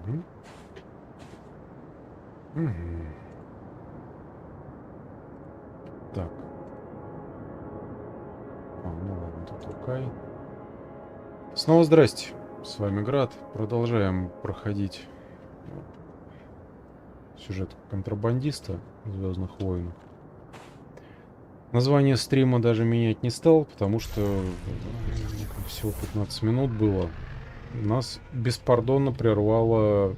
Угу. Угу. Так. Ну ладно, тут окей. Снова здрасте. С вами Град. Продолжаем проходить сюжет контрабандиста в «Звездных войнах». Название стрима даже менять не стал, потому что всего 15 минут было. Нас беспардонно прервало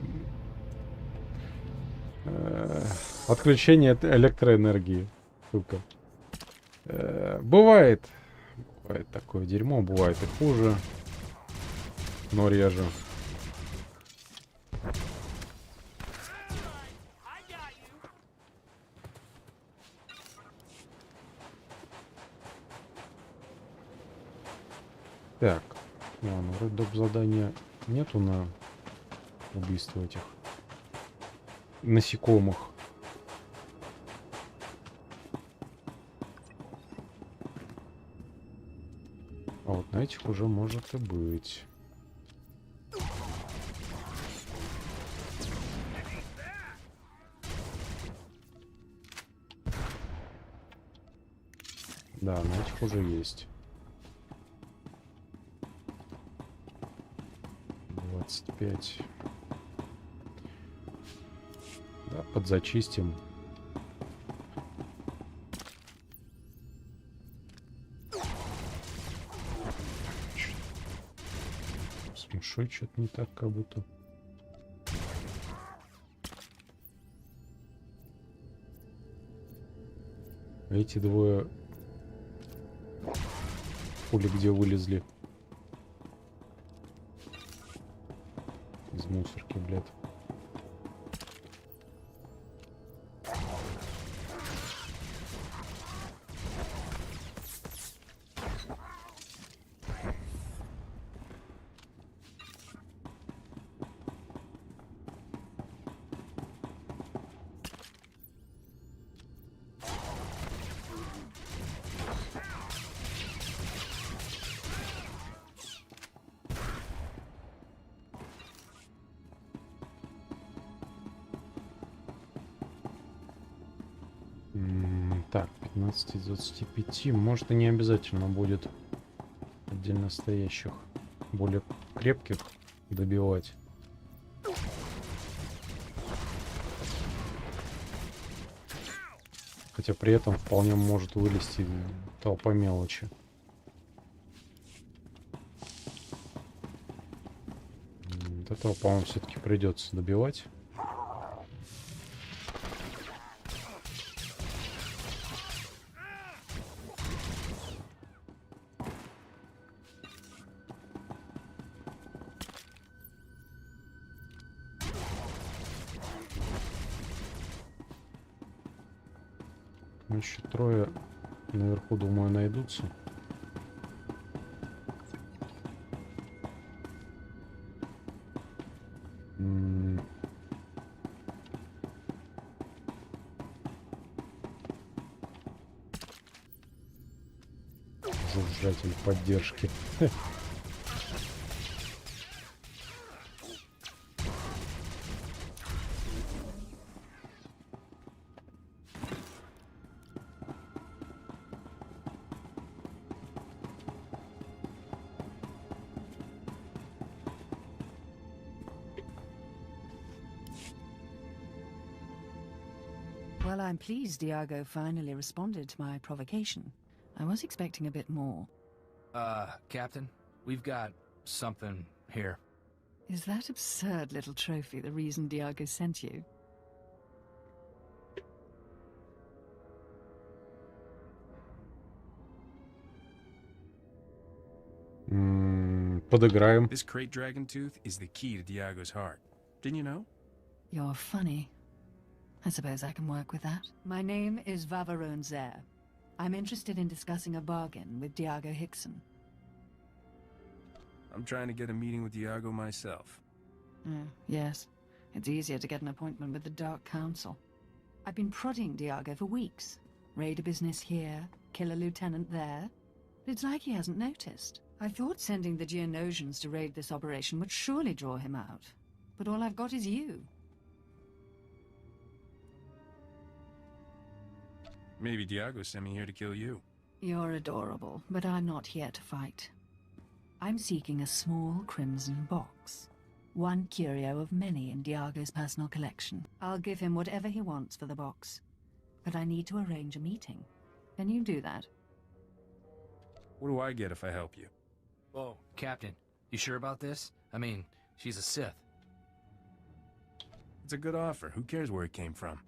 отключение электроэнергии. Сука. Бывает. Бывает такое дерьмо, бывает и хуже. Но реже. Так. Ладно, вроде доп. Задания нету на убийство этих насекомых. А вот на этих уже может и быть. Да, на этих уже есть. 25. Да, подзачистим. С мышой что-то не так, как будто. Эти двое... Пули где вылезли? Из мусорки, блядь. Так, 15 из 25. Может, и не обязательно будет отдельно стоящих, более крепких добивать. Хотя при этом вполне может вылезти толпа мелочи. Вот этого, по-моему, все-таки придется добивать. Еще трое наверху, думаю, найдутся. Жужжатель поддержки. Well, I'm pleased Diago finally responded to my provocation. I was expecting a bit more. Captain, we've got something here. Is that absurd little trophy the reason Diago sent you? Подыграем. This crate dragon tooth is the key to Diago's heart. Didn't you know? You're funny. I suppose I can work with that. My name is Vavarone Zer. I'm interested in discussing a bargain with Diago Hickson. I'm trying to get a meeting with Diago myself. Yes. It's easier to get an appointment with the Dark Council. I've been prodding Diago for weeks. Raid a business here, kill a lieutenant there. It's like he hasn't noticed. I thought sending the Geonosians to raid this operation would surely draw him out. but all I've got is you. Maybe Diago sent me here to kill you. You're adorable, but I'm not here to fight. I'm seeking a small crimson box. One curio of many in Diago's personal collection. I'll give him whatever he wants for the box. But I need to arrange a meeting. Can you do that? What do I get if I help you? Whoa, Captain, you sure about this? I mean, she's a Sith. It's a good offer. Who cares where it came from?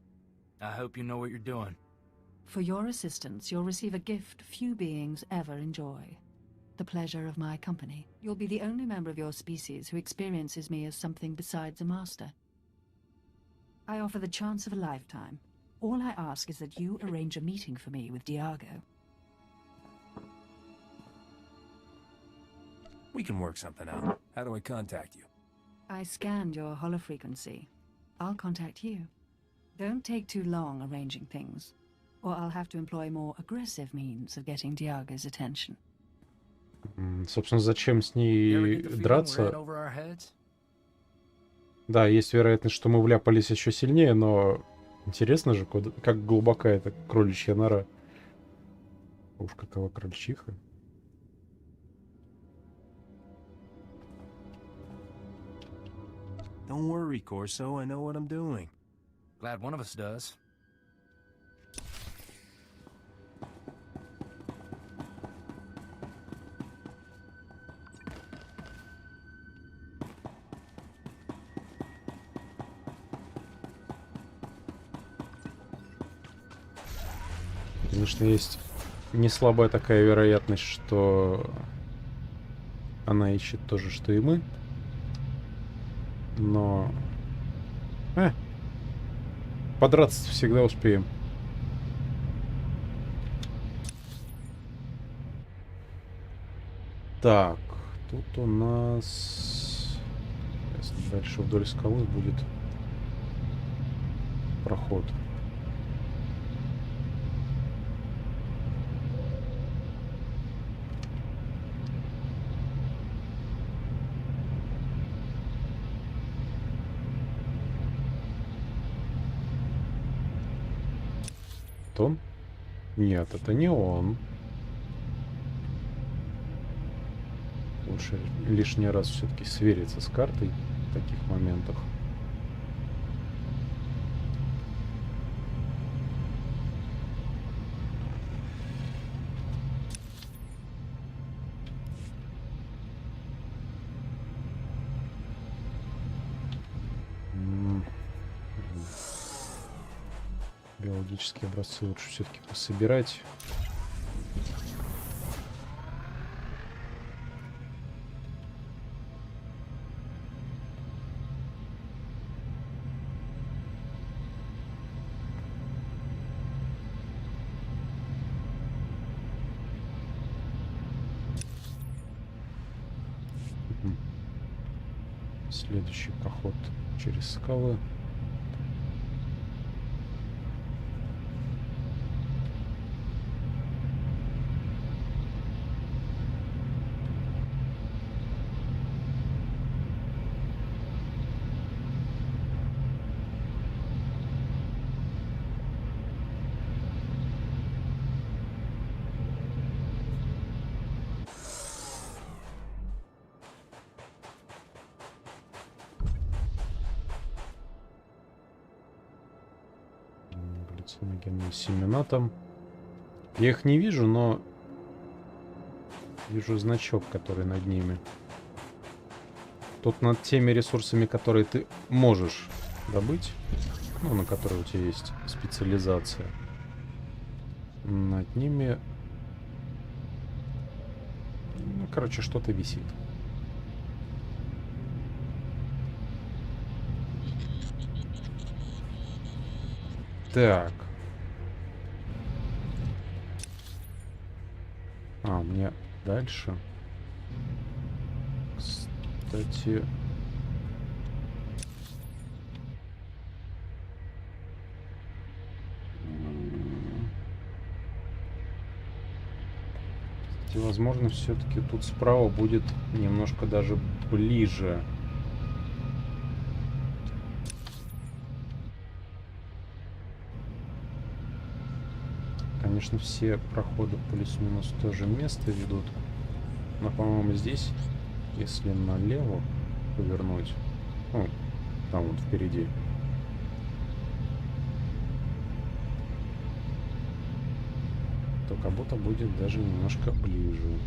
I hope you know what you're doing. For your assistance, you'll receive a gift few beings ever enjoy. The pleasure of my company. You'll be the only member of your species who experiences me as something besides a master. I offer the chance of a lifetime. All I ask is that you arrange a meeting for me with Diago. We can work something out. How do I contact you? I scanned your holofrequency. I'll contact you. Don't take too long arranging things, or I'll have to employ more aggressive means of getting Diago's attention. Собственно, зачем с You ever ней get the feeling we're in драться? over our heads? Да, есть вероятность, что мы вляпались еще сильнее, но интересно же, как глубока эта кроличья нора. Уж какова крольчиха. Don't worry, Corso. I know what I'm doing. Glad one of us does. Конечно, есть не слабая такая вероятность, что она ищет то же, что и мы. Но... подраться всегда успеем. Так, тут у нас... Если дальше вдоль скалы будет проход. Он? Нет, это не он. Лучше лишний раз все-таки свериться с картой в таких моментах. Биологические образцы лучше все-таки пособирать. Следующий проход через скалы. Галлюциногенные семена там. Я их не вижу, но вижу значок, который над ними. Тут над теми ресурсами, которые ты можешь добыть, ну, на которые у тебя есть специализация, над ними, ну, короче, что-то висит. Так. Мне дальше. Кстати... возможно, все-таки тут справа будет немножко даже ближе конечно, все проходы плюс-минус в то же место ведут. Но, по-моему, здесь, если налево повернуть, ну, там вот впереди, то как будто будет даже немножко ближе.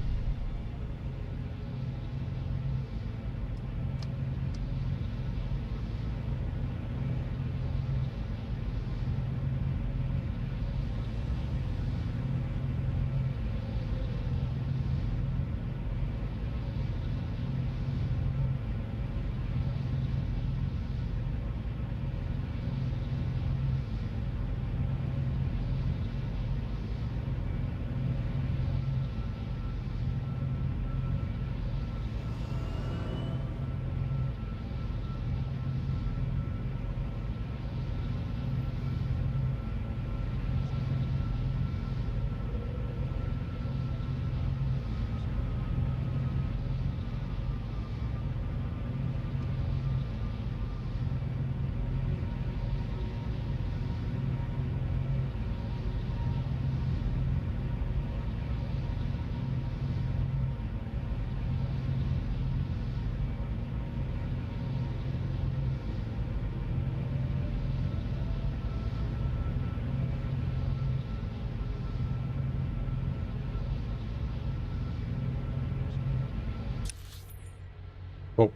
Оп,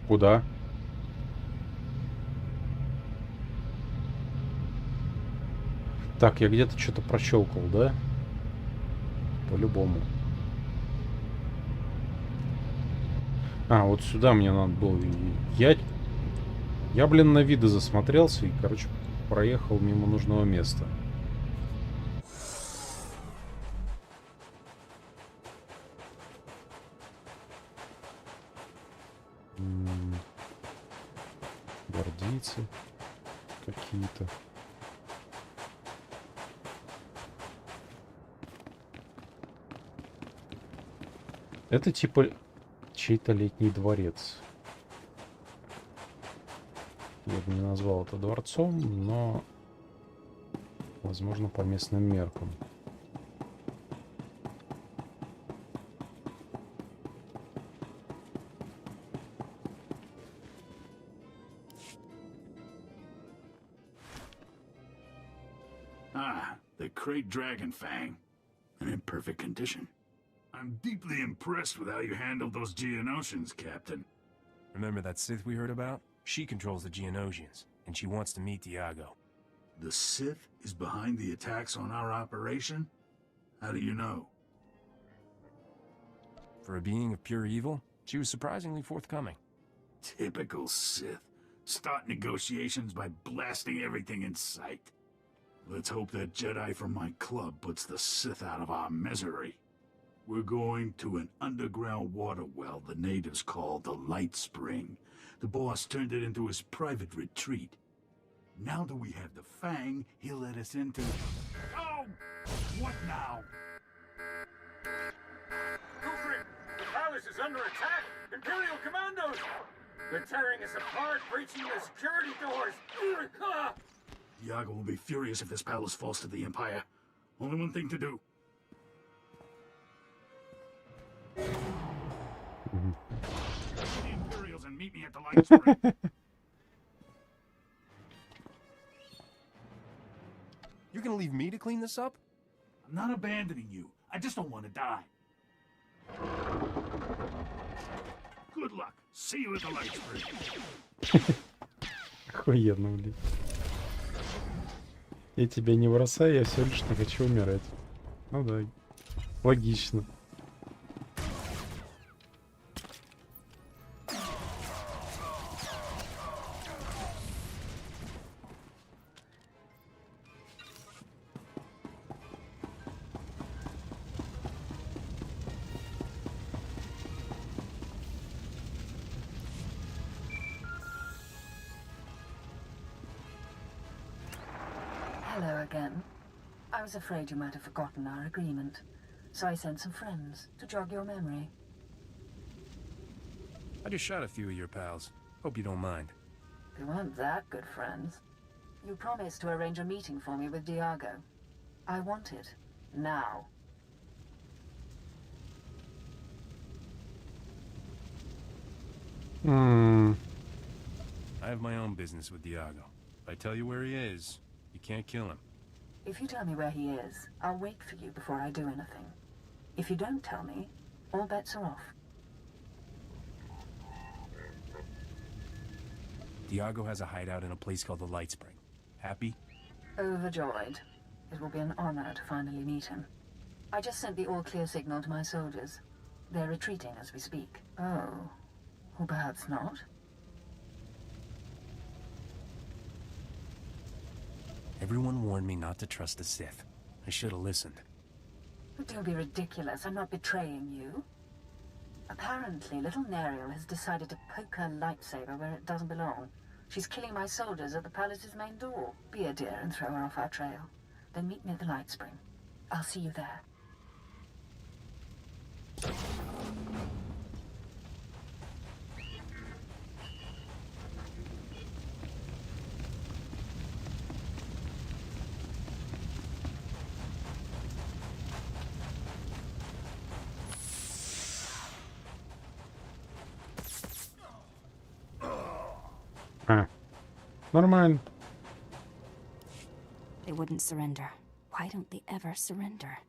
куда? Так, я где-то что-то прощелкал, да? По-любому. А, вот сюда мне надо было. Я, блин, на виды засмотрелся и, короче, проехал мимо нужного места. Гвардейцы какие-то. Это типа чей-то летний дворец. Я бы не назвал это дворцом, но, возможно, по местным меркам. Ah, the Crate Dragon Fang. In perfect condition. I'm deeply impressed with how you handled those Geonosians, Captain. Remember that Sith we heard about? She controls the Geonosians, and she wants to meet Diago. The Sith is behind the attacks on our operation? How do you know? For a being of pure evil, she was surprisingly forthcoming. Typical Sith. Start negotiations by blasting everything in sight. Let's hope that Jedi from my club puts the Sith out of our misery. We're going to an underground water well the natives call the Light Spring. The boss turned it into his private retreat. Now that we have the Fang, he'll let us into... Oh! What now? Kufri, the palace is under attack! Imperial commandos! They're tearing us apart, breaching the security doors! Diago will be furious if this palace falls to the Empire. Only one thing to do. The Imperials and meet me at the Light Spring. You're gonna leave me to clean this up? I'm not abandoning you. I just don't want to die. Good luck. See you at the Light Spring. Охуенно, блин. Я тебя не бросаю, я все лишь не хочу умирать. Ну да, логично. Hello again. I was afraid you might have forgotten our agreement, so I sent some friends to jog your memory. I just shot a few of your pals. Hope you don't mind. We weren't that good friends. You promised to arrange a meeting for me with Diago. I want it. Now. М, I have my own business with Diago. If I tell you where he is, you can't kill him. If you tell me where he is, I'll wait for you before I do anything. If you don't tell me, all bets are off. Diago has a hideout in a place called the Light Spring. Happy? Overjoyed. It will be an honor to finally meet him. I just sent the all-clear signal to my soldiers. They're retreating as we speak. Oh. Or perhaps not. Everyone warned me not to trust the Sith. I should have listened. But don't be ridiculous. I'm not betraying you. Apparently, little Neriel has decided to poke her lightsaber where it doesn't belong. She's killing my soldiers at the palace's main door. Be a dear and throw her off our trail. Then meet me at the Light Spring. I'll see you there. А, нормально. They wouldn't surrender. Why don't they ever surrender?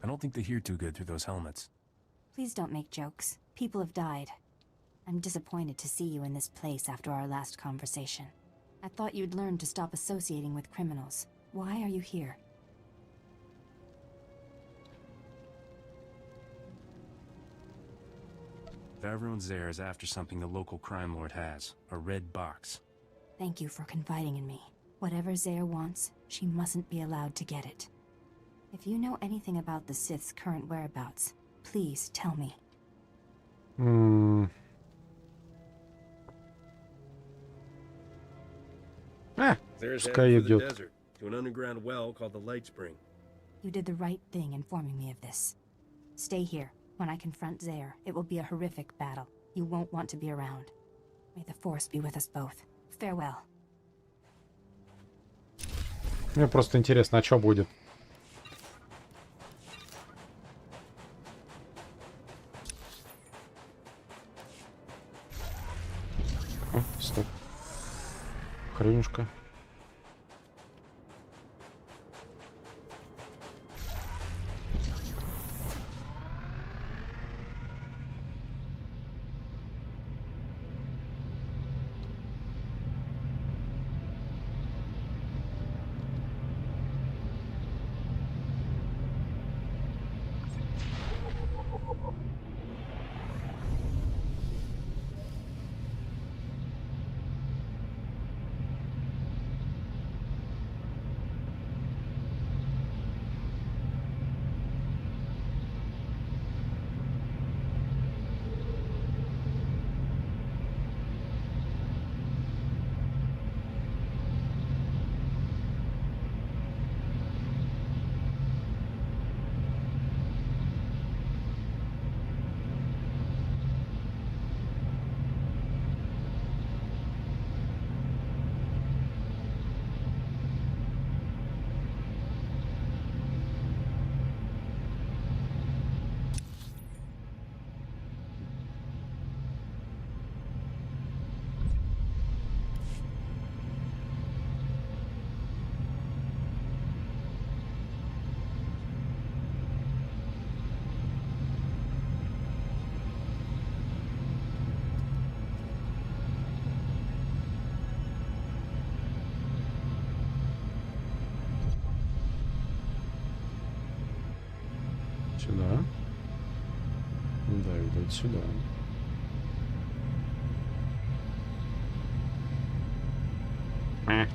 I don't think they hear too good through those helmets. Please don't make jokes. People have died. I'm disappointed to see you in this place after our last conversation. I thought you'd learned to stop associating with criminals. Why are you here? If everyone's there is after something the local crime lord has. A red box. Thank you for confiding in me. Whatever Zare wants, she mustn't be allowed to get it. If you know anything about the Sith's current whereabouts, please tell me. М. А, There's пускай headed for the идет. desert, to an underground well called the Light Spring. You did the right thing informing me of this. Stay here. When I confront Zare, it will be a horrific battle. You won't want to be around. May the Force be with us both. Farewell. Мне просто интересно, а что будет? О, стоп. Хренюшка. Сюда. Да, видать, сюда. А.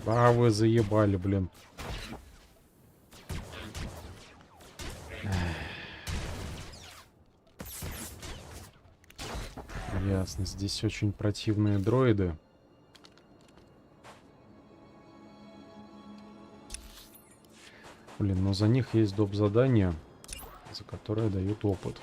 А вы заебали, блин. Ясно, здесь очень противные дроиды. Блин, но за них есть доп. Задание, за которое дают опыт.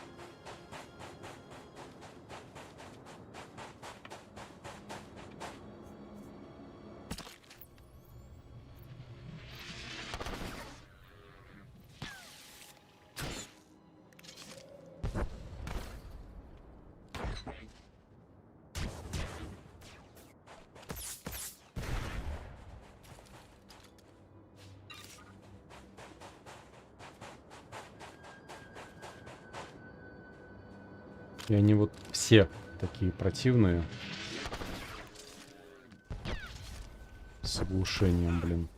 И они вот все такие противные. С оглушением, блин.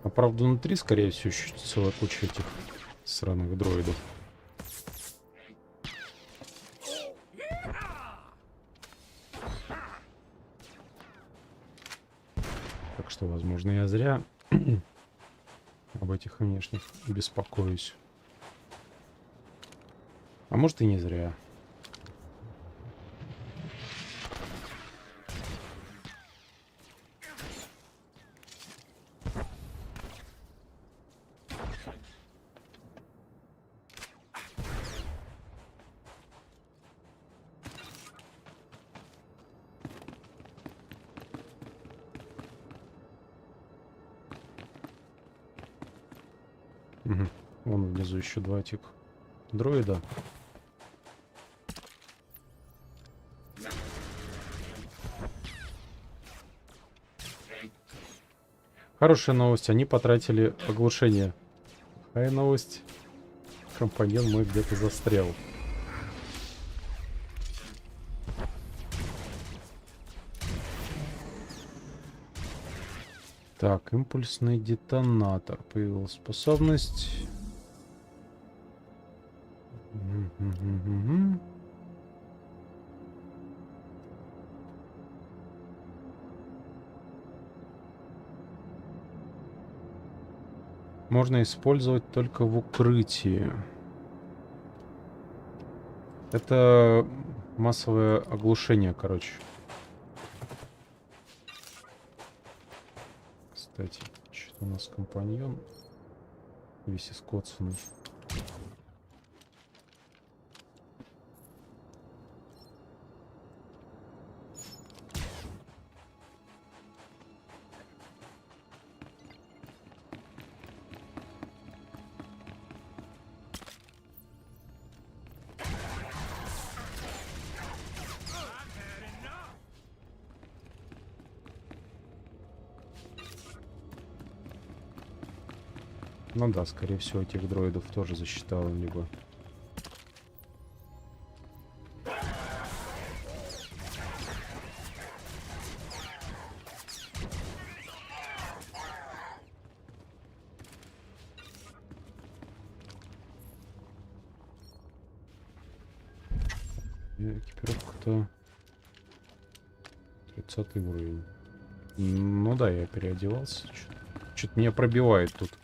А правда, внутри, скорее всего, еще целая куча этих сраных дроидов. Так что, возможно, я зря об этих внешних беспокоюсь. А может и не зря. Угу. Вон внизу еще два этих дроида. Хорошая новость, они потратили оглушение. Какая новость? Компаньон мой где-то застрял. Так, импульсный детонатор. Появилась способность. Можно использовать только в укрытии. Это массовое оглушение, короче. Кстати, что у нас компаньон весь искоцанный. Ну да, скорее всего, этих дроидов тоже засчитало, либо... Экипировка-то... 30 уровень. Ну да, я переодевался. Что-то меня пробивает тут.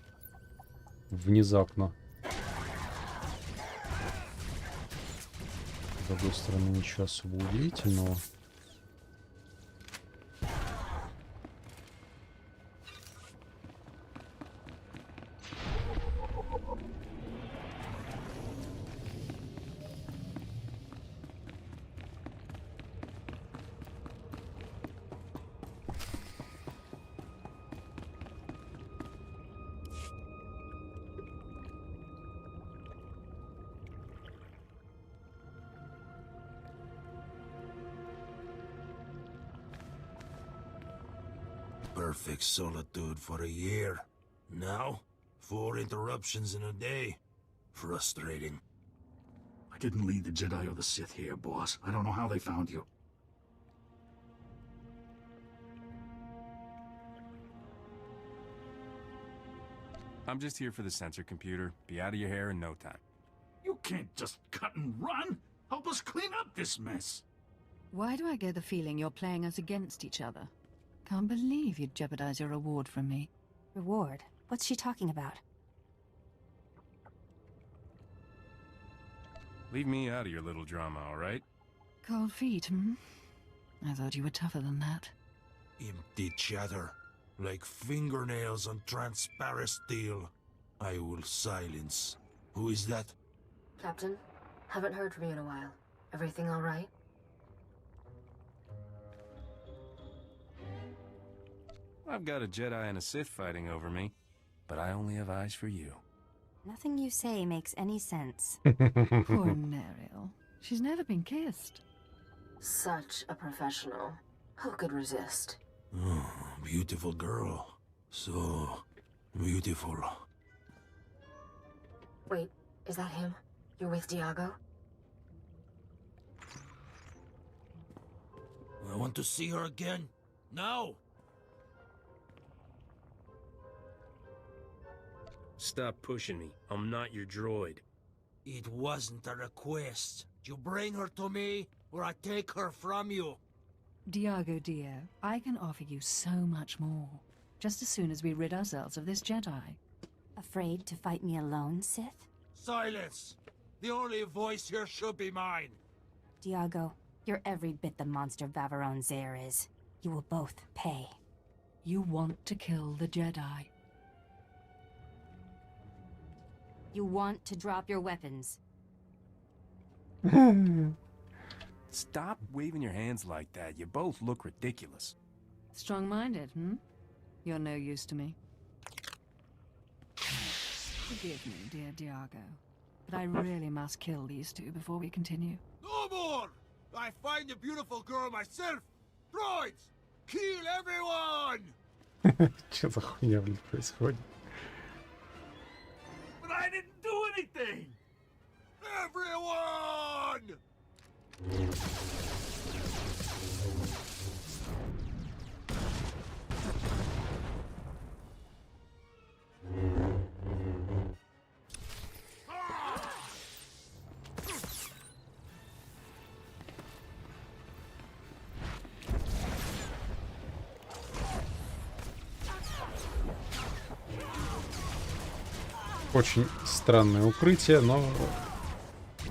Внезапно. С другой стороны, ничего особо удивительного. Perfect solitude for a year. Now, 4 interruptions in a day. Frustrating. I didn't lead the Jedi or the Sith here, boss. I don't know how they found you. I'm just here for the sensor computer. Be out of your hair in no time. You can't just cut and run. Help us clean up this mess. Why do I get the feeling you're playing us against each other? Can't believe you'd jeopardize your reward from me. Reward? What's she talking about? Leave me out of your little drama, all right? Cold feet, hmm? I thought you were tougher than that. Empty chatter. Like fingernails on transparent steel. I will silence. Who is that? Captain, haven't heard from you in a while. Everything all right? I've got a Jedi and a Sith fighting over me, but I only have eyes for you. Nothing you say makes any sense. Poor Mariel. She's never been kissed. Such a professional. Who could resist? Oh, beautiful girl. So beautiful. Wait, is that him? You're with Diago? I want to see her again. Now! Stop pushing me. I'm not your droid. It wasn't a request. You bring her to me, or I take her from you. Diago, dear, I can offer you so much more. Just as soon as we rid ourselves of this Jedi. Afraid to fight me alone, Sith? Silence! The only voice here should be mine. Diago, you're every bit the monster Vaveron Zare is. You will both pay. You want to kill the Jedi. You want to drop your weapons. Stop waving your hands like that. You both look ridiculous. Strong-minded, hmm? You're no use to me. Forgive me, dear Diago, but I really must kill these two before we continue. No more! I find the beautiful girl myself! Droids! Kill everyone! Что за хуйня, блин, происходит? But I didn't do anything! Everyone! Очень странное укрытие, но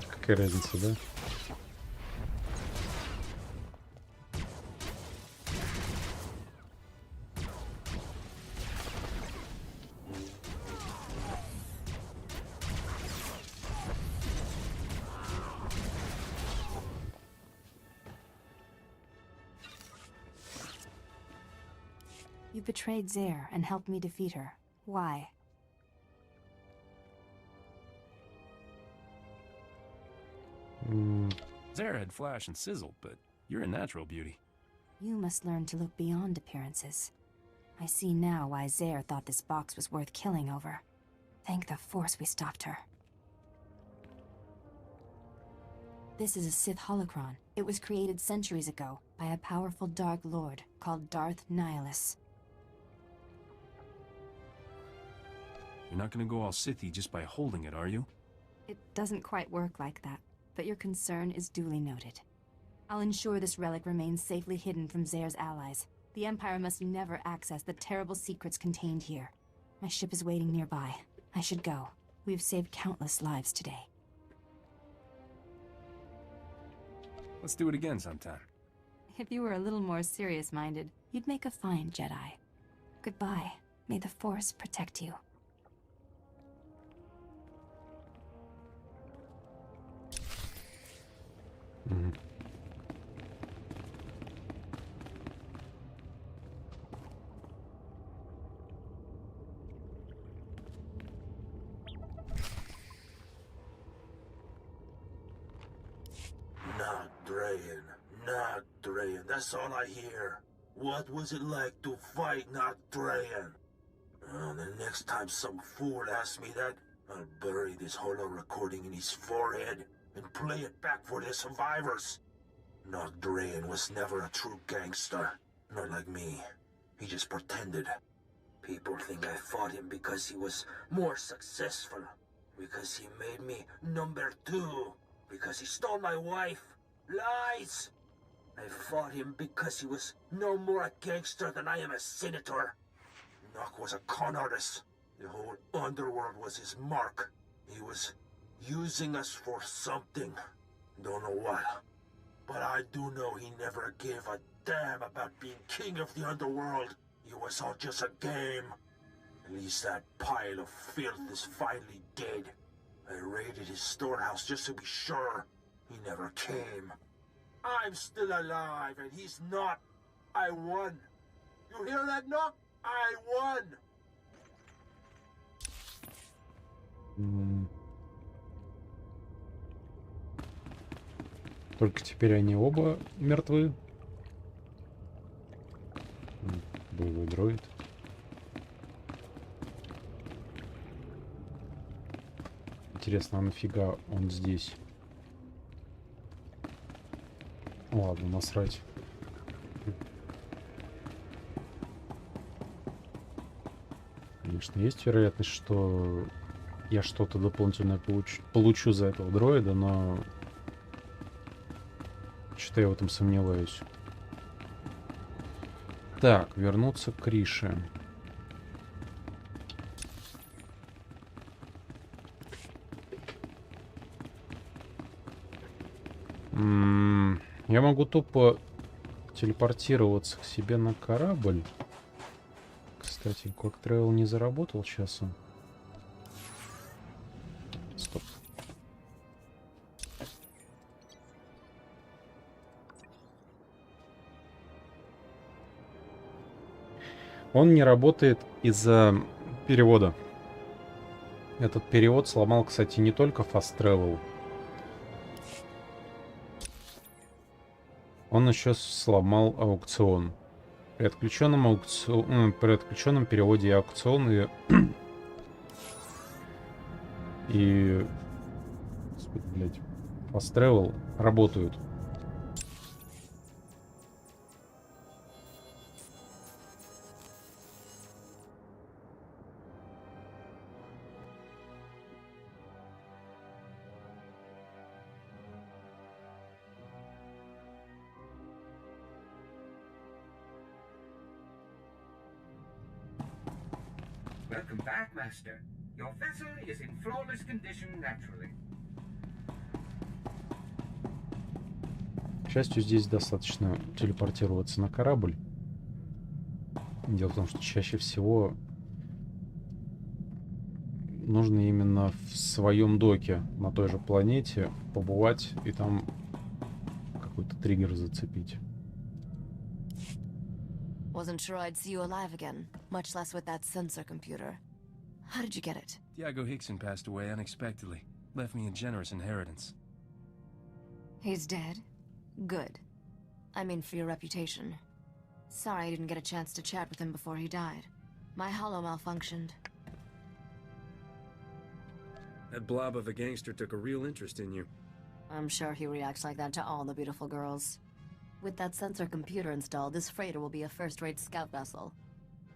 какая разница, да? You betrayed Zare and helped me defeat her. Why? Zara had flash and sizzle, but you're a natural beauty. You must learn to look beyond appearances. I see now why Zare thought this box was worth killing over. Thank the Force we stopped her. This is a Sith holocron. It was created centuries ago by a powerful Dark Lord called Darth Nihilus. You're not gonna go all Sithy just by holding it, are you? It doesn't quite work like that, but your concern is duly noted. I'll ensure this relic remains safely hidden from Zare's allies. The Empire must never access the terrible secrets contained here. My ship is waiting nearby. I should go. We've saved countless lives today. Let's do it again sometime. If you were a little more serious-minded, you'd make a fine Jedi. Goodbye. May the Force protect you. Not Drayan, that's all I hear. What was it like to fight Not Drayan? The next time some fool asks me that, I'll bury this holo recording in his forehead and play it back for the survivors. Drayan was never a true gangster. Not like me. He just pretended. People think I fought him because he was more successful. Because he made me number 2. Because he stole my wife. Lies! I fought him because he was no more a gangster than I am a senator. Nock was a con artist. The whole underworld was his mark. He was using us for something. Don't know what. But I do know he never gave a damn about being king of the underworld. It was all just a game. At least that pile of filth is finally dead. I raided his storehouse just to be sure. He never came. I'm still alive and he's not. I won. You hear that, Nock? I won. Только теперь они оба мертвы. Боевой дроид. Интересно, а нафига он здесь? Ладно, насрать. Конечно, есть вероятность, что я что-то дополнительное получу за этого дроида, но что-то я в этом сомневаюсь. Так, вернуться к Рише. Я могу тупо телепортироваться к себе на корабль. Кстати, Quick Travel не заработал сейчас. Стоп. Он не работает из-за перевода. Этот перевод сломал, кстати, не только Fast Travel. Он еще сломал аукцион. При отключенном переводе и аукцион и господи, блядь, Fast Travel работают. Welcome back, Master. Your vessel is in flawless condition naturally. К счастью, здесь достаточно телепортироваться на корабль. Дело в том, что чаще всего нужно именно в своем доке на той же планете побывать и там какой-то триггер зацепить. Wasn't sure I'd see you alive again, much less with that sensor computer. How did you get it? Diego Hickson passed away unexpectedly. Left me a generous inheritance. He's dead? Good. I mean, for your reputation. Sorry I didn't get a chance to chat with him before he died. My holo malfunctioned. That blob of a gangster took a real interest in you. I'm sure he reacts like that to all the beautiful girls. With that sensor computer installed, this freighter will be a first-rate scout vessel.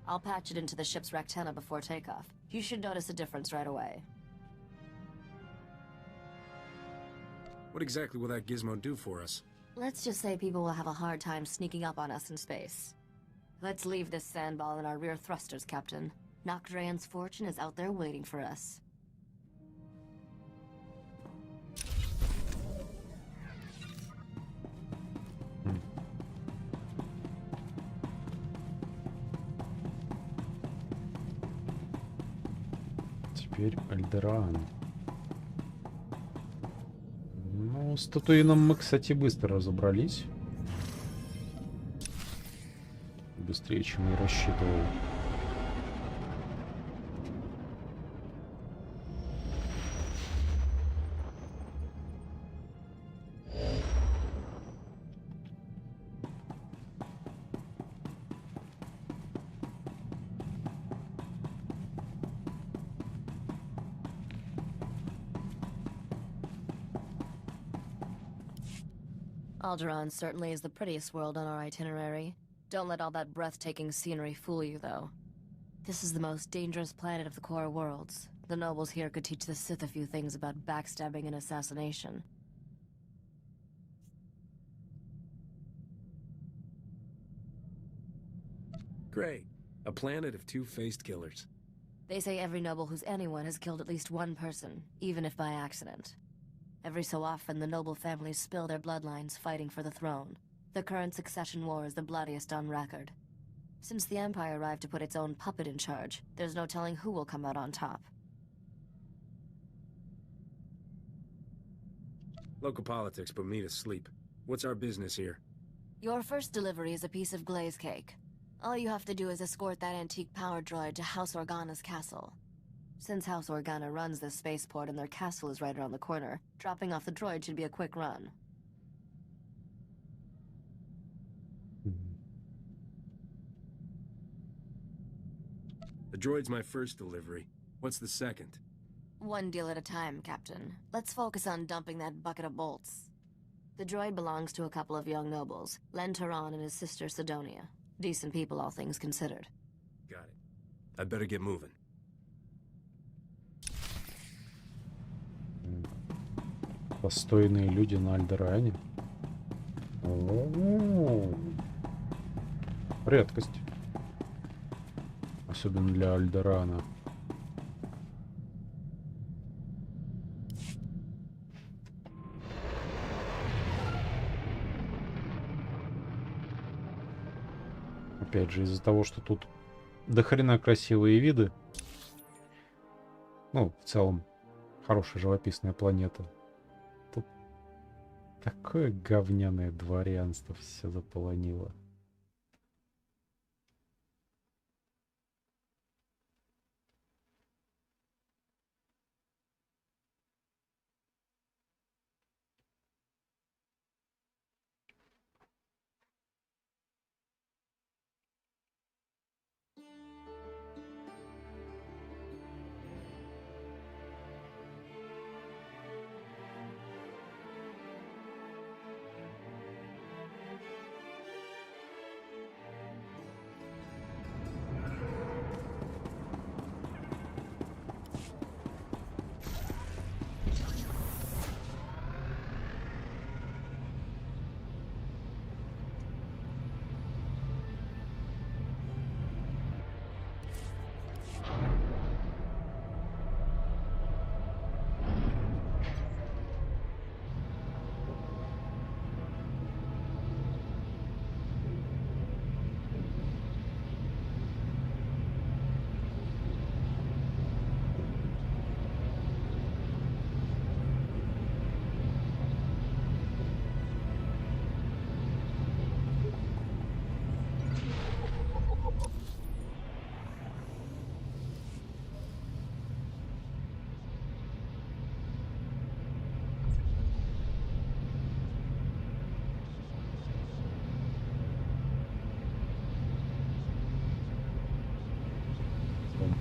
I'll patch it into the ship's rectenna before takeoff. You should notice a difference right away. What exactly will that gizmo do for us? Let's just say people will have a hard time sneaking up on us in space. Let's leave this sandball in our rear thrusters, Captain. Drayan's fortune is out there waiting for us. Теперь Альдеран. Ну, с Татуином мы, кстати, быстро разобрались. Быстрее, чем я рассчитывал. Alderaan certainly is the prettiest world on our itinerary. Don't let all that breathtaking scenery fool you, though. This is the most dangerous planet of the core worlds. The nobles here could teach the Sith a few things about backstabbing and assassination. Great. A planet of two-faced killers. They say every noble who's anyone has killed at least one person, even if by accident. Every so often, the noble families spill their bloodlines fighting for the throne. The current succession war is the bloodiest on record. Since the Empire arrived to put its own puppet in charge, there's no telling who will come out on top. Local politics put me to sleep. What's our business here? Your first delivery is a piece of glaze cake. All you have to do is escort that antique power droid to House Organa's castle. Since House Organa runs this spaceport and their castle is right around the corner, dropping off the droid should be a quick run. The droid's my first delivery. What's the second? One deal at a time, Captain. Let's focus on dumping that bucket of bolts. The droid belongs to a couple of young nobles, Len Turan and his sister Sidonia. Decent people, all things considered. Got it. I'd better get moving. Достойные люди на Альдеране. Редкость. Особенно для Альдерана. Опять же, из-за того, что тут дохрена красивые виды. Ну, в целом, хорошая живописная планета. Тут такое говняное дворянство все заполонило.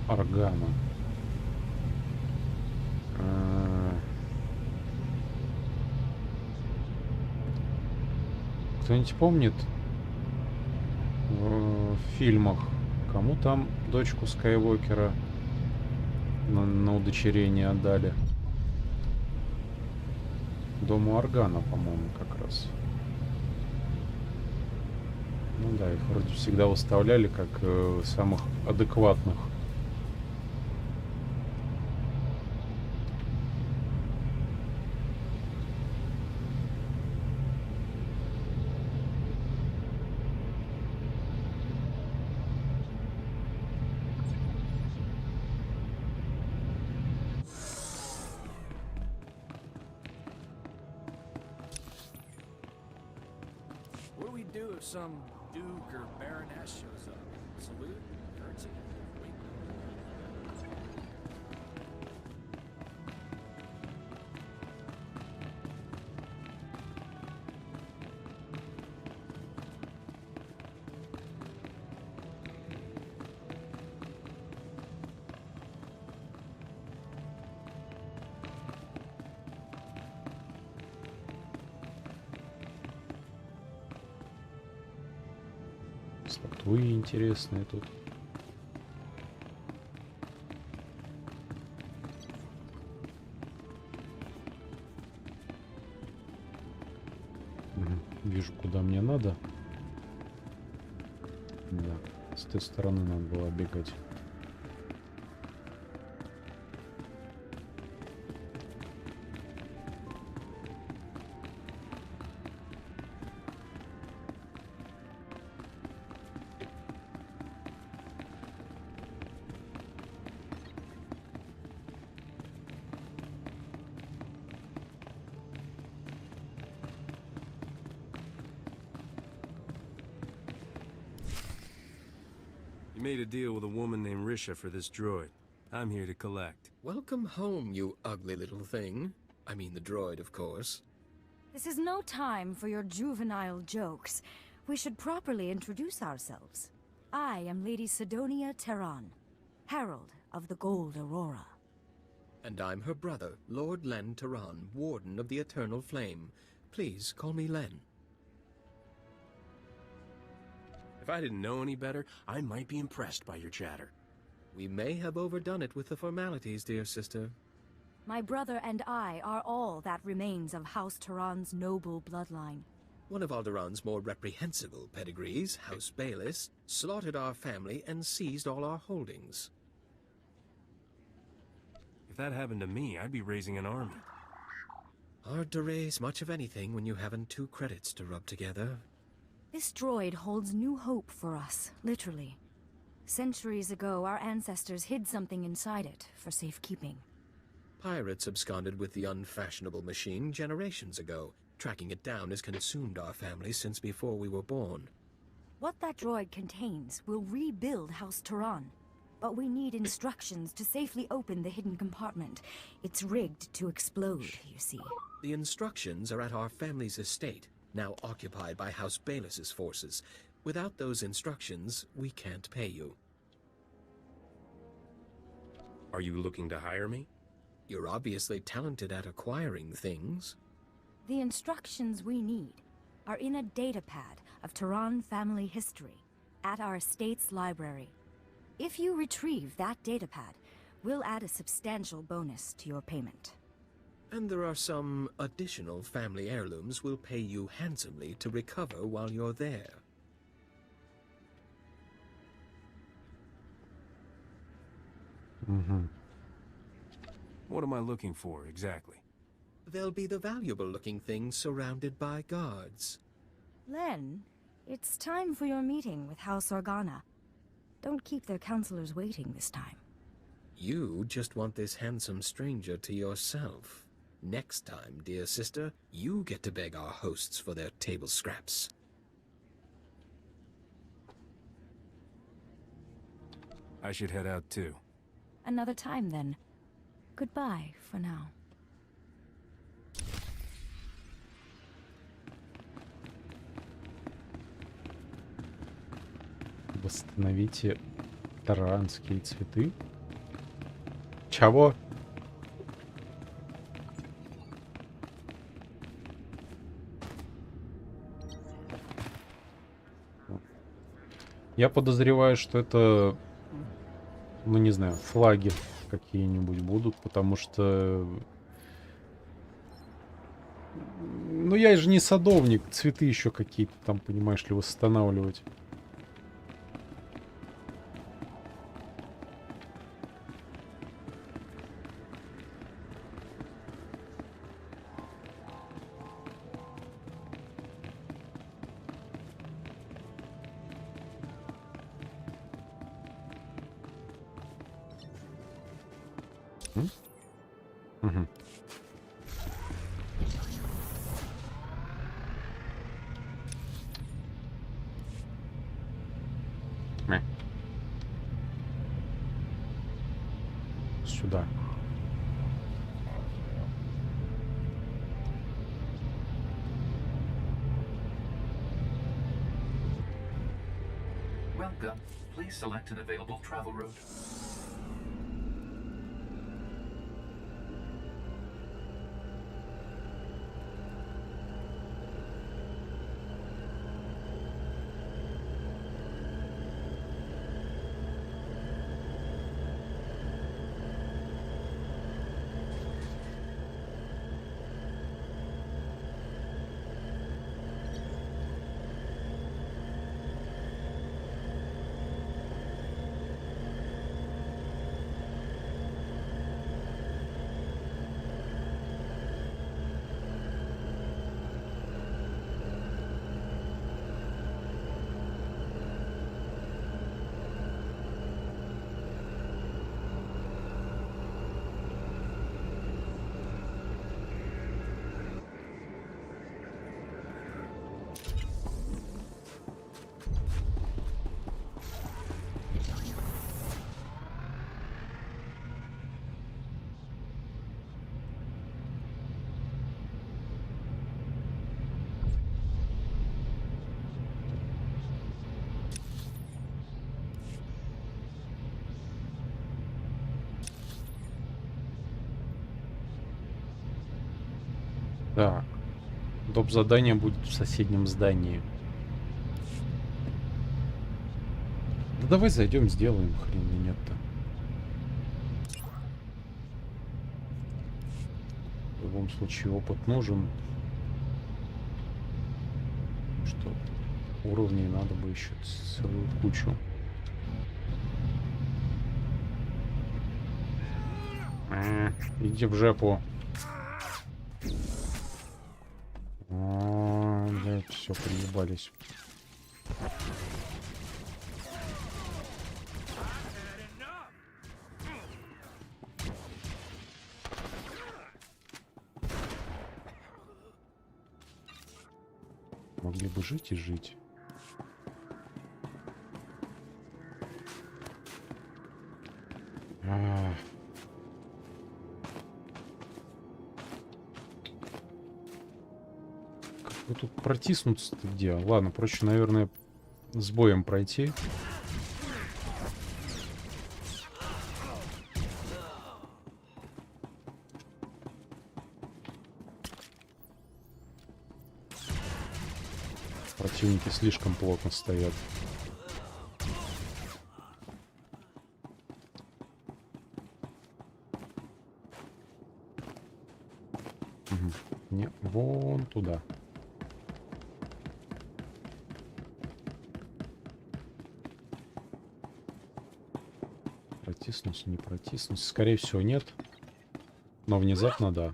Органа. Кто-нибудь помнит в фильмах, кому там дочку Скайуокера на удочерение отдали? Дому Органа, по-моему, как раз. Ну да, их вроде всегда выставляли как самых адекватных. What do we do if some duke or baroness shows up? Salute? Curtsy? Wink? Статуи интересные тут. Вижу, куда мне надо. Да, с той стороны надо было бегать. You made a deal with a woman named Risha for this droid. I'm here to collect. Welcome home, you ugly little thing. I mean the droid, of course. This is no time for your juvenile jokes. We should properly introduce ourselves. I am Lady Sidonia Terran, Herald of the Gold Aurora. And I'm her brother, Lord Len Terran, Warden of the Eternal Flame. Please call me Len. If I didn't know any better, I might be impressed by your chatter. We may have overdone it with the formalities, dear sister. My brother and I are all that remains of House Terran's noble bloodline. One of Alderaan's more reprehensible pedigrees, House Bayless, slaughtered our family and seized all our holdings. If that happened to me, I'd be raising an army. Hard to raise much of anything when you haven't two credits to rub together. This droid holds new hope for us, literally. Centuries ago, our ancestors hid something inside it for safekeeping. Pirates absconded with the unfashionable machine generations ago. Tracking it down has consumed our family since before we were born. What that droid contains will rebuild House Terran. But we need instructions to safely open the hidden compartment. It's rigged to explode, you see. The instructions are at our family's estate, now occupied by House Bayless's forces. Without those instructions, we can't pay you. Are you looking to hire me? You're obviously talented at acquiring things. The instructions we need are in a datapad of Terran family history at our estate's library. If you retrieve that datapad, we'll add a substantial bonus to your payment. And there are some additional family heirlooms we'll pay you handsomely to recover while you're there. What am I looking for, exactly? They'll be the valuable-looking things surrounded by guards. Len, it's time for your meeting with House Organa. Don't keep their counselors waiting this time. You just want this handsome stranger to yourself. Next time, dear sister, you get to beg our hosts for their table scraps. I should head out too. Another time, then. Goodbye for now. Восстановите таранские цветы. Чего? Я подозреваю, что это, ну не знаю, флаги какие-нибудь будут, потому что... Ну я же не садовник, цветы еще какие-то там, понимаешь ли, восстанавливать. Угу. Сюда. Welcome. Please select an available travel route. Так. Доп. Задание будет в соседнем здании. Да давай зайдем, сделаем, хрен ли нет-то. В любом случае опыт нужен. Что уровней надо бы еще целую кучу. Иди в жопу. Блять, все, приебались. Могли бы жить и жить. Как бы тут протиснуться-то где? Ладно, проще, наверное, с боем пройти. Противники слишком плотно стоят. Угу. Не, вон туда. Протиснусь, не протиснусь. Скорее всего, нет. Но внезапно, да.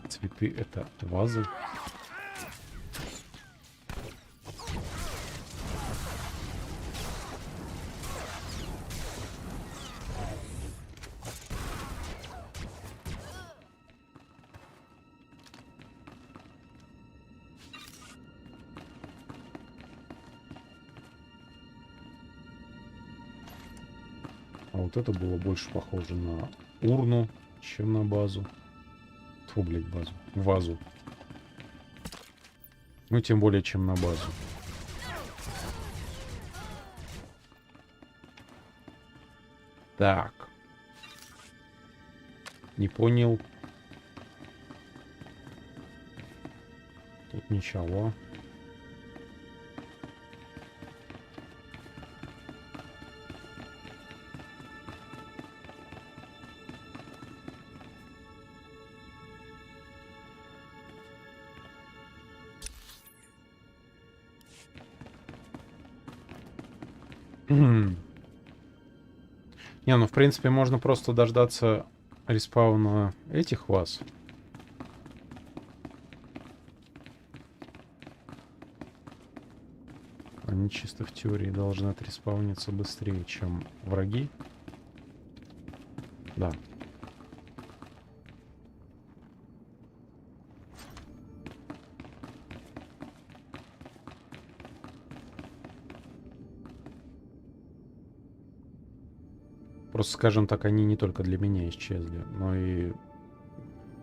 Цветы — это вазы. А вот это было больше похоже на урну, чем на базу. Фу, блядь, базу. Вазу. Ну, тем более, чем на базу. Так. Не понял. Тут ничего. Не, ну в принципе можно просто дождаться респауна этих ваз. Они чисто в теории должны отреспауниться быстрее, чем враги. Да. Просто, скажем так, они не только для меня исчезли, но и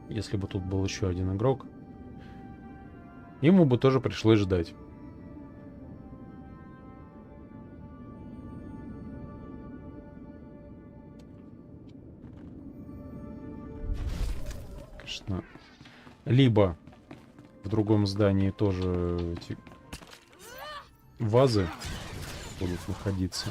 если бы тут был еще один игрок, ему бы тоже пришлось ждать. Конечно, либо в другом здании тоже эти вазы будут находиться.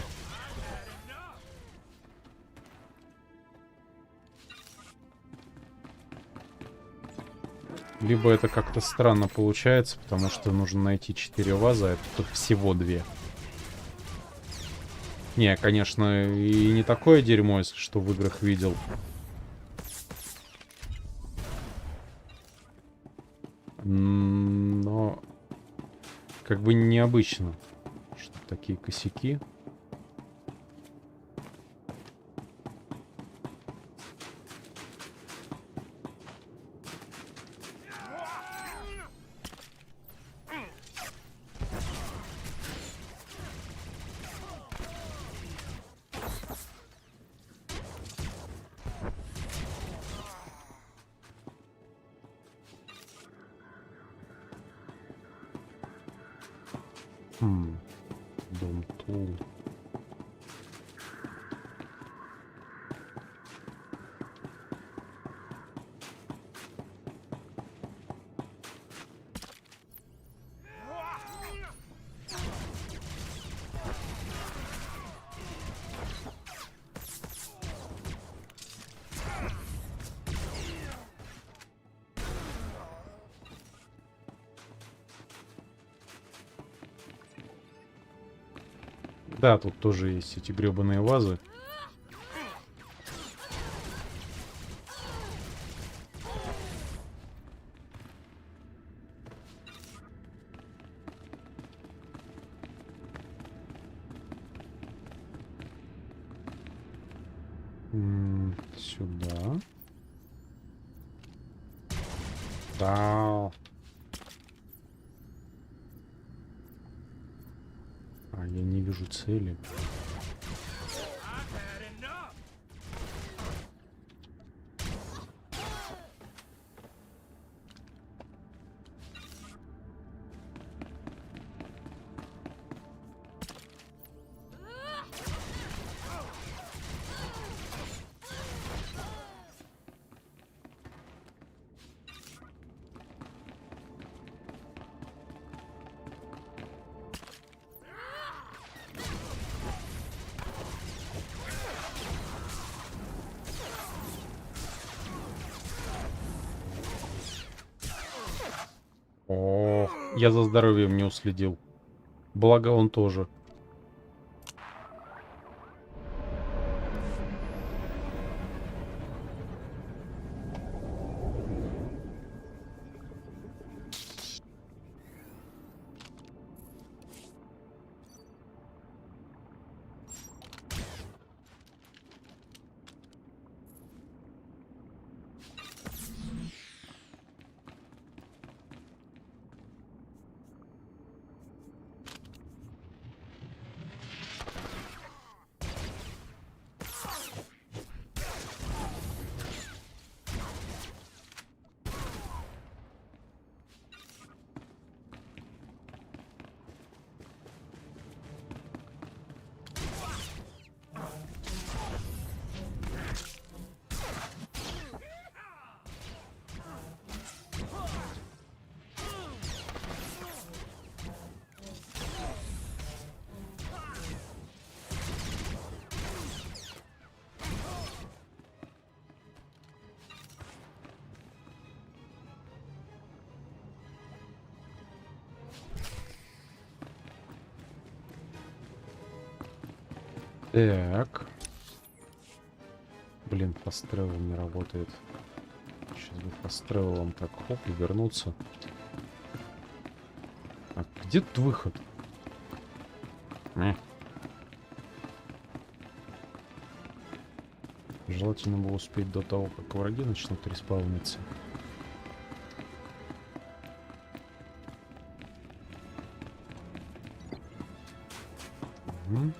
Либо это как-то странно получается, потому что нужно найти 4 вазы, а это тут всего 2. Не, конечно, и не такое дерьмо, если что, в играх видел. Но как бы необычно, что такие косяки. Дом Тул. Да, тут тоже есть эти гребаные вазы. Сюда. Да. А, я не вижу цели. О, я за здоровьем не уследил. Благо он тоже. Так. Блин, пострел не работает. Сейчас бы пострелом так хоп и вернуться. А где тут выход? Желательно было успеть до того, как враги начнут респауниться. Угу.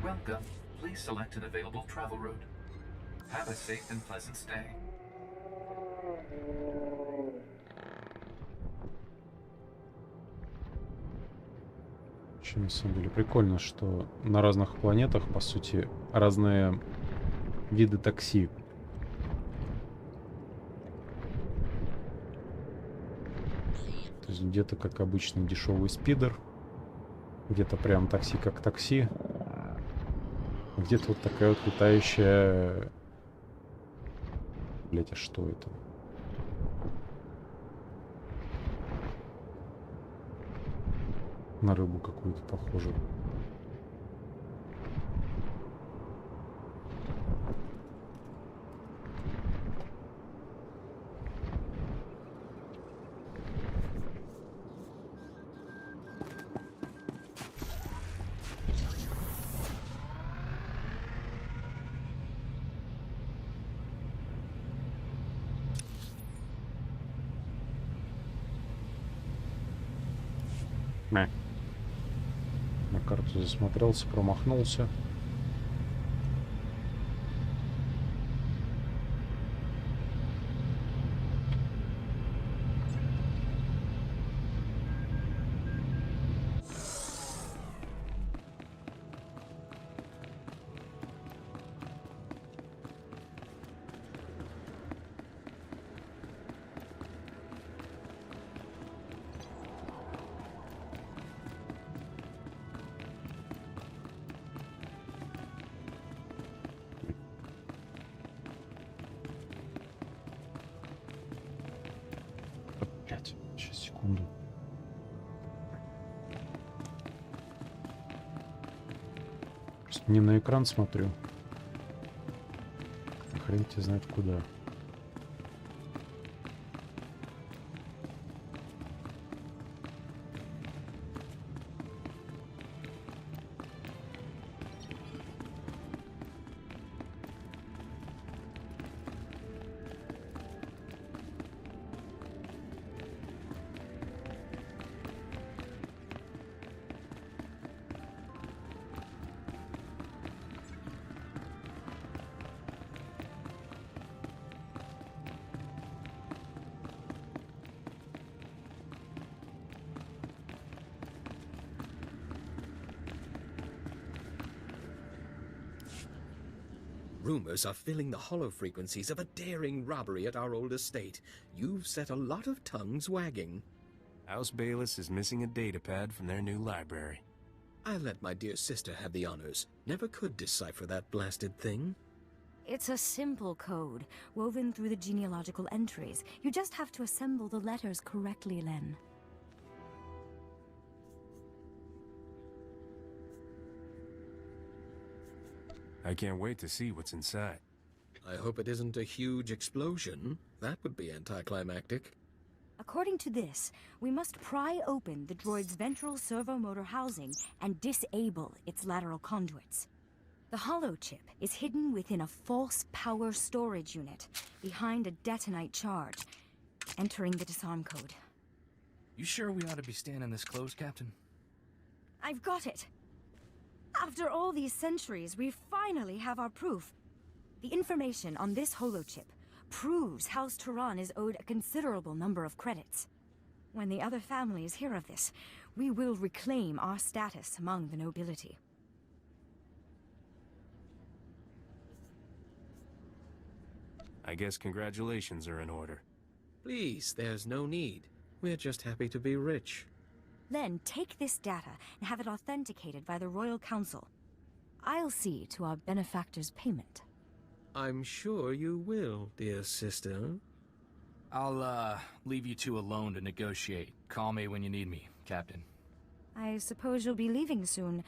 Welcome. Please select an available travel route. Have a safe and pleasant stay. Вообще, на самом деле, прикольно, что на разных планетах, по сути, разные виды такси. есть где-то, как обычный дешевый спидер, где-то прям такси как такси, где-то вот такая вот летающая... Блять, а что это? На рыбу какую-то похоже. На карту засмотрелся, промахнулся. Сейчас, секунду. Просто не на экран смотрю. Хрен тебе знает куда. Rumors are filling the hollow frequencies of a daring robbery at our old estate. You've set a lot of tongues wagging. House Bayless is missing a datapad from their new library. I'll let my dear sister have the honors. Never could decipher that blasted thing. It's a simple code, woven through the genealogical entries. You just have to assemble the letters correctly, Len. I can't wait to see what's inside. I hope it isn't a huge explosion. That would be anticlimactic. According to this, we must pry open the droid's ventral servomotor housing and disable its lateral conduits. The holochip is hidden within a false power storage unit, behind a detonite charge, entering the disarm code. You sure we ought to be standing this close, Captain? I've got it! After all these centuries, we finally have our proof. The information on this holochip proves House Turan is owed a considerable number of credits. When the other families hear of this, we will reclaim our status among the nobility. I guess congratulations are in order. Please, there's no need. We're just happy to be rich. Then take this data and have it authenticated by the Royal Council. I'll see to our benefactor's payment. I'm sure you will, dear sister. I'll, leave you two alone to negotiate. Call me when you need me, Captain. I suppose you'll be leaving soon.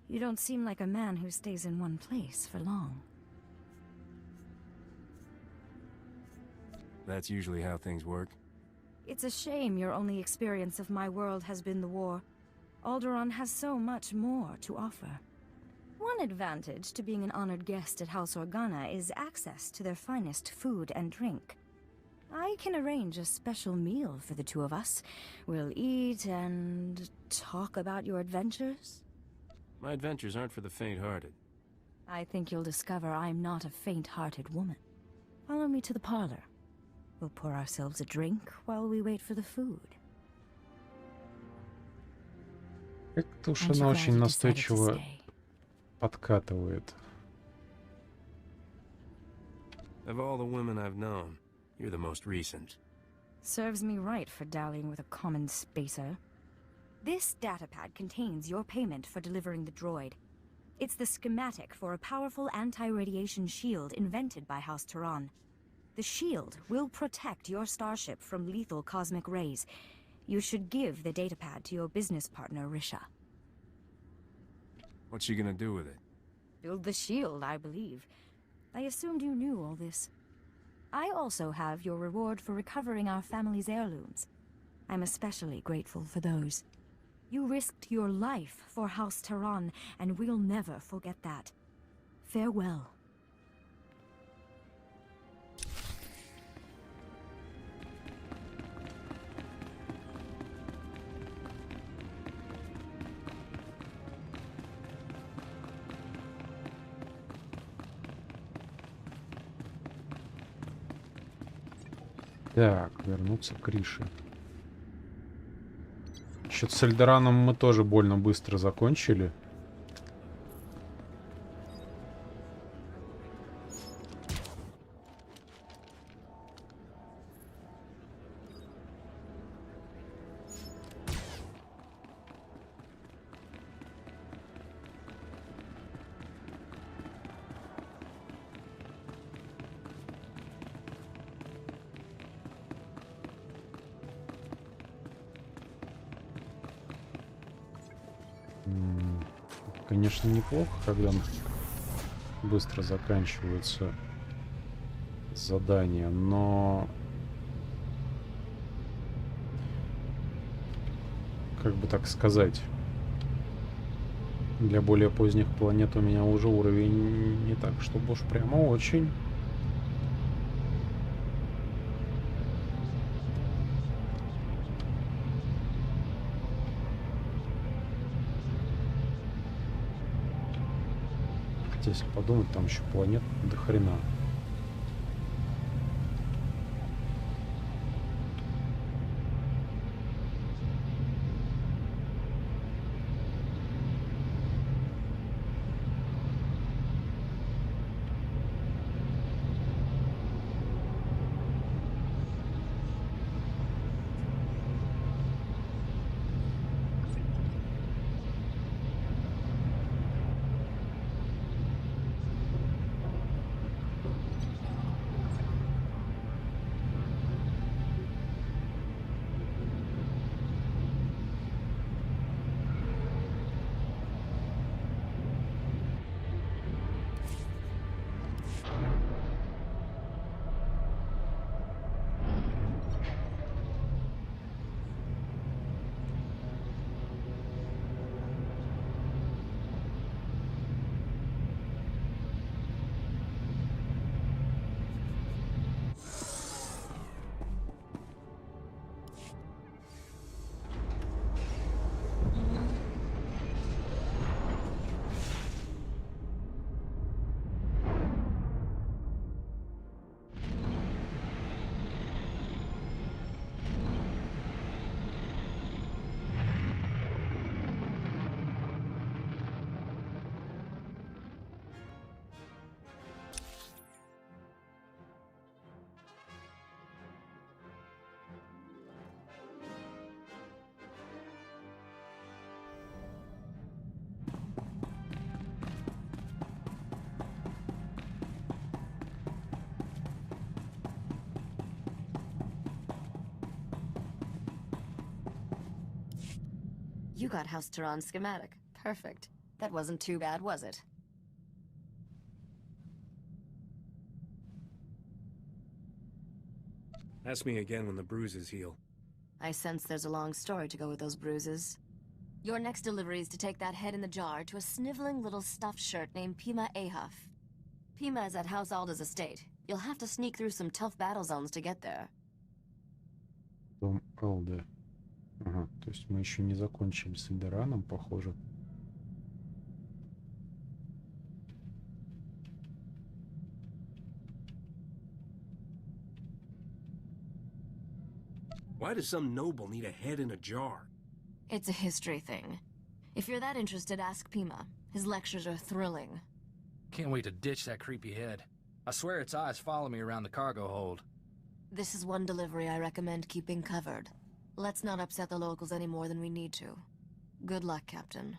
You don't seem like a man who stays in one place for long. That's usually how things work. It's a shame your only experience of my world has been the war. Alderaan has so much more to offer. One advantage to being an honored guest at House Organa is access to their finest food and drink. I can arrange a special meal for the two of us. We'll eat and talk about your adventures. My adventures aren't for the faint-hearted. I think you'll discover I'm not a faint-hearted woman. Follow me to the parlor. We'll pour ourselves a drink while we wait for the food. Как-то уж она очень настойчиво подкатывает. Of all the women I've known, you're the most recent. Serves me right for dallying with a common spacer. This datapad contains your payment for delivering the droid. It's the schematic for a powerful anti-radiation shield invented by House Tehran. The shield will protect your starship from lethal cosmic rays. You should give the datapad to your business partner, Risha. What's she gonna do with it? Build the shield, I believe. I assumed you knew all this. I also have your reward for recovering our family's heirlooms. I'm especially grateful for those. You risked your life for House Tehran, and we'll never forget that. Farewell. Так, вернуться к Рише. Что-то с Эльдораном мы тоже больно быстро закончили. Конечно, неплохо, когда быстро заканчиваются задания, но как бы так сказать, для более поздних планет у меня уже уровень не так, чтобы уж прямо очень. Если подумать, там еще планет до хрена. You got House Tehran's schematic. Perfect. That wasn't too bad, was it? Ask me again when the bruises heal. I sense there's a long story to go with those bruises. Your next delivery is to take that head in the jar to a sniveling little stuffed shirt named Pima Ahaf. Pima is at House Alda's estate. You'll have to sneak through some tough battle zones to get there. Дом Алды. Ага, то есть мы еще не закончили с Эльдораном, похоже. Why does some noble need a head in a jar? It's a history thing. If you're that interested, ask Pima. His lectures are thrilling. Can't wait to ditch that creepy head. I swear its eyes follow me around the cargo hold. This is one delivery I recommend keeping covered. Let's not upset the locals any more than we need to. Good luck, Captain.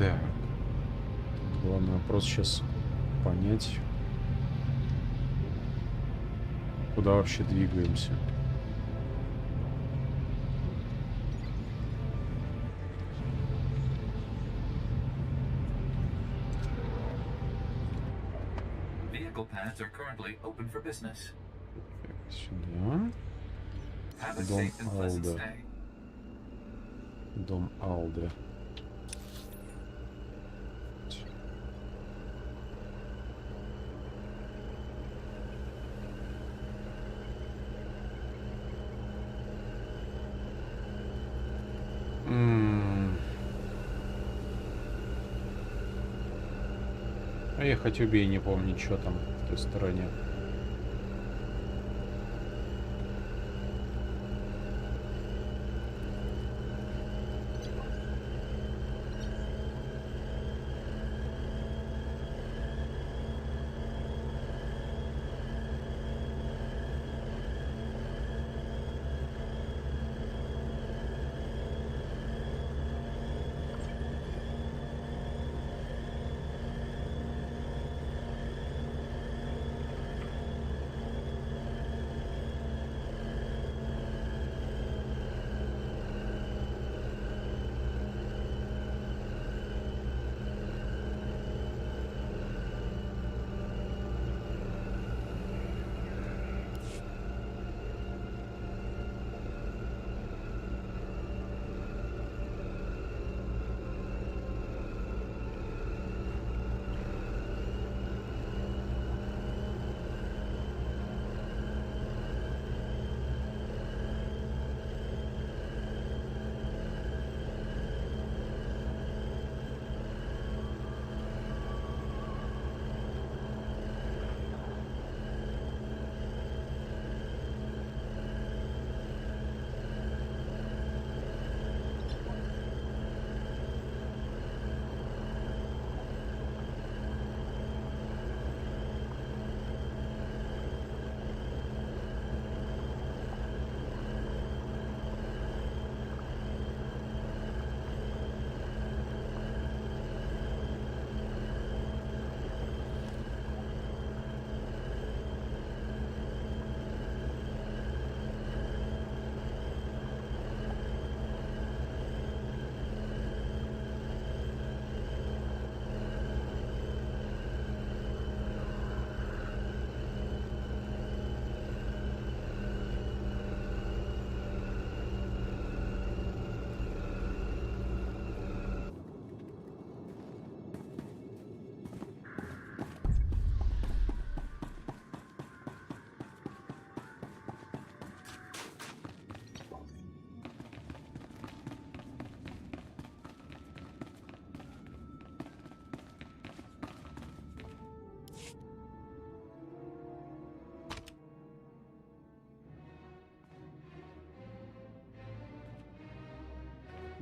Так. Главный вопрос сейчас понять, куда вообще двигаемся. Vehicle paths are currently open for business. Сюда. Have a Дом safe and pleasant Алда. stay. Дом Алды. А ехать убей, не помню, что там в той стороне.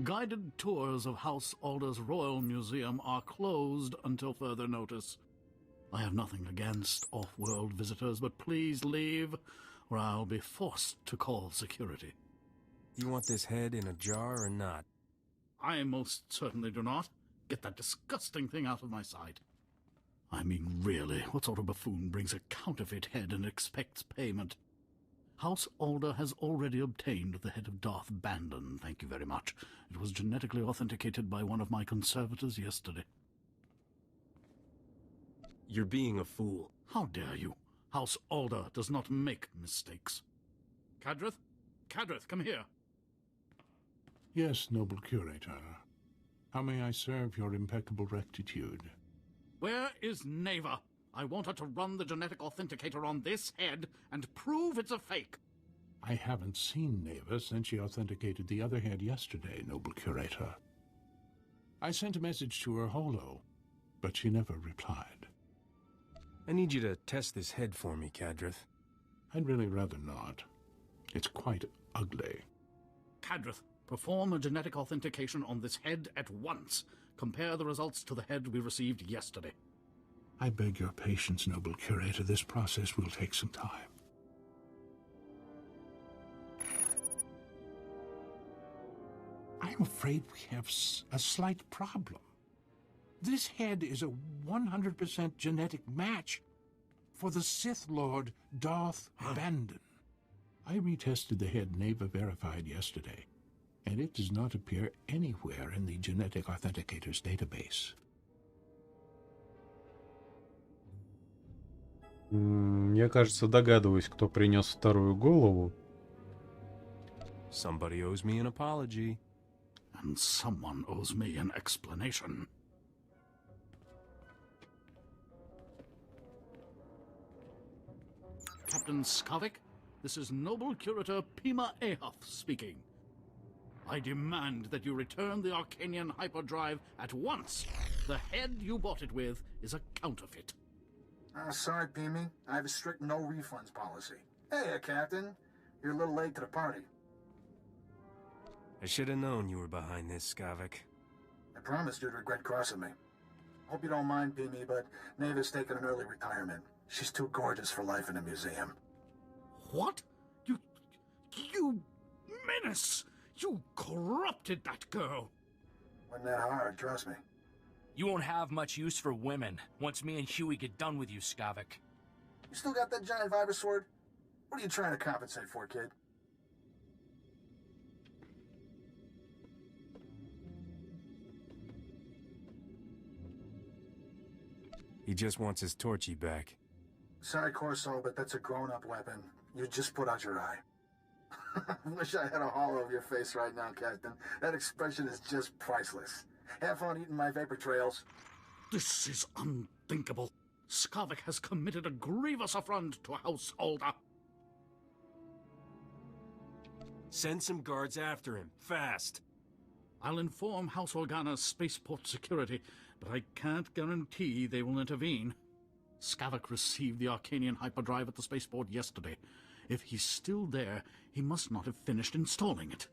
Guided tours of House Alder's Royal Museum are closed until further notice. I have nothing against off-world visitors, but please leave, or I'll be forced to call security. You want this head in a jar or not? I most certainly do not. Get that disgusting thing out of my sight. I mean, really, what sort of buffoon brings a counterfeit head and expects payment? House Alder has already obtained the head of Darth Bandon, thank you very much. It was genetically authenticated by one of my conservators yesterday. You're being a fool. How dare you? House Alder does not make mistakes. Cadrith? Cadrith, come here. Yes, noble curator. How may I serve your impeccable rectitude? Where is Neva? I want her to run the genetic authenticator on this head and prove it's a fake. I haven't seen Neva since she authenticated the other head yesterday, noble curator. I sent a message to her holo, but she never replied. I need you to test this head for me, Cadrith. I'd really rather not. It's quite ugly. Cadrith, perform a genetic authentication on this head at once. Compare the results to the head we received yesterday. I beg your patience, noble curator. This process will take some time. I'm afraid we have a slight problem. This head is a 100% genetic match for the Sith Lord Darth Bandon. I retested the head Neva verified yesterday, and it does not appear anywhere in the genetic authenticator's database. Я, кажется, догадываюсь, кто принес вторую голову. Somebody owes me an apology. And someone owes me an explanation. Captain Skavik, this is Noble Curator Pima Ahoth speaking. I demand that you return the Arcanian hyperdrive at once. The head you bought it with is a counterfeit. Sorry, Pimi. I have a strict no refunds policy. Hey, Captain. You're a little late to the party. I should have known you were behind this, Skavik. I promised you'd regret crossing me. Hope you don't mind, Pimi, but Neva's taking an early retirement. She's too gorgeous for life in a museum. What? You menace! You corrupted that girl! Wasn't that hard, trust me. You won't have much use for women once me and Huey get done with you, Skavik. You still got that giant Viper sword? What are you trying to compensate for, kid? He just wants his torchy back. Sorry, Corso, but that's a grown-up weapon. You just put out your eye. Wish I had a hollow of your face right now, Captain. That expression is just priceless. Have fun eating my vapor trails. This is unthinkable. Skavik has committed a grievous affront to House Alder. Send some guards after him, fast. I'll inform House Organa's spaceport security, but I can't guarantee they will intervene. Skavik received the Arcanian hyperdrive at the spaceport yesterday. If he's still there, he must not have finished installing it.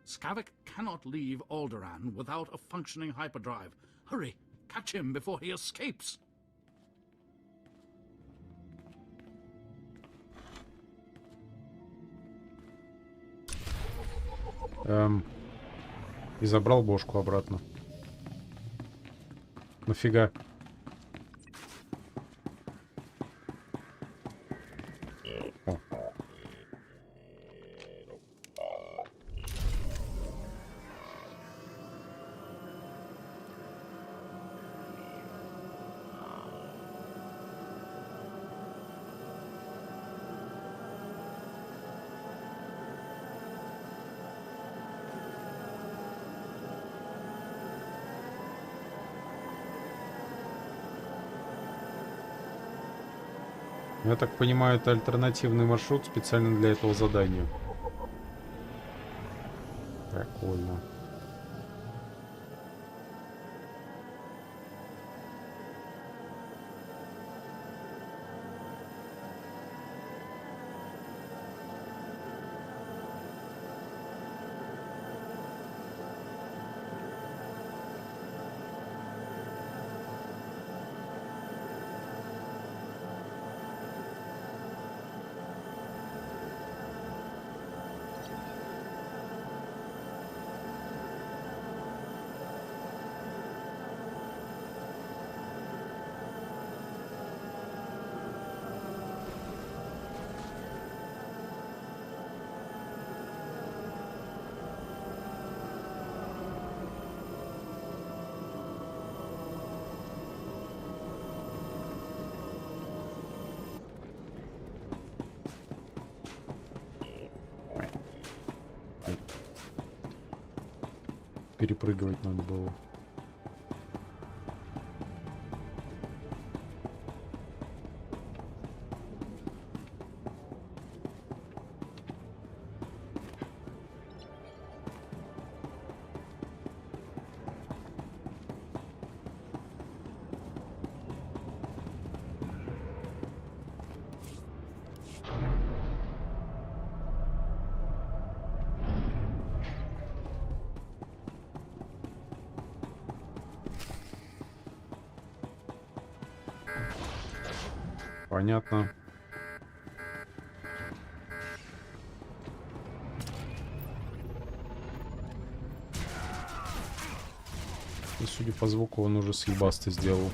Skavik cannot leave Alderaan without a functioning hyperdrive. Hurry, catch him before he escapes. И забрал бошку обратно. Нафига? Я так понимаю, это альтернативный маршрут специально для этого задания. Прикольно. перепрыгивать надо было. Понятно. И, судя по звуку, он уже съебасто сделал.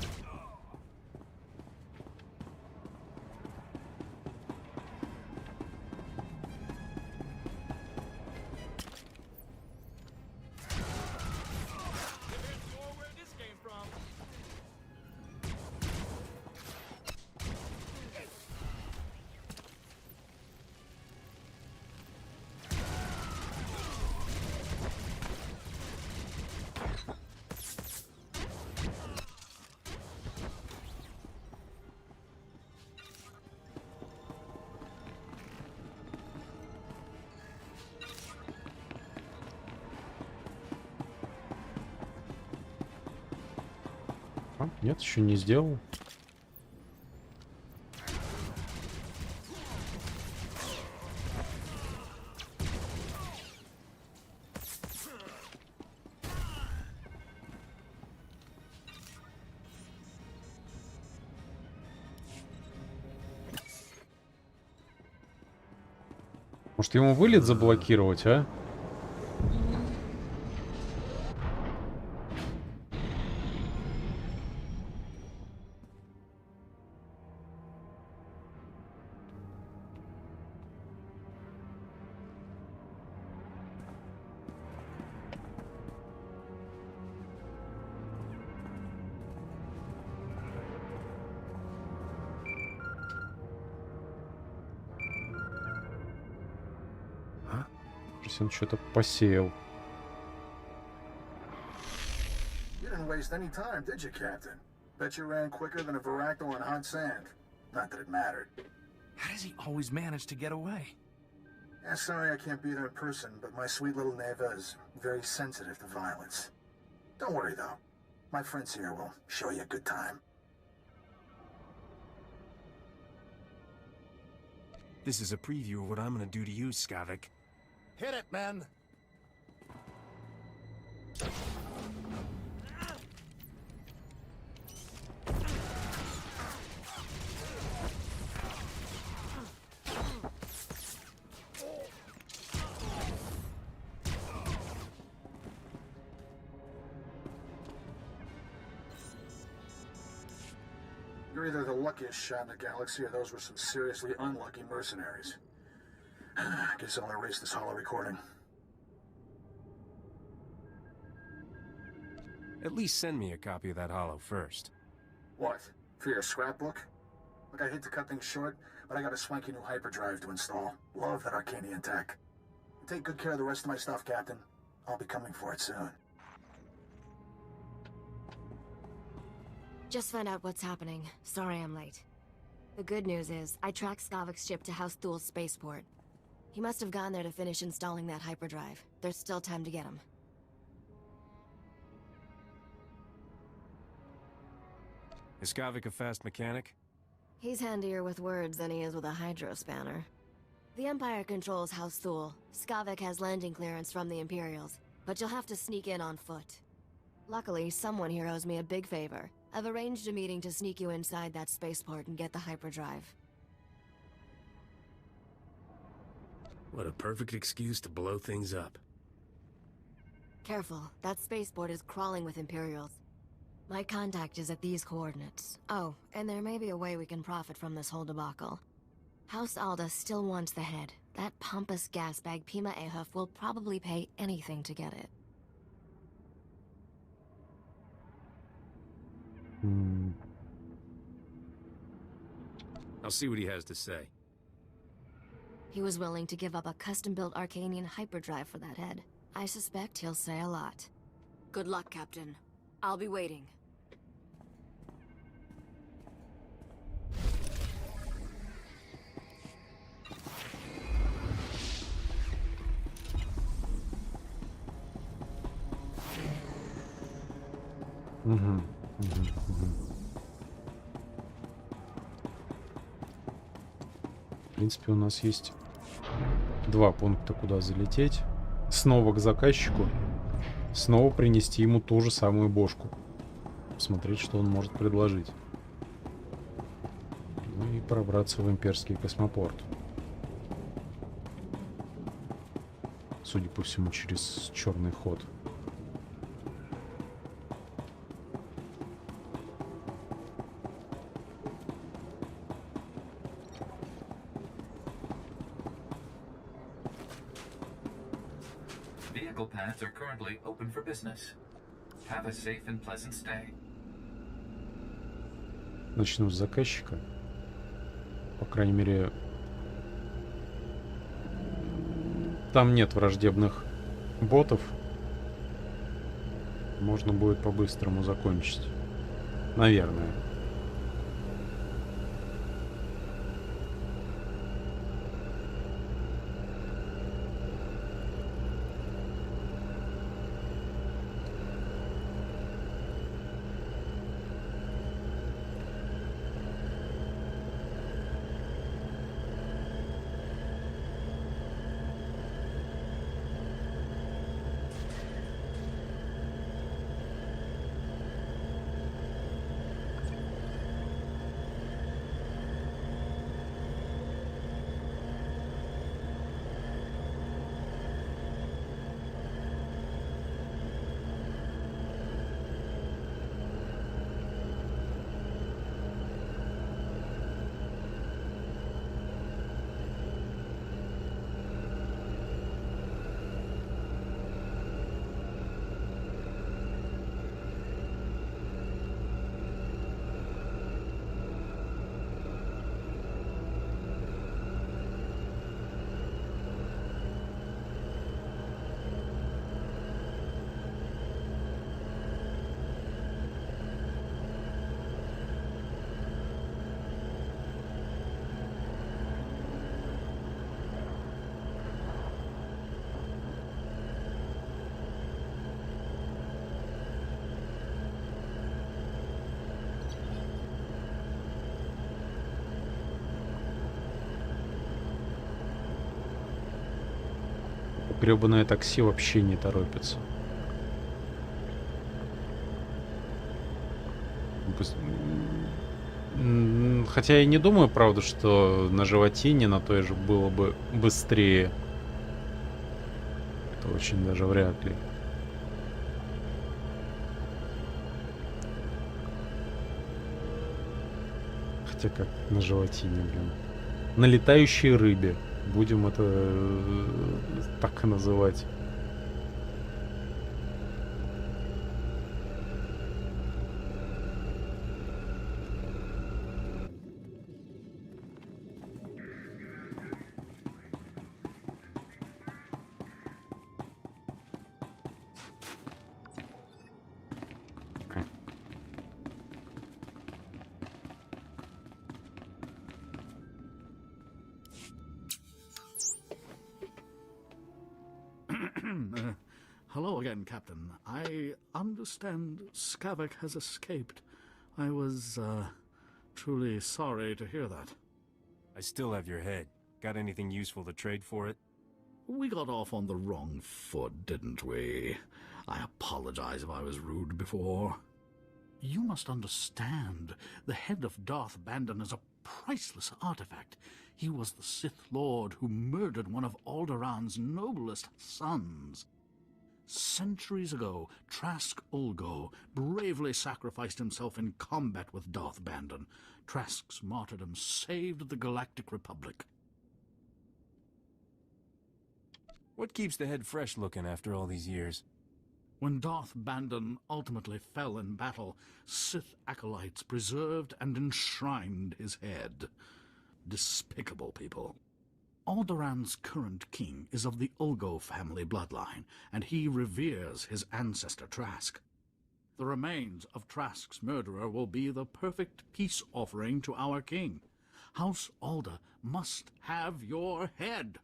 А, нет, еще не сделал. Может, ему вылет заблокировать, а? Он что-то посеял. You didn't waste any time, did you, Captain? Bet you ran quicker than a Varactyl on hot sand. Not that it mattered. How does he always manage to get away? Yeah, sorry I can't be there in person, but my sweet little Neva is very sensitive to violence. Don't worry, though. My friends here will show you a good time. This is a preview of what I'm gonna do to you, Skavik. Hit it, men! You're either the luckiest shot in the galaxy or those were some seriously unlucky mercenaries. Guess I'll erase this holo recording. At least send me a copy of that holo first. What? For your scrapbook? Look, I hate to cut things short, but I got a swanky new hyperdrive to install. Love that Arcanian tech. Take good care of the rest of my stuff, Captain. I'll be coming for it soon. Just found out what's happening. Sorry I'm late. The good news is, I tracked Skavik's ship to House Thul's spaceport. He must have gone there to finish installing that hyperdrive. There's still time to get him. Is Skavik a fast mechanic? He's handier with words than he is with a hydro spanner. The Empire controls House Thul. Skavik has landing clearance from the Imperials, but you'll have to sneak in on foot. Luckily, someone here owes me a big favor. I've arranged a meeting to sneak you inside that spaceport and get the hyperdrive. What a perfect excuse to blow things up. Careful, that spaceport is crawling with Imperials. My contact is at these coordinates. Oh, and there may be a way we can profit from this whole debacle. House Alda still wants the head. That pompous gasbag Pima Ahuf will probably pay anything to get it. I'll see what he has to say. He was willing to give up a custom-built Arcanian hyperdrive for that head. I suspect he'll say a lot. Good luck, Captain. I'll be waiting. В принципе, у нас есть 2 пункта, куда залететь. Снова к заказчику. Снова принести ему ту же самую бошку. Посмотреть, что он может предложить. Ну и пробраться в имперский космопорт. Судя по всему, через черный ход. Vehicle paths are currently open for business. Have a safe and pleasant stay. Начну с заказчика. По крайней мере, там нет враждебных ботов. Можно будет по-быстрому закончить. Наверное. Гребаное такси вообще не торопится. Хотя я не думаю, правда, что на животине на той же было бы быстрее. Это очень даже вряд ли. Хотя как на животине, блин. На летающей рыбе. Будем это так и называть. Hello again, Captain. I understand Skavak has escaped. I was, truly sorry to hear that. I still have your head. Got anything useful to trade for it? We got off on the wrong foot, didn't we? I apologize if I was rude before. You must understand, the head of Darth Bandon is a priceless artifact. He was the Sith Lord who murdered one of Alderaan's noblest sons. Centuries ago, Trask Ulgo bravely sacrificed himself in combat with Darth Bandon. Trask's martyrdom saved the Galactic Republic. What keeps the head fresh looking after all these years? When Darth Bandon ultimately fell in battle, Sith acolytes preserved and enshrined his head. Despicable people. Alderaan's current king is of the Ulgo family bloodline, and he reveres his ancestor Trask. The remains of Trask's murderer will be the perfect peace offering to our king. House Alder must have your head,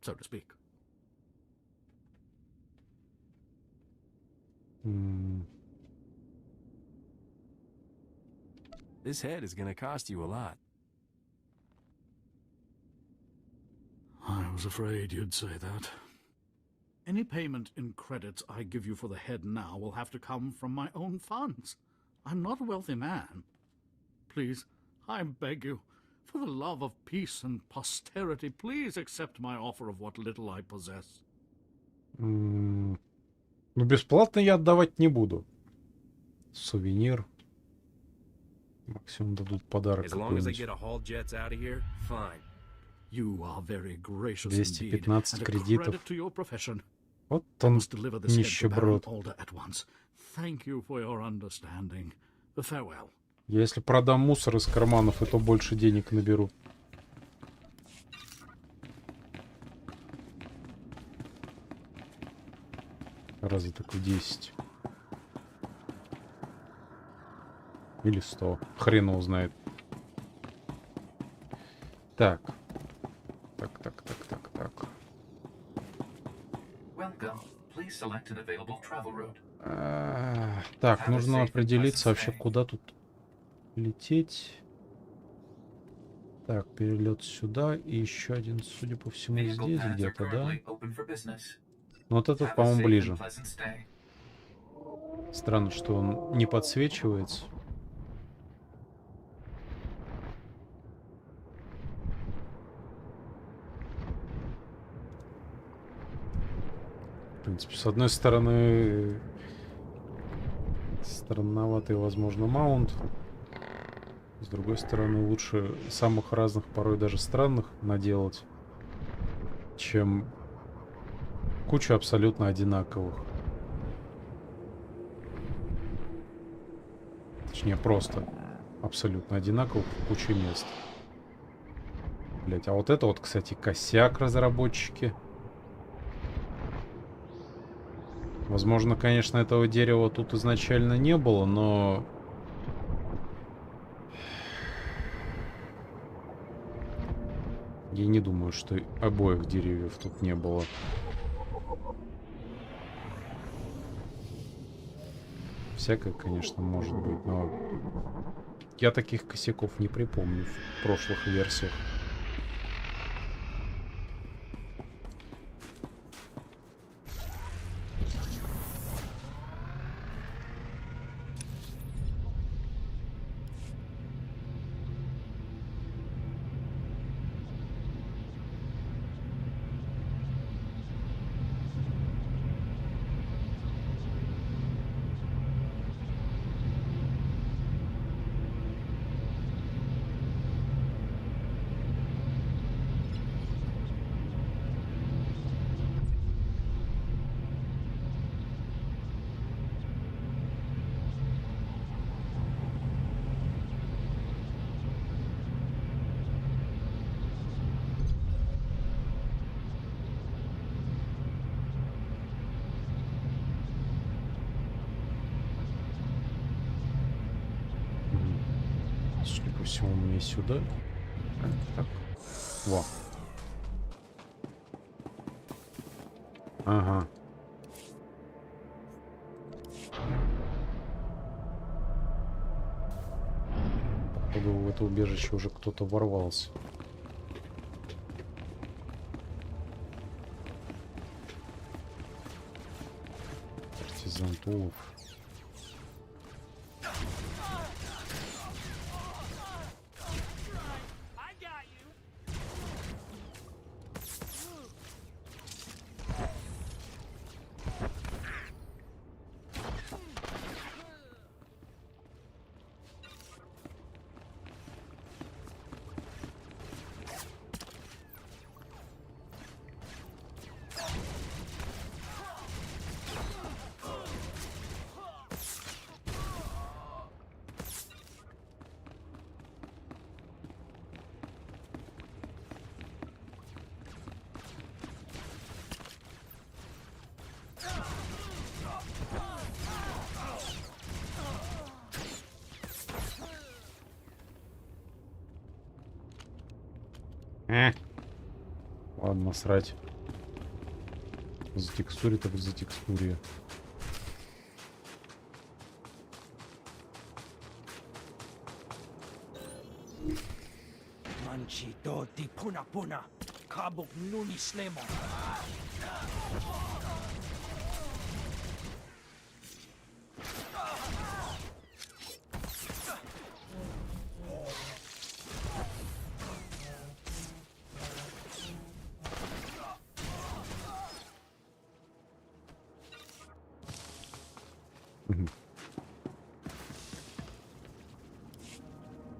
so to speak. This head is gonna cost you a lot. I was afraid you'd say that. Any payment in credits I give you for the head now will have to come from my own funds. I'm not a wealthy man. Please, I beg you, for the love of peace and posterity, please accept my offer of what little I possess. Ну, бесплатно я отдавать не буду. Сувенир. Максимум дадут подарок какой-нибудь. 215 кредитов. Вот он, нищеброд. Я если продам мусор из карманов, и то больше денег наберу. Разве так в 10? Или 100. Хрен его знает. Так. Так, нужно определиться вообще, куда тут лететь. Так, перелет сюда и еще один, судя по всему, здесь где-то, да? Ну, вот этот, по-моему, ближе. Странно, что он не подсвечивается. В принципе, с одной стороны, странноватый, возможно, маунт. С другой стороны, лучше самых разных, порой даже странных, наделать, чем кучу абсолютно одинаковых. Точнее, просто абсолютно одинаковых в куче мест. Блять, а вот это вот, кстати, косяк, разработчики. Возможно, конечно, этого дерева тут изначально не было, но... Я не думаю, что обоих деревьев тут не было. Всякое, конечно, может быть, но... Я таких косяков не припомню в прошлых версиях. Судя по всему, мне сюда. Так. Во. Ага. Походу, в это убежище уже кто-то ворвался. Партизан Тулов. Ладно, насрать. За текстуре так за текстуре. Manchi do di puna puna. Kabuk nuni slemo.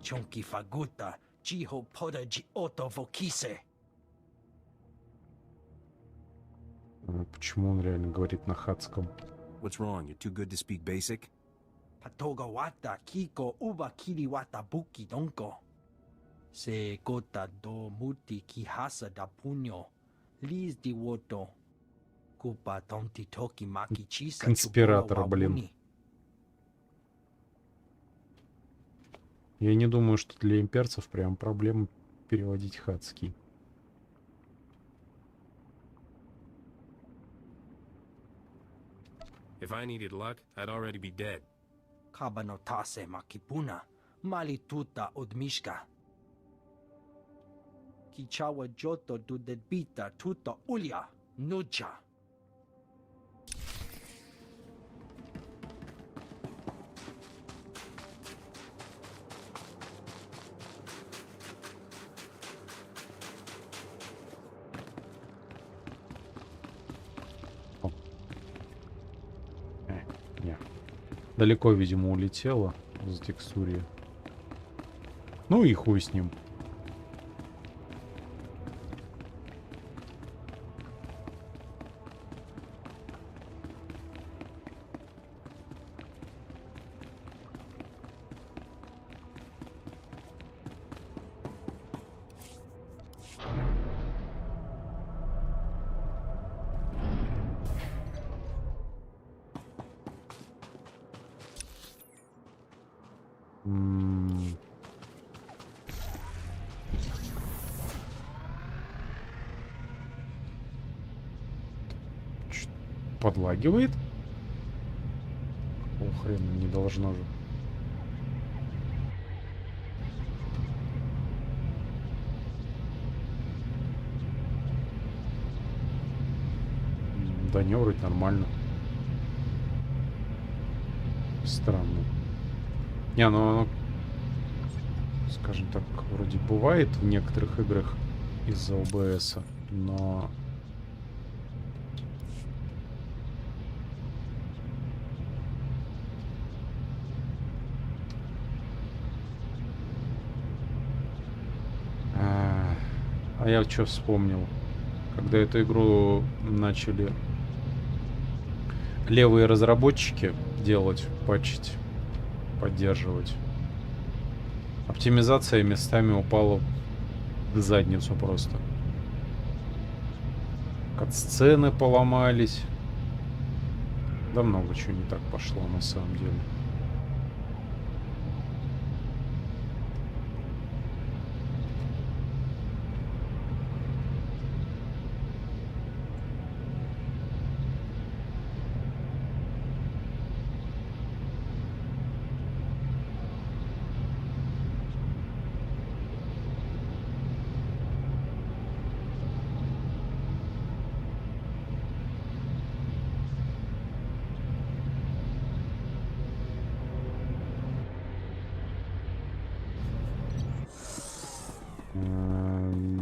Chonki faguta, jiho poda ji oto vokise. Почему он реально говорит на хатском? What's wrong? You're too good to speak basic? Patoga wata kiko uba kiri wata buki donko. Se gota do muti kihasa da punyo. Liz di woto. Kupa tonti toki maki chisa. Конспиратор, блин. Я не думаю, что для имперцев прям проблема переводить хатский. If I needed luck, I'd already be dead. Kabanotase makipuna. Mali tuta odmishka. Kichawa joto du debita tuta ulya. Nuja. Далеко, видимо, улетела за текстуре. Ну и хуй с ним. Подлагивает? О, хрен, не должно же. Да не, вроде нормально. Странно. Не, ну оно, скажем так, вроде бывает в некоторых играх из-за ОБС, но... А я что вспомнил? Когда эту игру начали левые разработчики делать, патчить, поддерживать, оптимизация местами упала в задницу просто. Кат-сцены поломались. Да много чего не так пошло на самом деле.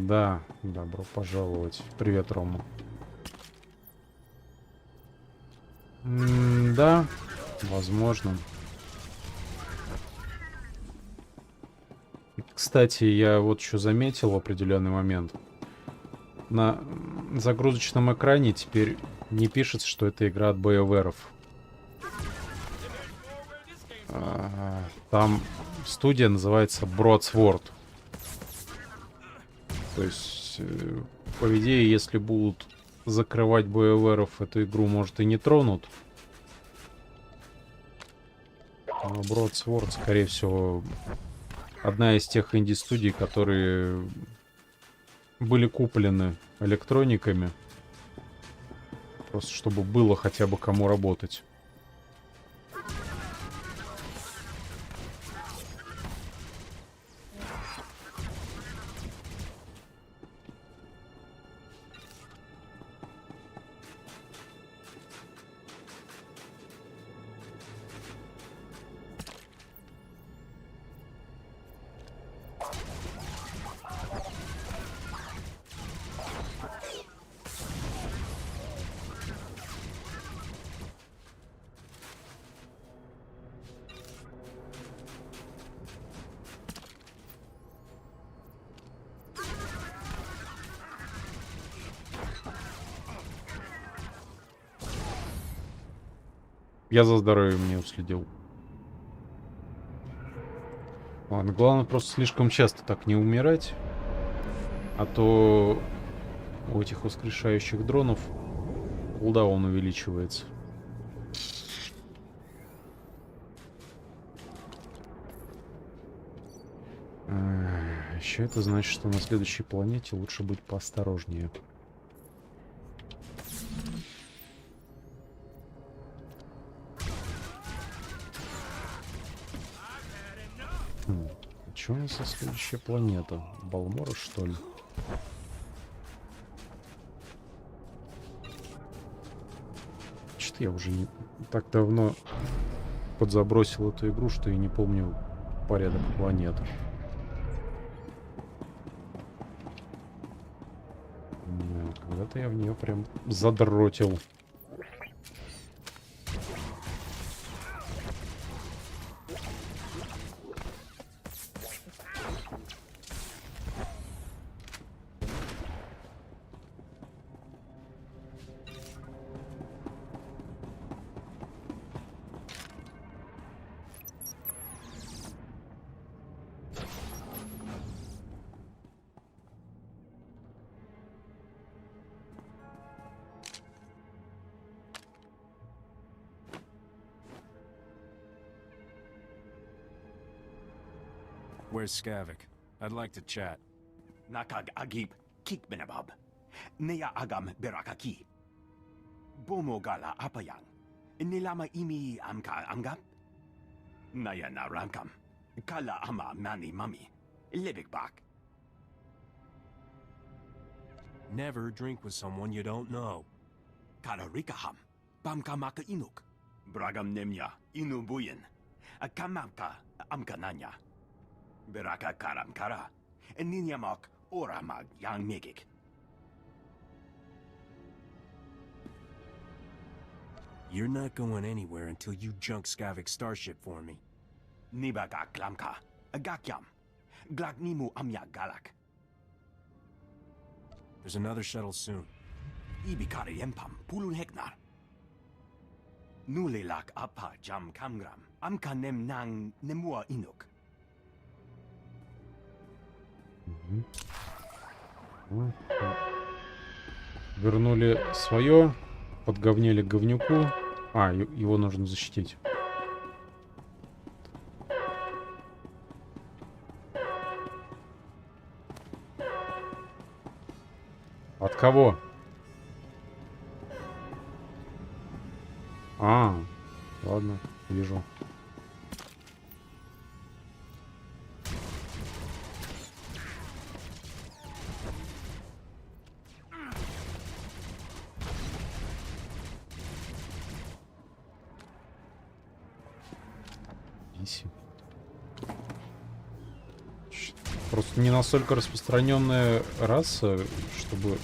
Да, добро пожаловать. Привет, Рома. Да, возможно. Кстати, я вот еще заметил в определенный момент. На загрузочном экране теперь не пишется, что это игра от BioWare'ов. Там студия называется BroadSword. То есть, по идее, если будут закрывать BioWare'ов, эту игру, может, и не тронут. Но BroadSword, скорее всего, одна из тех инди-студий, которые были куплены электрониками. Просто чтобы было хотя бы кому работать. Я за здоровьем не уследил. Ладно, главное просто слишком часто так не умирать. А то у этих воскрешающих дронов кулдаун увеличивается. Еще это значит, что на следующей планете лучше быть поосторожнее. Что у нас за следующая планета? Балмора, что ли? Что-то я уже не так давно подзабросил эту игру, что и не помню порядок планет. Когда-то я в нее прям задротил. Where's Skavik? I'd like to chat. Nakag agib kikbenabab. Neya agam berakaki. Bomo gala apayang. Nilama imi amka amgam. Naya na ramkam. Kala ama mani mami. Libik bak. Never drink with someone you don't know. Kala rikaham. Bamkamaka inuk. Bragam nemya inubuyin. Akamamka amkananya. Beraka karam kara. Ninyamak oramag yang megik. You're not going anywhere until you junk Skavik's starship for me. Nibaga klamka. Agakyam. Glagnimu amya galak. There's another shuttle soon. Ibikari empam pulun heknar. Nulilak apa jam kamgram. Amka nem nang nemua inuk. Вернули свое, подговнили говнюку. А, его нужно защитить. От кого? А, ладно, вижу. Просто не настолько распространенная раса, чтобы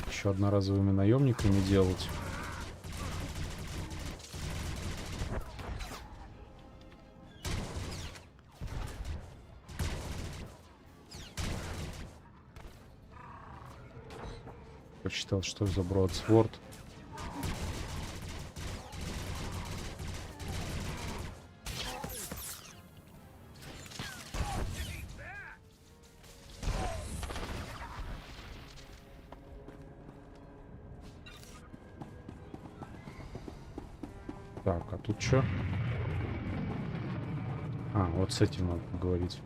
еще одноразовыми наемниками делать. Почитал, что за SWTOR. Так, а тут что? А, вот с этим надо поговорить.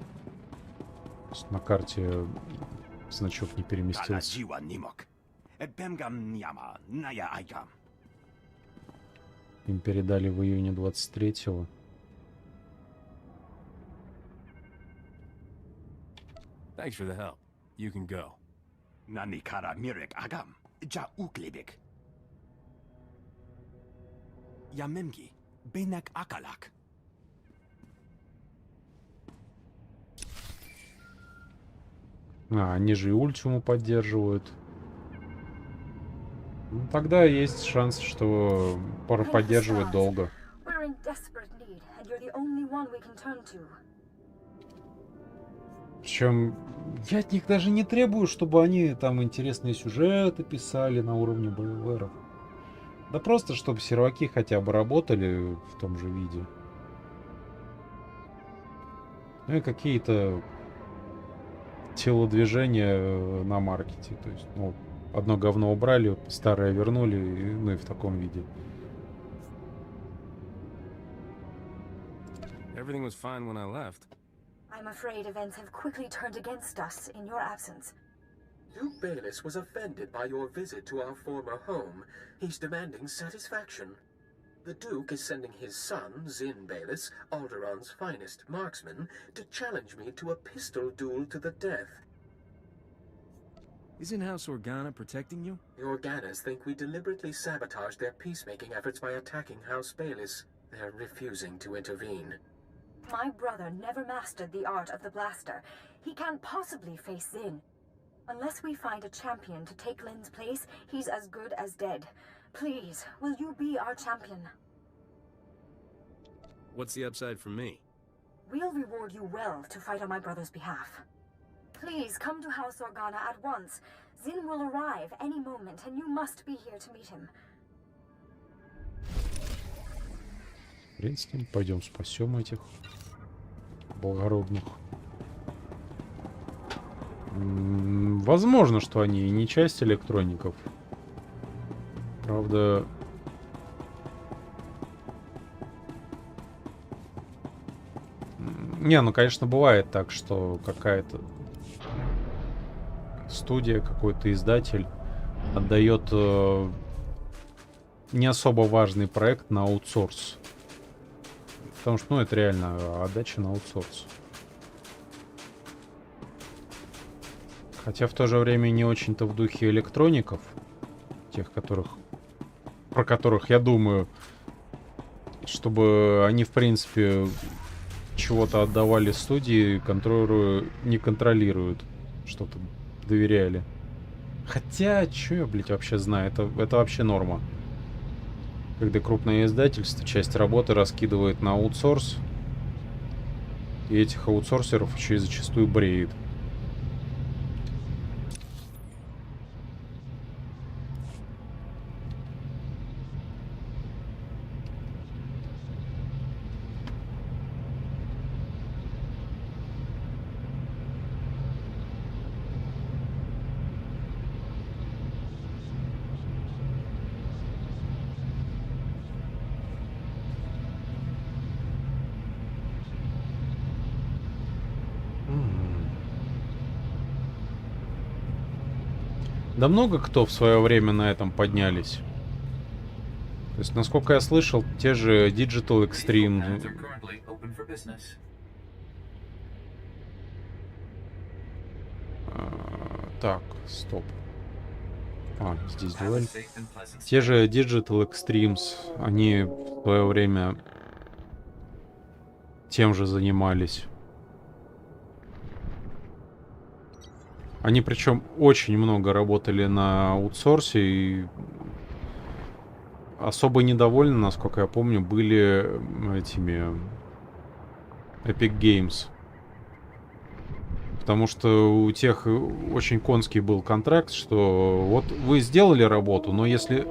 На карте значок не переместился. Им передали в июне 23-го. Thanks for the help. You can go. Nanikara mirek agam. Ja uklebek. Yamemgi. Benak akalak. А, они же и ультиму поддерживают. Ну, тогда есть шанс, что пора поддерживать долго. Причем я от них даже не требую, чтобы они там интересные сюжеты писали на уровне боеверов. Да просто, чтобы серваки хотя бы работали в том же виде. Ну и какие-то телодвижения на маркете. То есть, ну, одно говно убрали, старое вернули, ну и в таком виде. Everything was fine when I left. I'm afraid events have quickly turned against us in your absence. Duke Bayless was offended by your visit to our former home. He's demanding satisfaction. The Duke is sending his son, Zin Bayless, Alderion's finest marksman, to challenge me to a pistol duel to the death. Isn't House Organa protecting you? The Organas think we deliberately sabotaged their peacemaking efforts by attacking House Bayless. They're refusing to intervene. My brother never mastered the art of the blaster. He can't possibly face Zin. Unless we find a champion to take Lin's place, he's as good as dead. Please, will you be our champion? What's the upside for me? We'll reward you well to fight on my brother's behalf. Please, come to House Organa at once. Zin will arrive any moment, and you must be here to meet him. Хрен с ним, пойдем спасем этих благородных. Возможно, что они и не часть электроников. Правда... Не, ну, конечно, бывает так, что какая-то студия, какой-то издатель отдает не особо важный проект на аутсорс. Потому что, ну, это реально отдача на аутсорс. Хотя в то же время не очень-то в духе электроников. Тех, про которых я думаю, чтобы они, в принципе, чего-то отдавали студии, которые не контролируют. Что-то доверяли. Хотя, что я, блядь, вообще знаю? Это вообще норма. Когда крупное издательство часть работы раскидывает на аутсорс, и этих аутсорсеров еще и зачастую бреет. Да много кто в свое время на этом поднялись. То есть, насколько я слышал, те же Digital Extreme. Так, стоп. Здесь дуэль. Те же Digital Extremes, они в свое время тем же занимались. Они причем очень много работали на аутсорсе и особо недовольны, насколько я помню, были этими Epic Games. Потому что у тех очень конский был контракт, что вот вы сделали работу, но если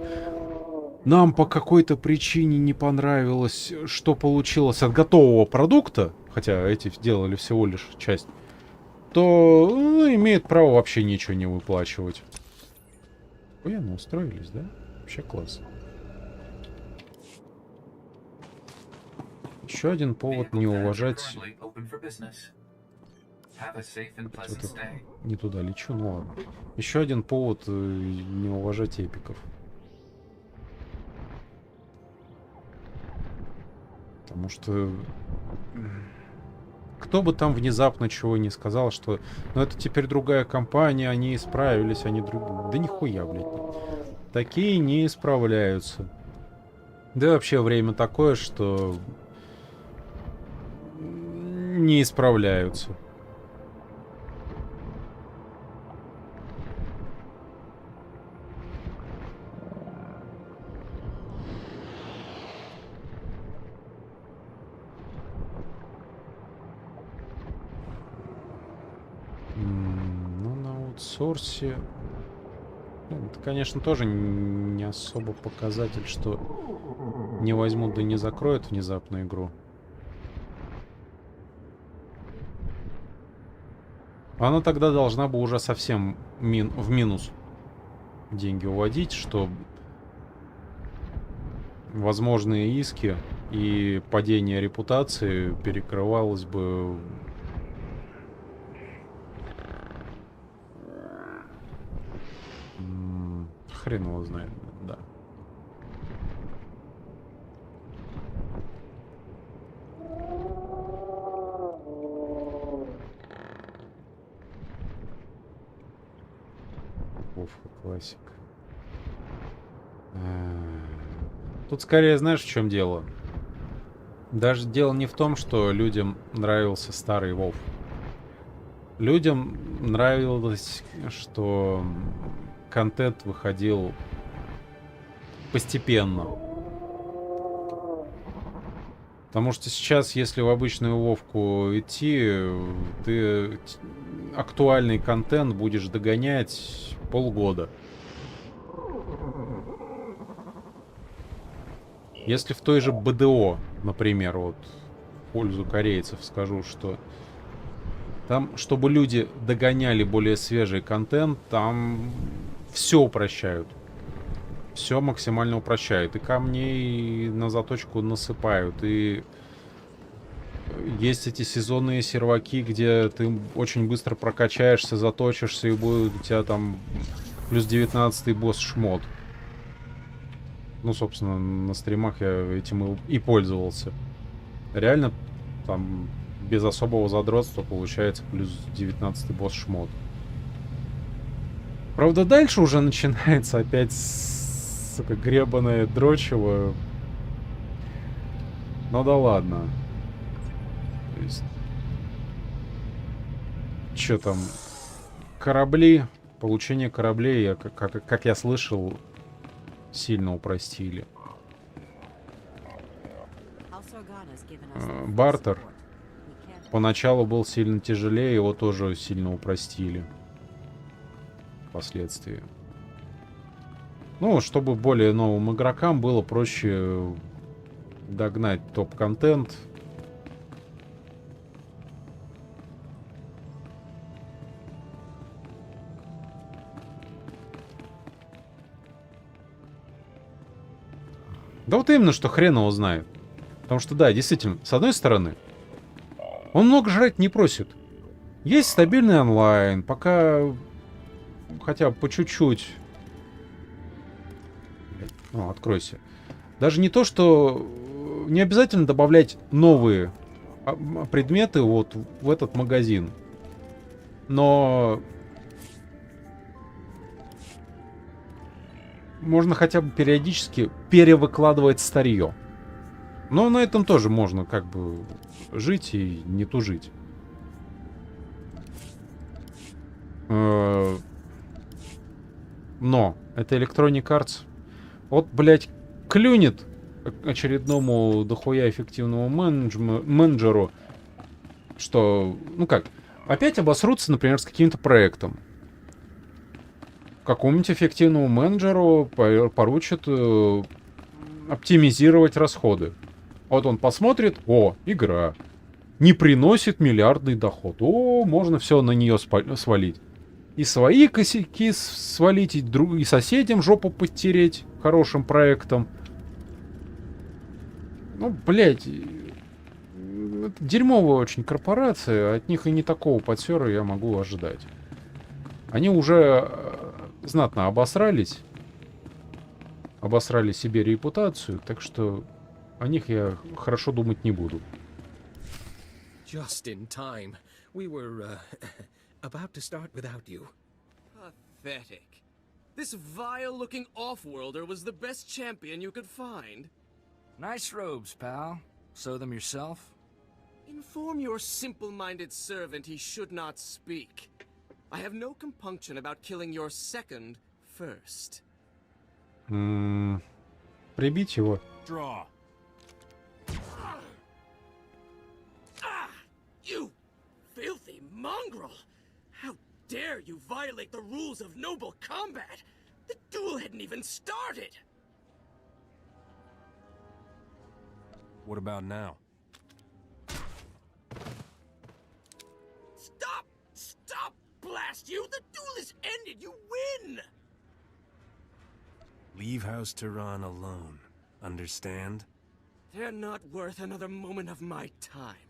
нам по какой-то причине не понравилось, что получилось от готового продукта, хотя эти делали всего лишь часть, то имеет право вообще ничего не выплачивать. Охуенно устроились, да? Вообще класс. Еще один повод не уважать Have a safe and pleasant Что-то stay. не туда лечу, ну ладно. Еще один повод не уважать эпиков. Потому что кто бы там внезапно чего не сказал, что ну это теперь другая компания, они исправились, они другие. Да нихуя, блядь. Такие не исправляются. Да и вообще время такое, что не исправляются. Ну, на аутсорсе... Это, конечно, тоже не особо показатель, что не возьмут да не закроют внезапно игру. Она тогда должна бы уже совсем в минус деньги уводить, что возможные иски и падение репутации перекрывалось бы... Хрен его знает, да. Вовка классик. Тут скорее, знаешь, в чем дело? Даже дело не в том, что людям нравился старый Вов. Людям нравилось, что контент выходил постепенно. Потому что сейчас, если в обычную Вовку идти, ты актуальный контент будешь догонять полгода. Если в той же БДО, например, вот в пользу корейцев скажу, что там, чтобы люди догоняли более свежий контент, там все упрощают. Все максимально упрощают. И камней на заточку насыпают. И есть эти сезонные серваки, где ты очень быстро прокачаешься, заточишься, и будет у тебя там плюс 19-й босс-шмот. Ну, собственно, на стримах я этим и пользовался. Реально, там, без особого задротства получается плюс 19-й босс-шмот. Правда, дальше уже начинается опять, сука, гребаное дрочево. Ну да ладно. То есть... Чё там? Корабли. Получение кораблей, как я слышал, сильно упростили. Бартер поначалу был сильно тяжелее, его тоже сильно упростили впоследствии. Ну, чтобы более новым игрокам было проще догнать топ-контент. Да вот именно, что хрен его знает. Потому что, да, действительно, с одной стороны, он много жрать не просит. Есть стабильный онлайн, пока хотя бы по чуть-чуть. Ну, откройся. Даже не то, что не обязательно добавлять новые предметы вот в этот магазин. Но можно хотя бы периодически перевыкладывать старье. Но на этом тоже можно как бы жить и не тужить. Но это Electronic Arts. Вот, блядь, клюнет очередному дохуя эффективному менеджеру, что, ну как, опять обосрутся, например, с каким-то проектом. Какому-нибудь эффективному менеджеру поручат оптимизировать расходы. Вот он посмотрит, о, игра не приносит миллиардный доход. О, можно все на нее свалить. И свои косяки свалить, и соседям жопу подтереть хорошим проектом. Ну, блядь. Это дерьмовая очень корпорация, от них и не такого подсера я могу ожидать. Они уже знатно обосрались. Обосрали себе репутацию, так что о них я хорошо думать не буду. Just in time. We were, about to start without you. Pathetic. This vile-looking off-worlder was the best champion you could find. Nice robes, pal. Sew them yourself? Inform your simple-minded servant he should not speak. I have no compunction about killing your second first. Прибить его. Draw. You filthy mongrel! How dare you violate the rules of noble combat? The duel hadn't even started! What about now? Stop! Stop, blast you! The duel is ended! You win! Leave House Tehran alone. Understand? They're not worth another moment of my time.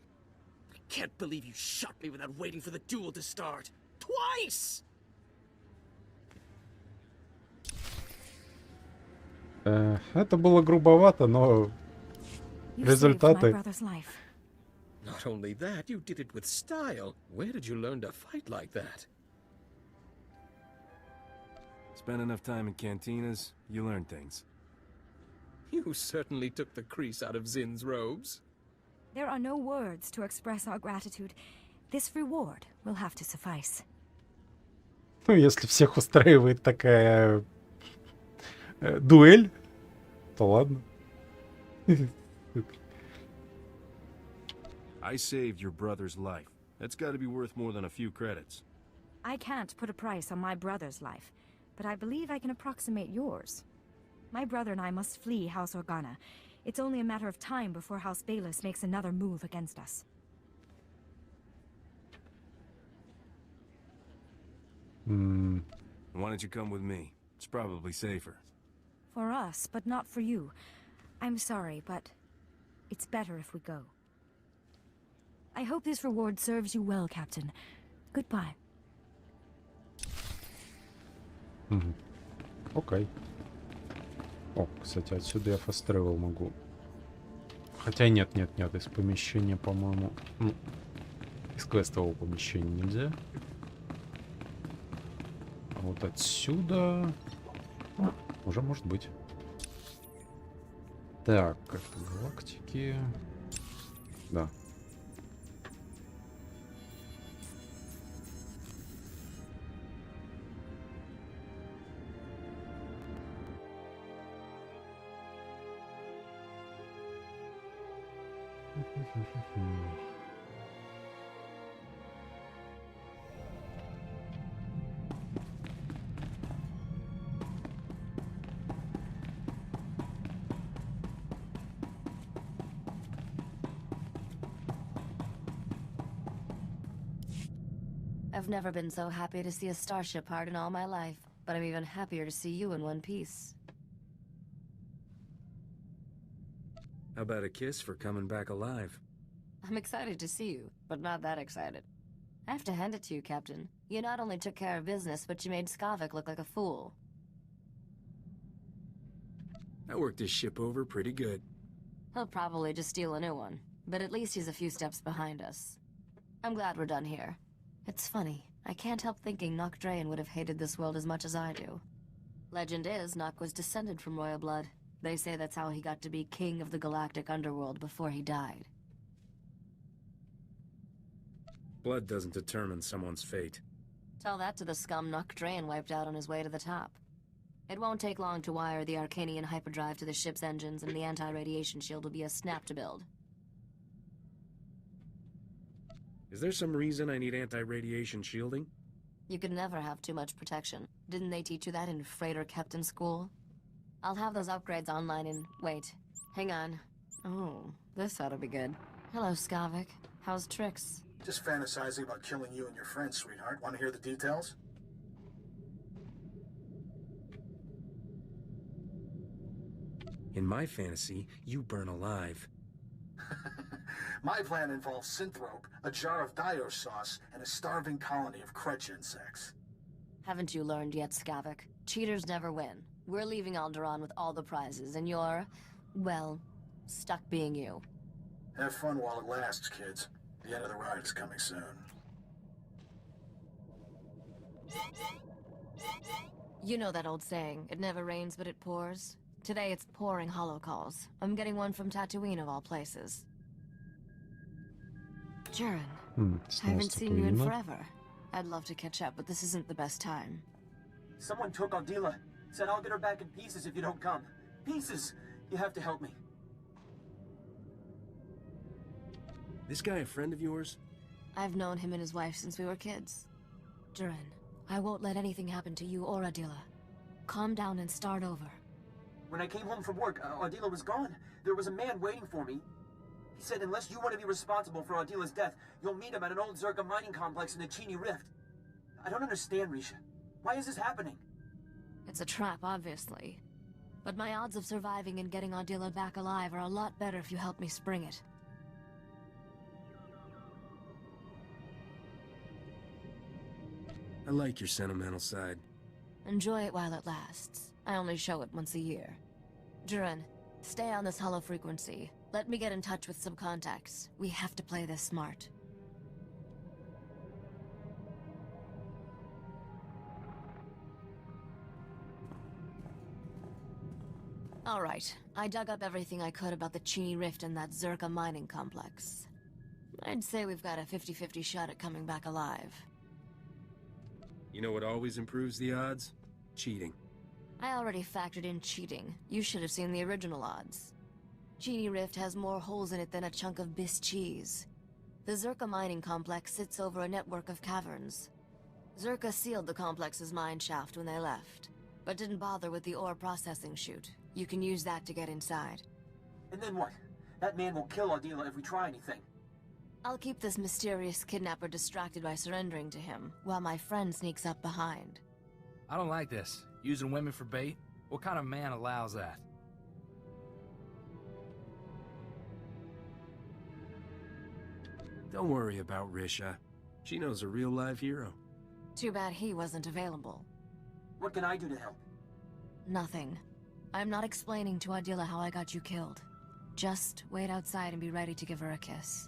I can't believe you shot me without waiting for the duel to start. Twice! Это было грубовато, но результаты... Not only that, you did it with style. Where did you learn to fight like that? Spend enough time in cantinas, you learn things. You certainly took the crease out of Zin's robes. There are no words to express our gratitude. This reward will have to suffice. Ну, если всех устраивает такая дуэль, то ладно. I saved your brother's life. That's got to be worth more than a few credits. I can't put a price on my brother's life, but I believe I can approximate yours. My brother and I must flee House Organa. It's only a matter of time before House Bayless makes another move against us. Why don't you come with me? It's probably safer. For us, but not for you. I'm sorry, but it's better if we go. I hope this reward serves you well, Captain. Goodbye. Окей. О, кстати, отсюда я fast travel могу. Хотя нет, из помещения, по-моему... Ну, из квестового помещения нельзя. А вот отсюда... Уже может быть. Так, карта галактики... Да. I've never been so happy to see a starship part in all my life, but I'm even happier to see you in one piece. How about a kiss for coming back alive? I'm excited to see you, but not that excited. I have to hand it to you, Captain. You not only took care of business, but you made Skavik look like a fool. I worked his ship over pretty good. He'll probably just steal a new one, but at least he's a few steps behind us. I'm glad we're done here. It's funny, I can't help thinking Nock Draen would have hated this world as much as I do. Legend is, Nock was descended from royal blood. They say that's how he got to be king of the galactic underworld before he died. Blood doesn't determine someone's fate. Tell that to the scum Nock Draen wiped out on his way to the top. It won't take long to wire the Arcanian hyperdrive to the ship's engines, and the anti-radiation shield will be a snap to build. Is there some reason I need anti-radiation shielding? You could never have too much protection. Didn't they teach you that in freighter captain school? I'll have those upgrades online in... Wait. Hang on. Oh, this ought to be good. Hello, Skavik. How's Trix? Just fantasizing about killing you and your friends, sweetheart. Want to hear the details? In my fantasy, you burn alive. My plan involves synthrope, a jar of dio sauce, and a starving colony of kretch insects. Haven't you learned yet, Skavak? Cheaters never win. We're leaving Alderaan with all the prizes, and you're, well, stuck being you. Have fun while it lasts, kids. The end of the ride is coming soon. You know that old saying, it never rains but it pours? Today it's pouring holocalls. I'm getting one from Tatooine of all places. Jaren, I haven't seen you in forever. I'd love to catch up, but this isn't the best time. Someone took Aldila. Said I'll get her back in pieces if you don't come. Pieces! You have to help me. This guy a friend of yours? I've known him and his wife since we were kids. Jaren, I won't let anything happen to you or Adila. Calm down and start over. When I came home from work, Ardila was gone. There was a man waiting for me. He said unless you want to be responsible for Ardila's death, you'll meet him at an old Zerka mining complex in the Chini Rift. I don't understand, Risha. Why is this happening? It's a trap, obviously. But my odds of surviving and getting Ardila back alive are a lot better if you help me spring it. I like your sentimental side. Enjoy it while it lasts. I only show it once a year. Jaren, stay on this hollow frequency. Let me get in touch with some contacts. We have to play this smart. Alright, I dug up everything I could about the Chini Rift and that Zerka mining complex. I'd say we've got a 50-50 shot at coming back alive. You know what always improves the odds? Cheating. I already factored in cheating. You should have seen the original odds. Chini Rift has more holes in it than a chunk of Biss cheese. The Zerka mining complex sits over a network of caverns. Zerka sealed the complex's mine shaft when they left, but didn't bother with the ore processing chute. You can use that to get inside. And then what? That man will kill Ardila if we try anything. I'll keep this mysterious kidnapper distracted by surrendering to him, while my friend sneaks up behind. I don't like this. Using women for bait? What kind of man allows that? Don't worry about Risha. She knows a real live hero. Too bad he wasn't available. What can I do to help? Nothing. I'm not explaining to Ardila how I got you killed. Just wait outside and be ready to give her a kiss.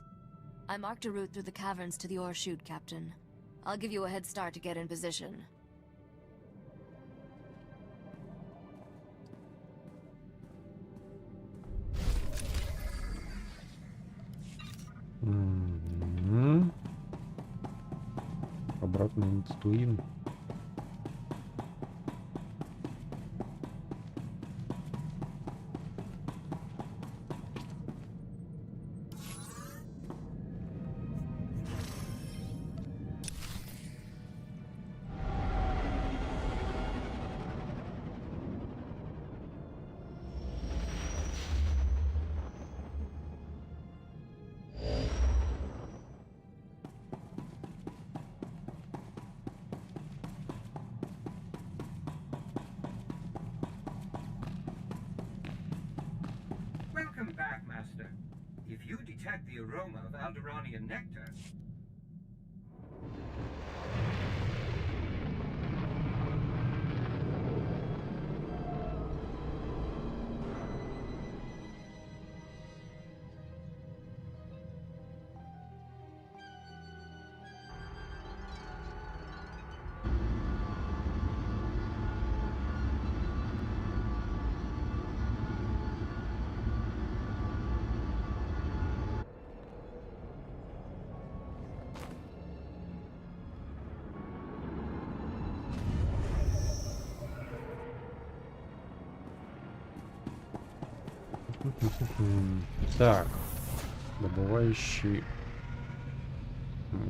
I marked a route through the caverns to the ore chute, Captain. I'll give you a head start to get in position. Обратно на Татуин. Welcome back, Master. If you detect the aroma of Alderanian nectar... Так, добывающий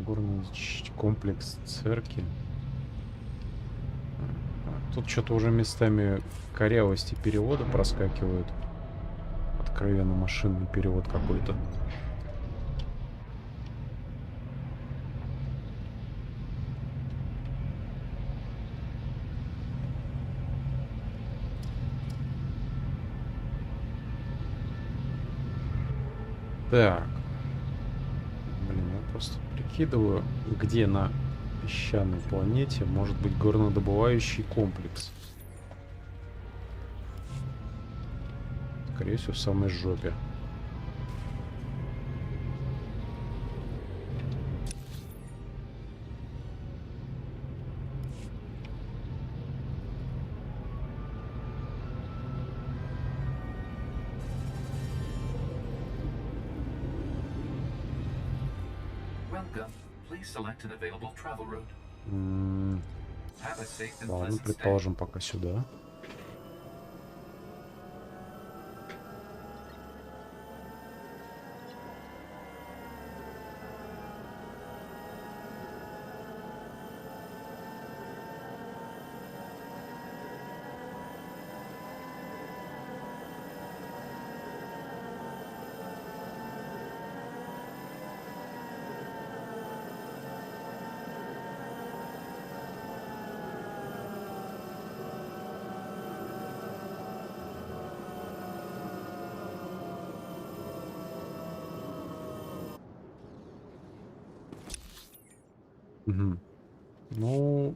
горный комплекс церкви. Тут что-то уже местами корявости перевода проскакивают. Откровенно машинный перевод какой-то. Так, Просто прикидываю, где на песчаной планете может быть горнодобывающий комплекс. Скорее всего, в самой жопе. Welcome. Please select an available travel route. Have a safe and Ладно, pleasant stay. предположим, пока сюда. Угу. Ну...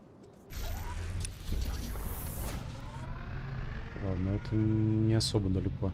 Ладно, это не особо далеко.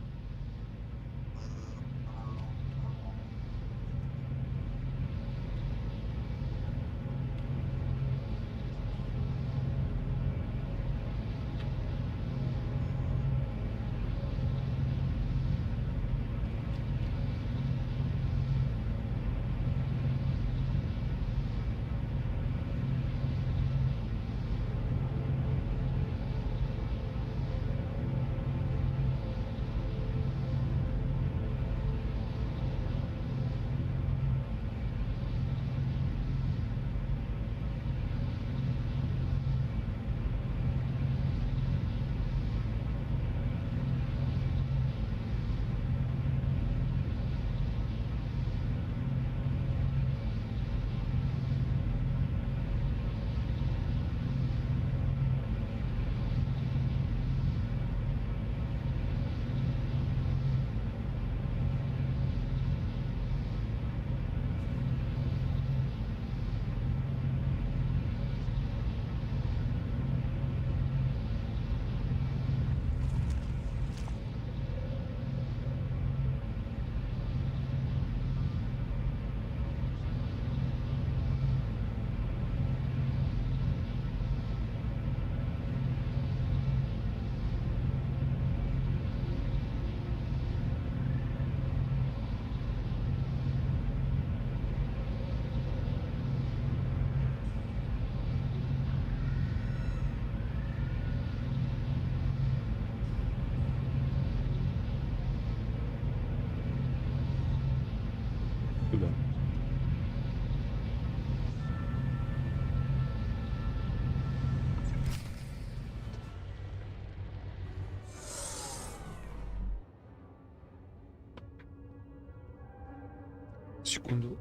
Куда? Секунду.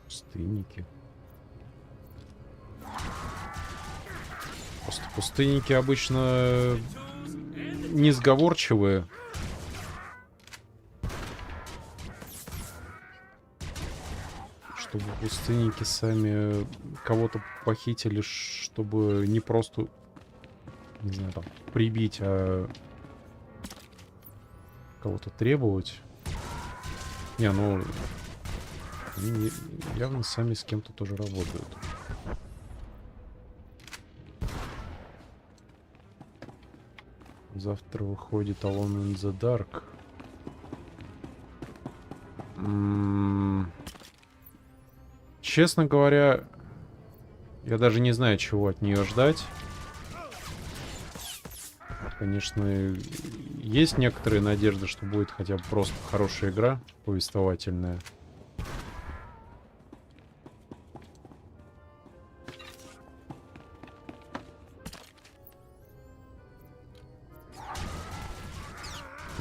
Пустынники. Просто пустынники обычно несговорчивые. Чтобы пустынники сами кого-то похитили, чтобы не просто, не знаю, там, прибить, а кого-то требовать. Не, ну... Они явно сами с кем-то тоже работают. Завтра выходит Alone in the Dark. Честно говоря, я даже не знаю, чего от нее ждать. Конечно, есть некоторые надежды, что будет хотя бы просто хорошая игра, повествовательная.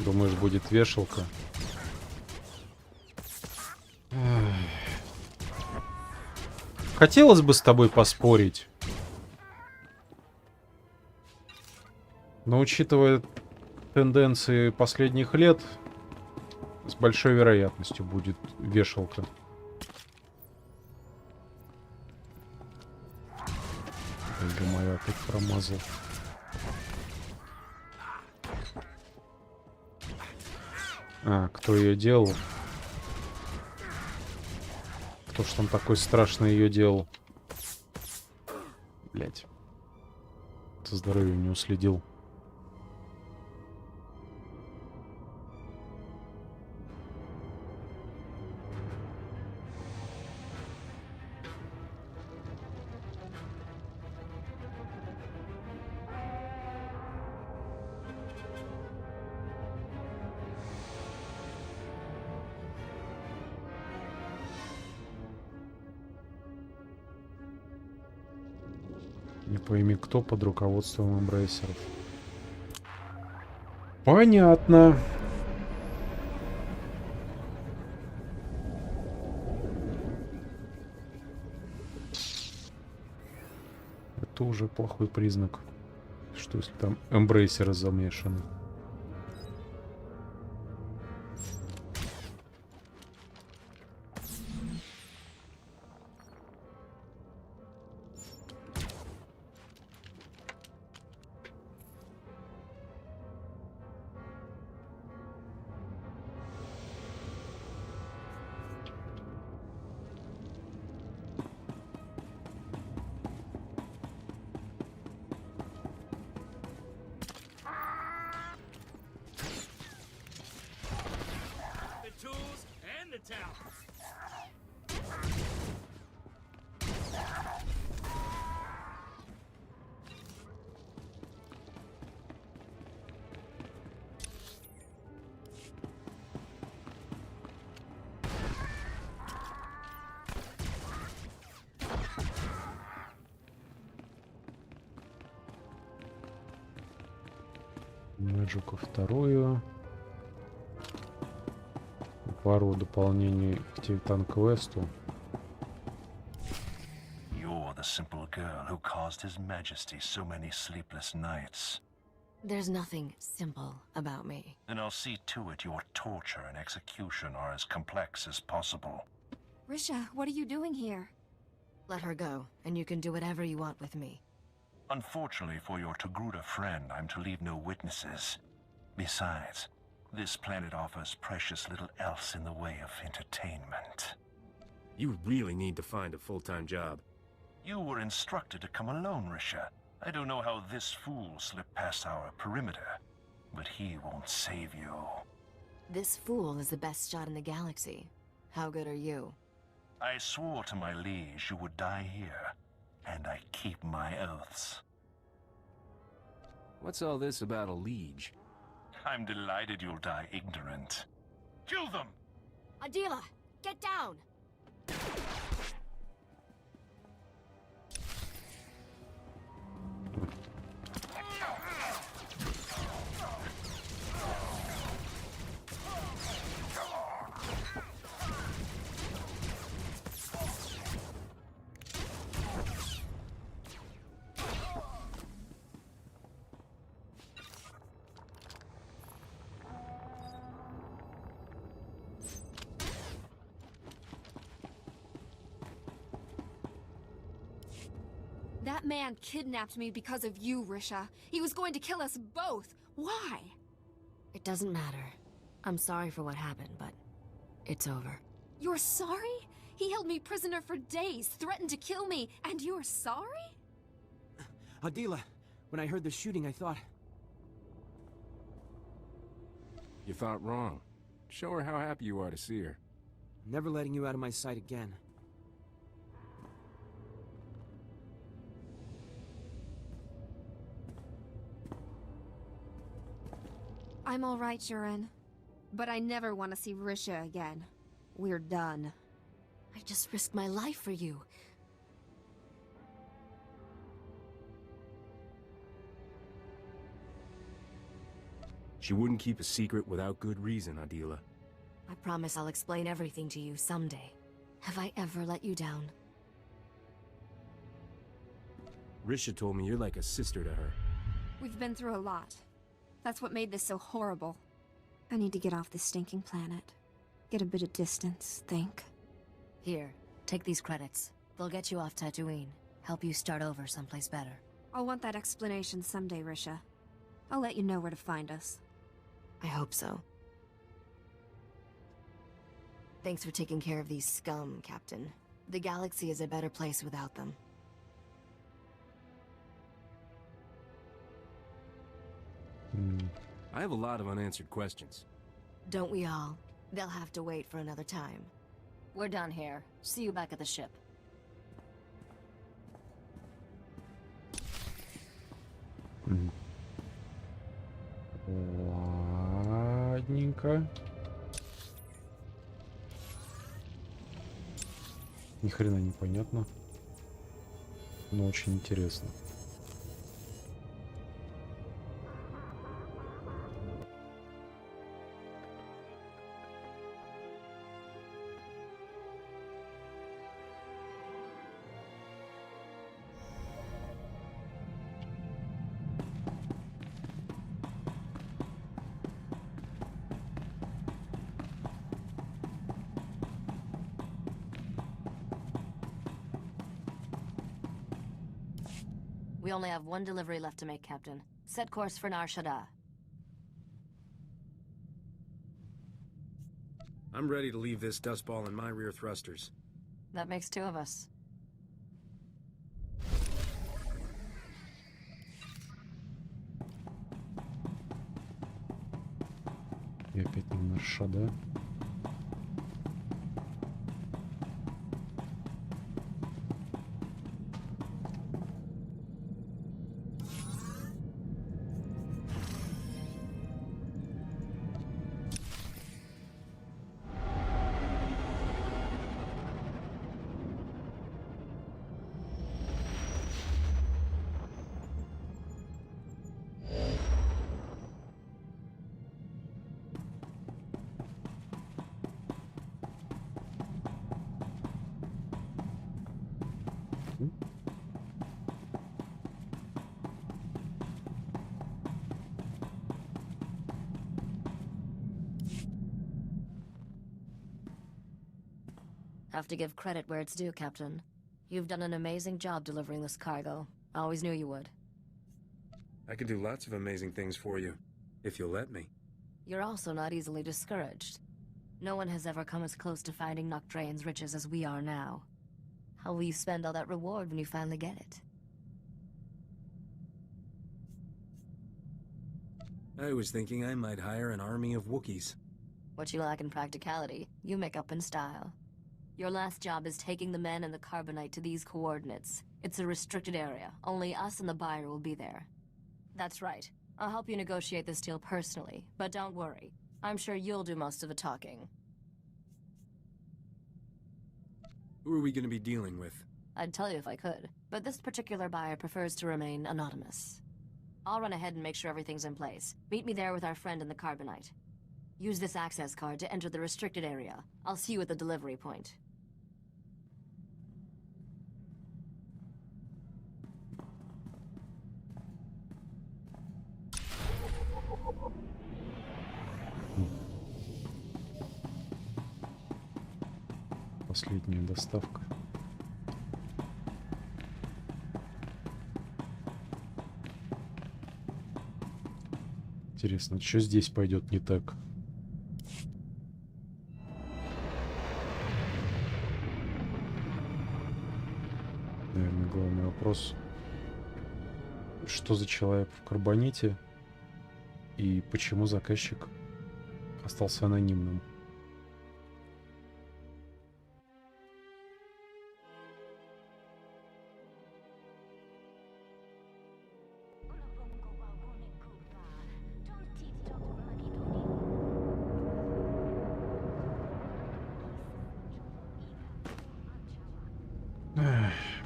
Думаешь, будет вешалка? Хотелось бы с тобой поспорить. Но учитывая тенденции последних лет, с большой вероятностью будет вешалка. Ой, моя, опять промазал. А, кто ее делал? Кто ж там такой страшный ее делал? Блять. За здоровьем не уследил. Не пойми, кто под руководством эмбрейсеров. Понятно. Это уже плохой признак. Что если там эмбрейсеры замешаны? Мэджику вторую. Пару дополнений к Титан-квесту. You're the simple girl who caused His Majesty so many sleepless nights. There's nothing simple about me. Then I'll see to it your torture and execution are as complex as possible. Risha, what are you doing here? Let her go, and you can do whatever you want with me. Unfortunately for your Togruta friend, I'm to leave no witnesses. Besides, this planet offers precious little else in the way of entertainment. You really need to find a full-time job. You were instructed to come alone, Risha. I don't know how this fool slipped past our perimeter, but he won't save you. This fool is the best shot in the galaxy. How good are you? I swore to my liege you would die here, and I keep my oaths. What's all this about a liege? I'm delighted you'll die ignorant. Kill them! Adila, get down! That man kidnapped me because of you, Risha. He was going to kill us both. Why? It doesn't matter. I'm sorry for what happened, but it's over. You're sorry? He held me prisoner for days, threatened to kill me, and you're sorry? Adila, when I heard the shooting, I thought... You thought wrong. Show her how happy you are to see her. Never letting you out of my sight again. I'm all right, Shuren. But I never want to see Risha again. We're done. I just risked my life for you. She wouldn't keep a secret without good reason, Adila. I promise I'll explain everything to you someday. Have I ever let you down? Risha told me you're like a sister to her. We've been through a lot. That's what made this so horrible. I need to get off this stinking planet. Get a bit of distance, think. Here, take these credits. They'll get you off Tatooine. Help you start over someplace better. I'll want that explanation someday, Risha. I'll let you know where to find us. I hope so. Thanks for taking care of these scum, Captain. The galaxy is a better place without them. I have a lot of unanswered questions. Don't we all? They'll have to wait for another time. We're done here. See you back at the ship. Ладненько. Ни хрена не понятно. Но очень интересно. We only have one delivery left to make, Captain. Set course for Nar Shaddaa. I'm ready to leave this dustball in my rear thrusters. That makes two of us. И опять не Nar Shaddaa. Have to give credit where it's due, Captain. You've done an amazing job delivering this cargo. I always knew you would. I can do lots of amazing things for you, if you'll let me. You're also not easily discouraged. No one has ever come as close to finding Nocdrayan's riches as we are now. How will you spend all that reward when you finally get it? I was thinking I might hire an army of Wookiees. What you lack in practicality, you make up in style. Your last job is taking the men and the carbonite to these coordinates. It's a restricted area. Only us and the buyer will be there. That's right. I'll help you negotiate this deal personally, but don't worry. I'm sure you'll do most of the talking. Who are we going to be dealing with? I'd tell you if I could, but this particular buyer prefers to remain anonymous. I'll run ahead and make sure everything's in place. Meet me there with our friend in the carbonite. Use this access card to enter the restricted area. I'll see you at the delivery point. Последняя доставка. Интересно, что здесь пойдет не так? Наверное, главный вопрос. Что за человек в карбоните? И почему заказчик остался анонимным?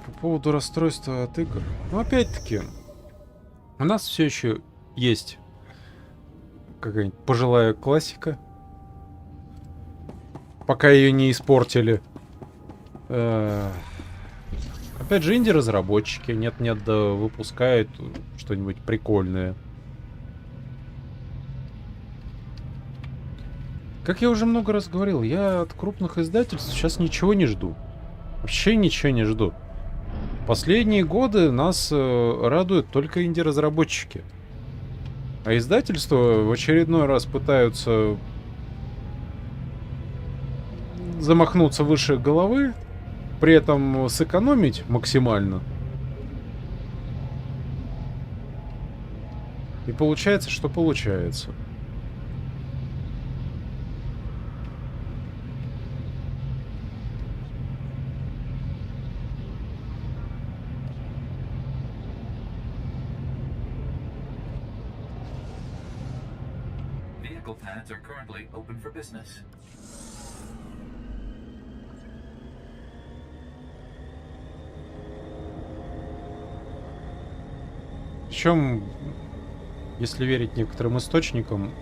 По поводу расстройства от игр. Ну, опять-таки, у нас все еще есть какая-нибудь пожилая классика. Пока ее не испортили. Опять же, инди-разработчики нет-нет да выпускают что-нибудь прикольное. Как я уже много раз говорил, я от крупных издательств сейчас ничего не жду. Вообще ничего не жду. Последние годы нас радуют только инди-разработчики. А издательства в очередной раз пытаются замахнуться выше головы, при этом сэкономить максимально. И получается, что получается. Vehicle pads are currently open for business. Причем, если верить некоторым источникам,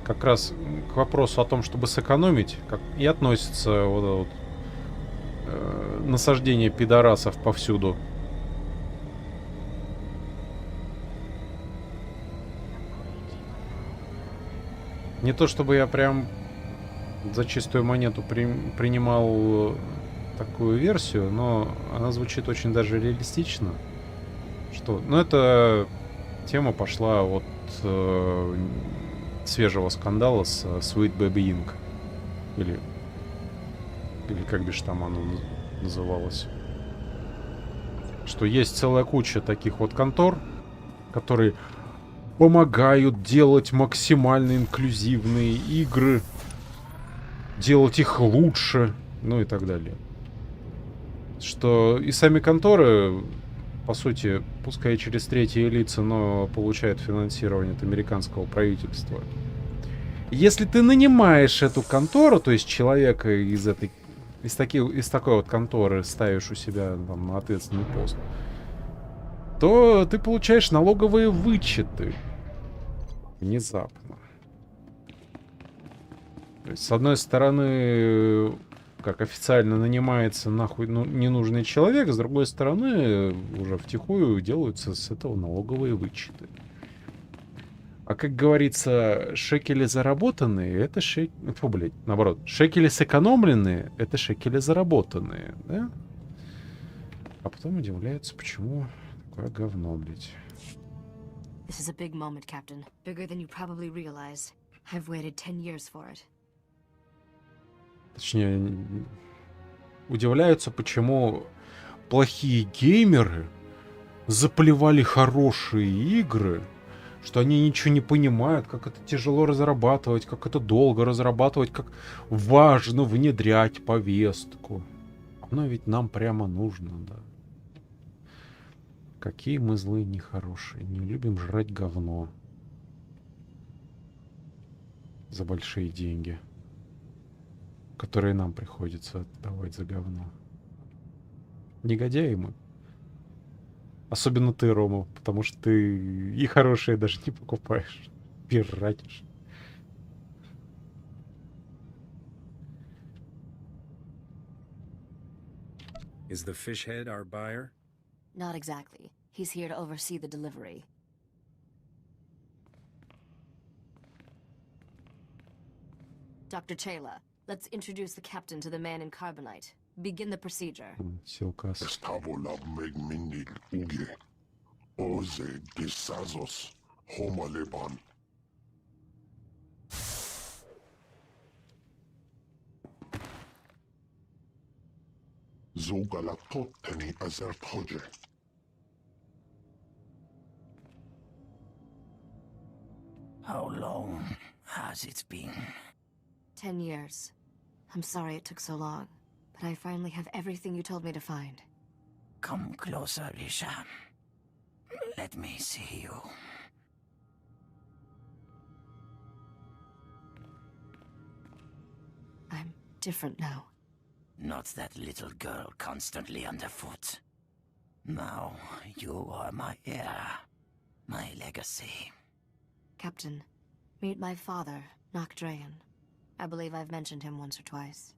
как раз к вопросу о том, чтобы сэкономить, как и относится вот насаждение пидорасов повсюду. Не то чтобы я прям за чистую монету принимал такую версию, но она звучит очень даже реалистично. Что? Ну, эта тема пошла от свежего скандала с Sweet Baby Inc. Или как бишь там оно называлось. Что есть целая куча таких вот контор, которые помогают делать максимально инклюзивные игры, делать их лучше, ну и так далее. Что и сами конторы, по сути, пускай через третьи лица, но получают финансирование от американского правительства. Если ты нанимаешь эту контору, то есть человека из такой вот конторы ставишь у себя там на ответственный пост, то ты получаешь налоговые вычеты. Внезапно. То есть, с одной стороны, как официально нанимается нахуй ненужный человек, с другой стороны, уже втихую делаются с этого налоговые вычеты. А как говорится, шекели заработанные, это наоборот, шекели сэкономленные, это шекели заработанные, да? А потом удивляются, почему такое говно, блядь. This is a big moment, Captain. Bigger than you probably realize. I've waited 10 years for it. Точнее, удивляются, почему плохие геймеры заплевали хорошие игры, что они ничего не понимают, как это тяжело разрабатывать, как это долго разрабатывать, как важно внедрять повестку. Оно ведь нам прямо нужно, да. Какие мы злые, нехорошие. Не любим жрать говно. За большие деньги. Которые нам приходится отдавать за говно. Негодяи мы. Особенно ты, Рома, потому что ты и хорошие даже не покупаешь. Пиратишь. Is the fish head our buyer? Not exactly. He's here to oversee the delivery. Dr. Chayla, let's introduce the captain to the man in carbonite. Begin the procedure. Estabola megminid uge. Oze desazos homaleban. Zogalatoteni azertoje. How long has it been? 10 years. I'm sorry it took so long, but I finally have everything you told me to find. Come closer, Risha. Let me see you. I'm different now. Not that little girl constantly underfoot. Now you are my heir, my legacy. Captain, meet my father, Nocdrayan. I believe I've mentioned him once or twice.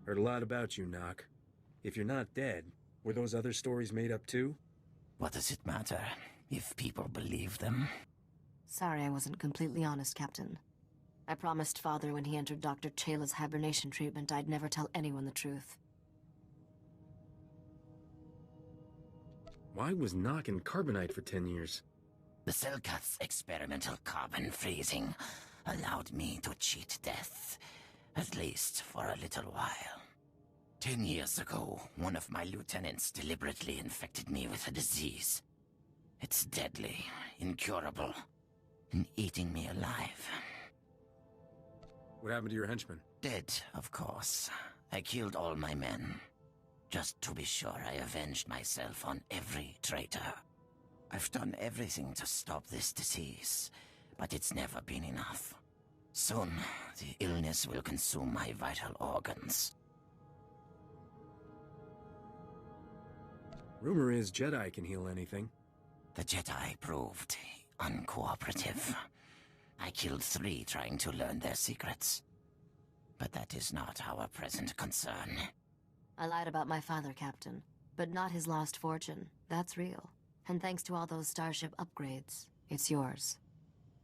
Heard a lot about you, Nock. If you're not dead, were those other stories made up too? What does it matter if people believe them? Sorry I wasn't completely honest, Captain. I promised Father when he entered Dr. Chayla's hibernation treatment I'd never tell anyone the truth. Why was Nock in carbonite for 10 years? The Selkath's experimental carbon freezing allowed me to cheat death, at least for a little while. 10 years ago, one of my lieutenants deliberately infected me with a disease. It's deadly, incurable, and eating me alive. What happened to your henchmen? Dead, of course. I killed all my men. Just to be sure I avenged myself on every traitor. I've done everything to stop this disease, but it's never been enough. Soon, the illness will consume my vital organs. Rumor is Jedi can heal anything. The Jedi proved uncooperative. I killed 3 trying to learn their secrets. But that is not our present concern. I lied about my father, Captain, but not his lost fortune. That's real. And thanks to all those starship upgrades, it's yours.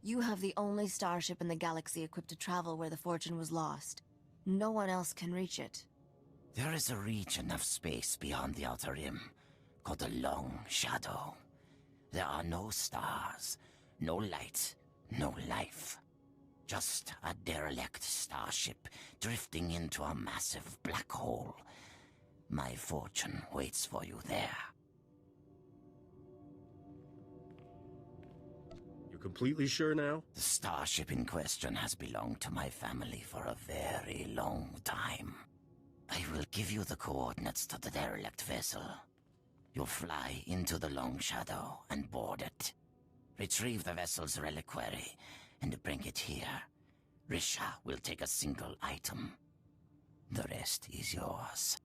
You have the only starship in the galaxy equipped to travel where the fortune was lost. No one else can reach it. There is a region of space beyond the Outer Rim, called the Long Shadow. There are no stars, no light, no life. Just a derelict starship drifting into a massive black hole. My fortune waits for you there. You're completely sure now? The starship in question has belonged to my family for a very long time. I will give you the coordinates to the derelict vessel. You'll fly into the Long Shadow and board it. Retrieve the vessel's reliquary and bring it here. Risha will take a single item. The rest is yours.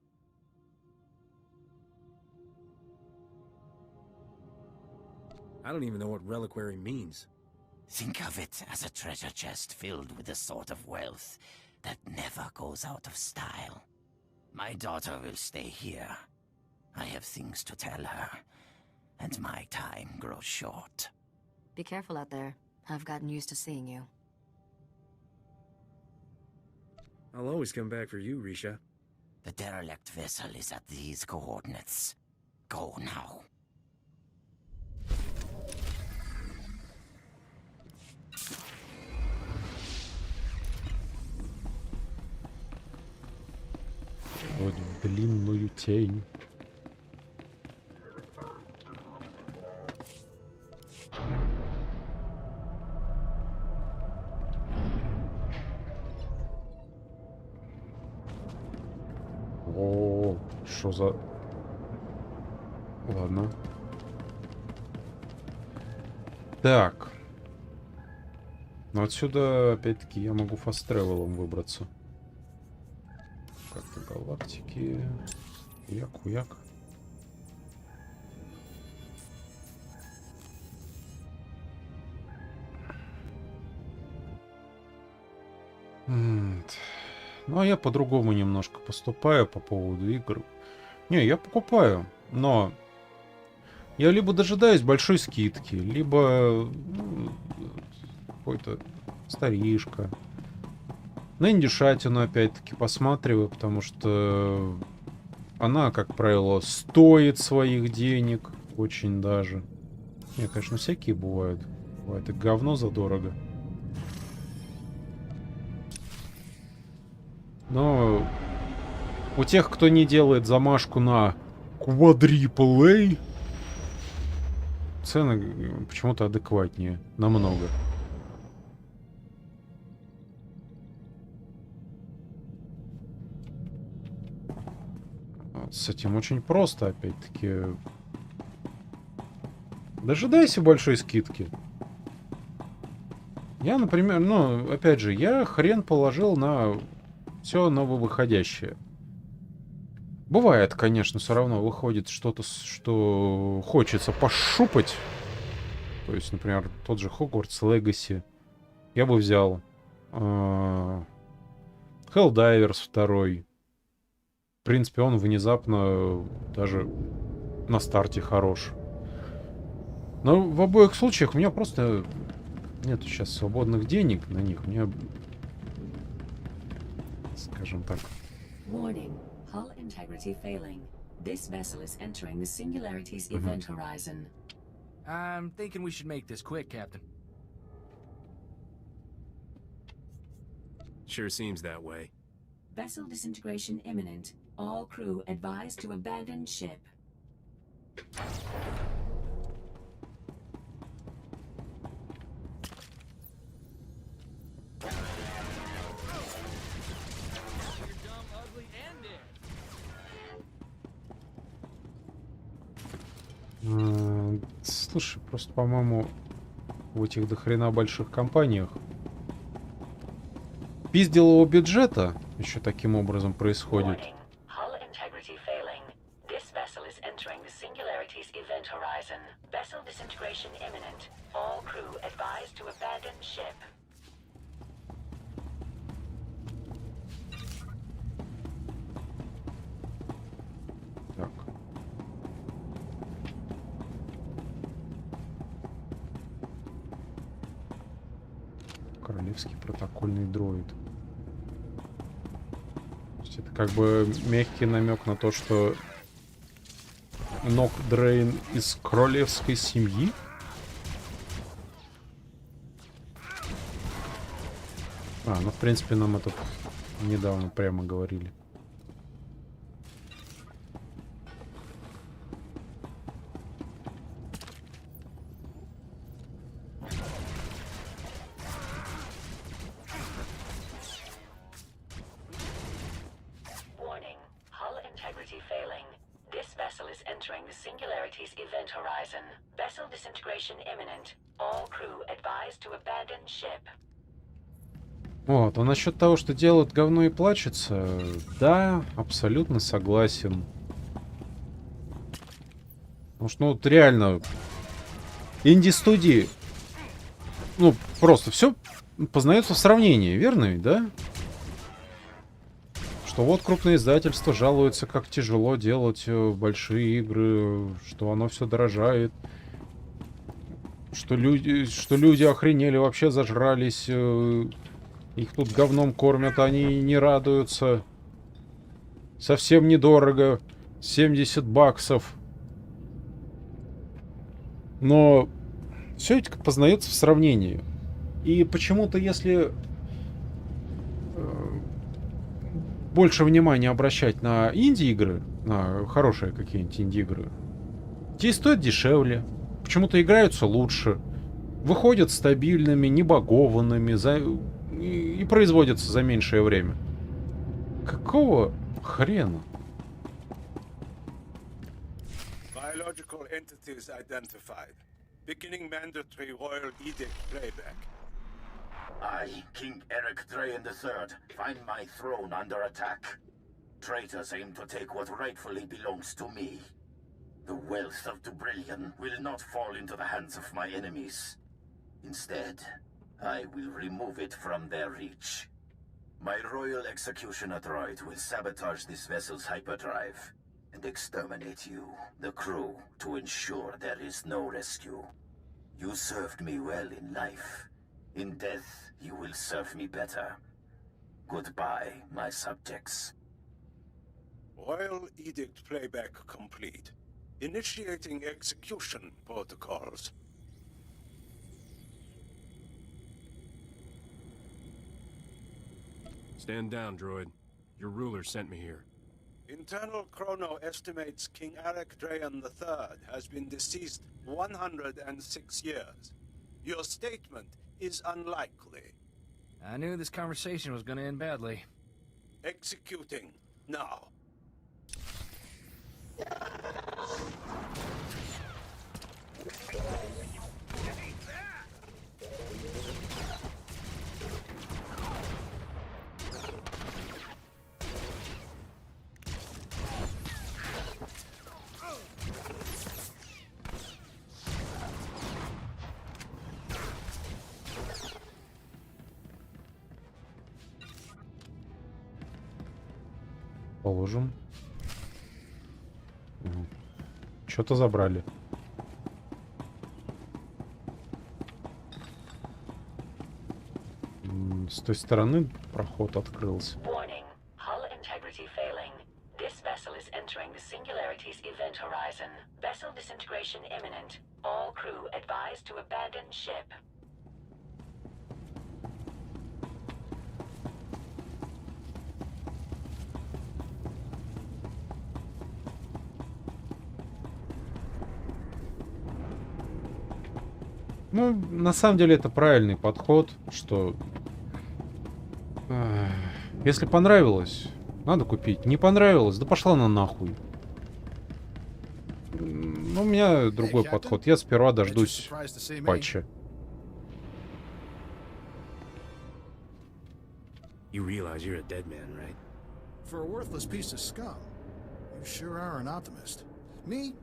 I don't even know what reliquary means. Think of it as a treasure chest filled with the sort of wealth that never goes out of style. My daughter will stay here. I have things to tell her, and my time grows short. Be careful out there. I've gotten used to seeing you. I'll always come back for you, Risha. The derelict vessel is at these coordinates. Go now. Вот длинную тень. О, что за... Ладно. Так. Но отсюда, опять-таки, я могу фаст-тревелом выбраться. Как-то галактики. Хуяк. Ну, а я по-другому немножко поступаю по поводу игр. Не, я покупаю, но я либо дожидаюсь большой скидки, либо какой-то старишка. На индюшатину опять-таки посматриваю, потому что она, как правило, стоит своих денег. Очень даже. Не, конечно, всякие бывают. Бывает и говно задорого. Но у тех, кто не делает замашку на quadruple A, цены почему-то адекватнее. Намного. С этим очень просто, опять-таки. Дожидайся большой скидки. Я, например, ну, опять же, я хрен положил на все нововыходящее. Бывает, конечно, все равно выходит что-то, что хочется пошупать. То есть, например, тот же Hogwarts Legacy. Я бы взял. Helldivers 2. принципе, он внезапно даже на старте хорош. Но в обоих случаях у меня просто нет сейчас свободных денег на них. Мне, скажем так... Warning. Hull integrity failing. This vessel is entering the Singularity's event horizon. I'm thinking we should make this quick, Captain. Sure seems that way. Vessel disintegration imminent. All crew advised to abandon ship. Слушай, просто, по-моему, в этих дохрена больших компаниях пиздилового бюджета еще таким образом происходит. Так. Королевский протокольный дроид. То есть это как бы мягкий намек на то, что Нокдрейн из королевской семьи. Ну, в принципе, нам это недавно прямо говорили. Вот, а насчет того, что делают говно и плачется, да, абсолютно согласен. Потому что, ну, вот реально, инди-студии, ну, просто все познается в сравнении, верно ведь, да? Что вот крупные издательства жалуются, как тяжело делать большие игры, что оно все дорожает. Что люди охренели, вообще зажрались. Их тут говном кормят, они не радуются. Совсем недорого. 70 баксов. Но все это познается в сравнении. И почему-то, если больше внимания обращать на инди-игры, на хорошие какие-нибудь инди-игры, те стоят дешевле. Почему-то играются лучше. Выходят стабильными, небагованными, и производятся за меньшее время. Какого хрена? Biological entities identified. Beginning mandatory royal edict playback. I, King Eric Drayen III, find my throne under attack. Traitors aim to take what rightfully belongs to me. The wealth of Dubrillion will not fall into the hands of my enemies. Instead, I will remove it from their reach. My royal executioner droid will sabotage this vessel's hyperdrive and exterminate you, the crew, to ensure there is no rescue. You served me well in life. In death, you will serve me better. Goodbye, my subjects. Royal edict playback complete. Initiating execution protocols. Stand down, droid. Your ruler sent me here. Internal chrono estimates King Eric Drayen III has been deceased 106 years. Your statement is unlikely. I knew this conversation was going to end badly. Executing now. Положим. что-то забрали. С той стороны проход открылся. Warning. Hull integrity failing. This vessel is entering the Singularity's event horizon. Vessel disintegration imminent. All crew advised to abandon ship. Ну, на самом деле это правильный подход, что если понравилось, надо купить. Не понравилось, да пошла она нахуй. Ну, у меня другой подход. Я сперва дождусь патча. You realize you're a dead man, right? For a worthless piece of scum, you sure are an optimist. Me,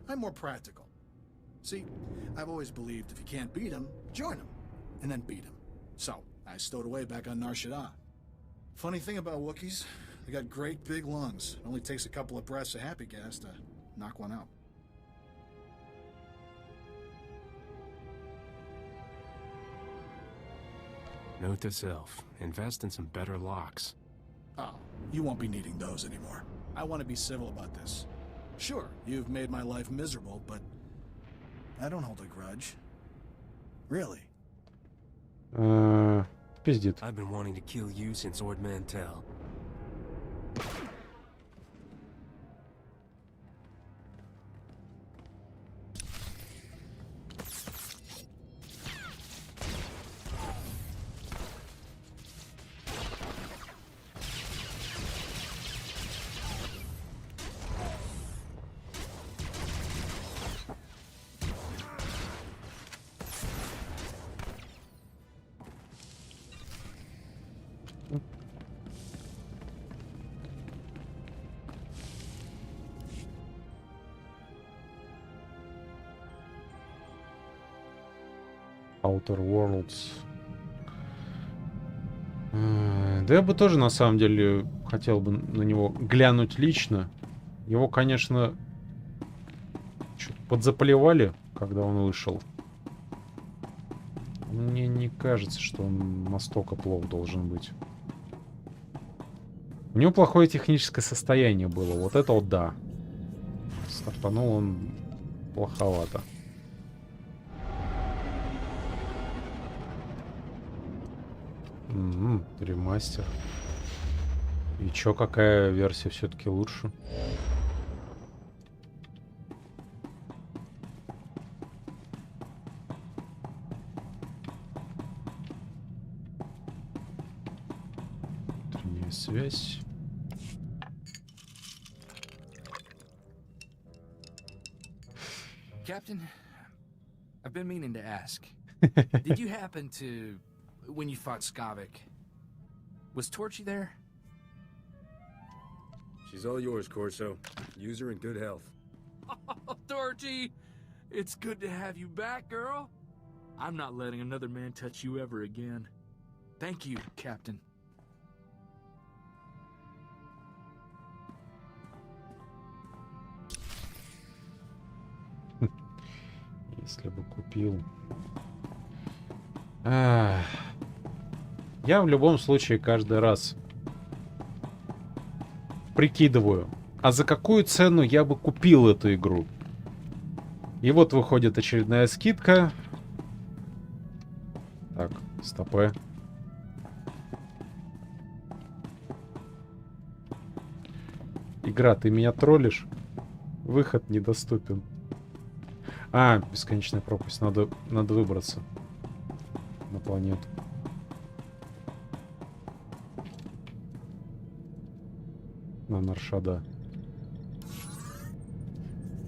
I'm more practical. See, I've always believed if you can't beat him, join him, and then beat him. So, I stowed away back on Nar Shaddaa. Funny thing about Wookiees, they got great big lungs. It only takes a couple of breaths of happy gas to knock one out. Note to self, invest in some better locks. Oh, you won't be needing those anymore. I want to be civil about this. Sure, you've made my life miserable, but I don't hold a grudge. Really. Пиздит. I've been wanting to kill you since Ord Mantell. Outer Worlds. Да я бы тоже, на самом деле, хотел бы на него глянуть лично. Его, конечно, подзаполивали, когда он вышел. Мне не кажется, что он настолько плохо должен быть. У него плохое техническое состояние было. Вот это вот да. Стартанул он плоховато. Ремастер. И чё, какая версия все-таки лучше? Внутренняя связь. Captain, I've been meaning to ask. Did you happen to, when you fought Skavik, was Torchy there? She's all yours, Corso. Use her in good health. Oh, Torchy! It's good to have you back, girl. I'm not letting another man touch you ever again. Thank you, Captain. Если бы купил... Я в любом случае каждый раз прикидываю, а за какую цену я бы купил эту игру. И вот выходит очередная скидка. Так, стопэ. Игра, ты меня троллишь? Выход недоступен. А, бесконечная пропасть. Надо выбраться на планету. На Nar Shaddaa.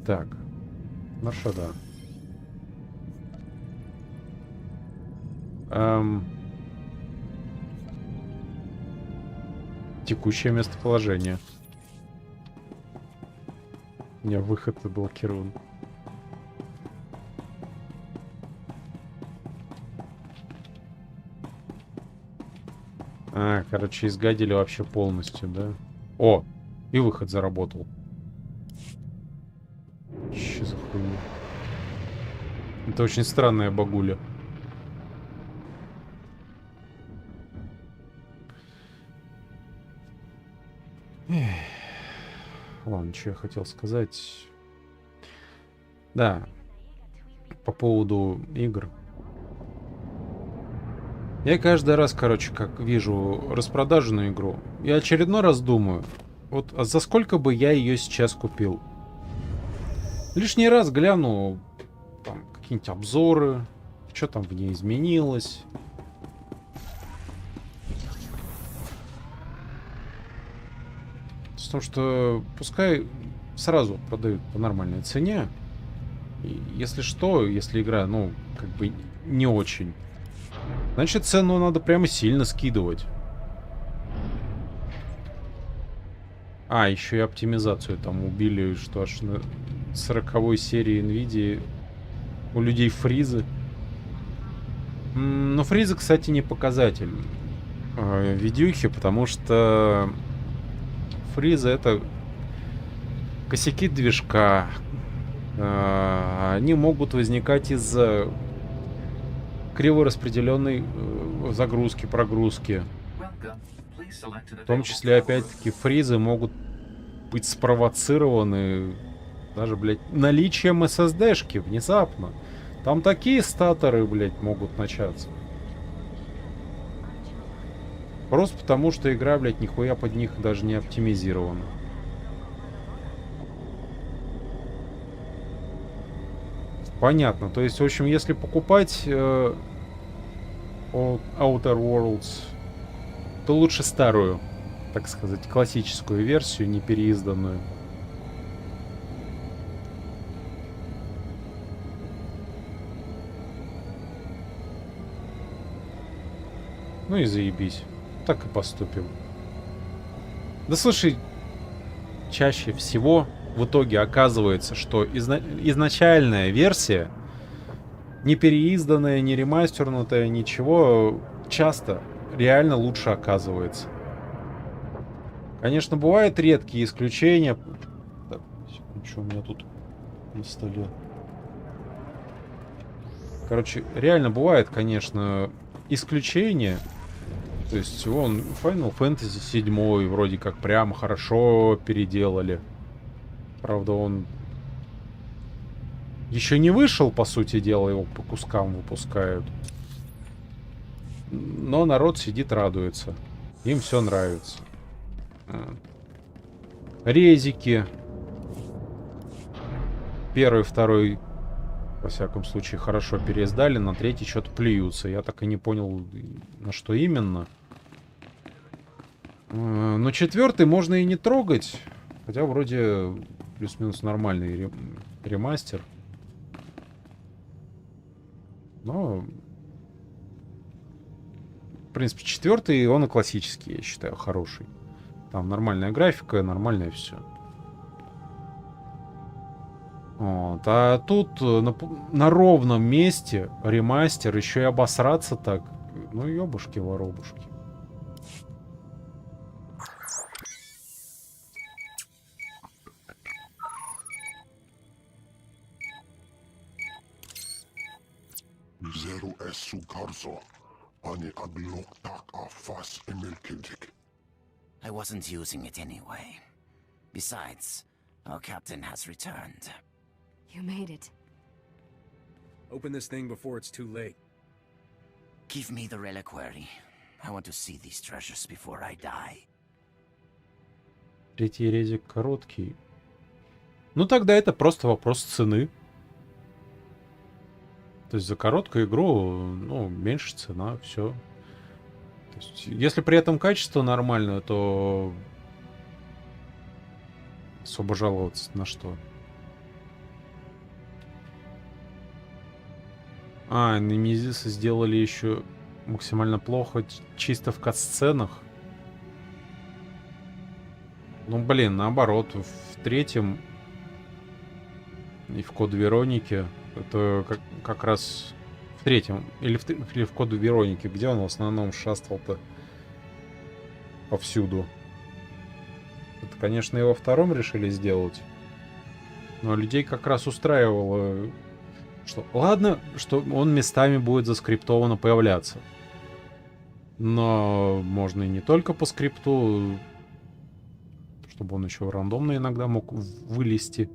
Так. Nar Shaddaa. Текущее местоположение. У меня выход заблокирован. Короче, изгадили вообще полностью, да? О! И выход заработал. Это очень странная багуля. Эх. Ладно, что я хотел сказать. Да. По поводу игр. Я каждый раз, короче, как вижу распродаженную игру, я очередной раз думаю, вот а за сколько бы я ее сейчас купил? Лишний раз гляну там какие-нибудь обзоры, что там в ней изменилось. Потому что пускай сразу продают по нормальной цене. И если что, если игра, ну, как бы не очень, значит, цену надо прямо сильно скидывать. А, еще и оптимизацию там убили, что аж на 40-й серии NVIDIA у людей фризы. Но фризы, кстати, не показатель видюхи, потому что фризы — это косяки движка. Они могут возникать из-за криво распределенной загрузки, прогрузки. В том числе, опять-таки, фризы могут быть спровоцированы даже, блядь, наличием SSD-шки внезапно. Там такие статоры, блядь, могут начаться. Просто потому, что игра, блядь, нихуя под них даже не оптимизирована. Понятно. То есть, в общем, если покупать Outer Worlds, то лучше старую, так сказать, классическую версию, не переизданную. Ну и заебись. Так и поступим. Да слушай, чаще всего в итоге оказывается, что изначальная версия, не переизданная, не ремастернутая, ничего, часто реально лучше оказывается. Конечно, бывают редкие исключения. Так, что у меня тут на столе? Короче, реально бывает, конечно, исключения. То есть, вон, Final Fantasy 7 вроде как прям хорошо переделали. Правда, он еще не вышел, по сути дела, его по кускам выпускают. Но народ сидит, радуется. Им все нравится. Резики. Первый, второй, во всяком случае, хорошо переиздали. На третий что-то плюются. Я так и не понял, на что именно. Но четвертый можно и не трогать. Хотя вроде плюс-минус нормальный ремастер. Но... В принципе, четвертый, он и классический, я считаю, хороший. Там нормальная графика, нормальное все. Вот. А тут на ровном месте ремастер, еще и обосраться так. Ну, ёбушки-воробушки. Zero esu karzo. Ani aglok tak afas emilkindik. I wasn't using it anyway. Besides, our captain has returned. You made it. Open this thing before it's too late. Give me the reliquary. I want to see these treasures before I die. Третий резик короткий. Ну тогда это просто вопрос цены. То есть за короткую игру, ну, меньше цена, все. То есть, если при этом качество нормальное, то особо жаловаться на что. А, Немезиса сделали еще максимально плохо, чисто в катсценах. Ну, блин, наоборот, в третьем и в Код Вероники, это как раз в третьем, или в Коду Вероники, где он в основном шастал-то повсюду. Это, конечно, и во втором решили сделать. Но людей как раз устраивало Что, ладно, что он местами будет заскриптованно появляться. Но можно и не только по скрипту, чтобы он еще рандомно иногда мог вылезти.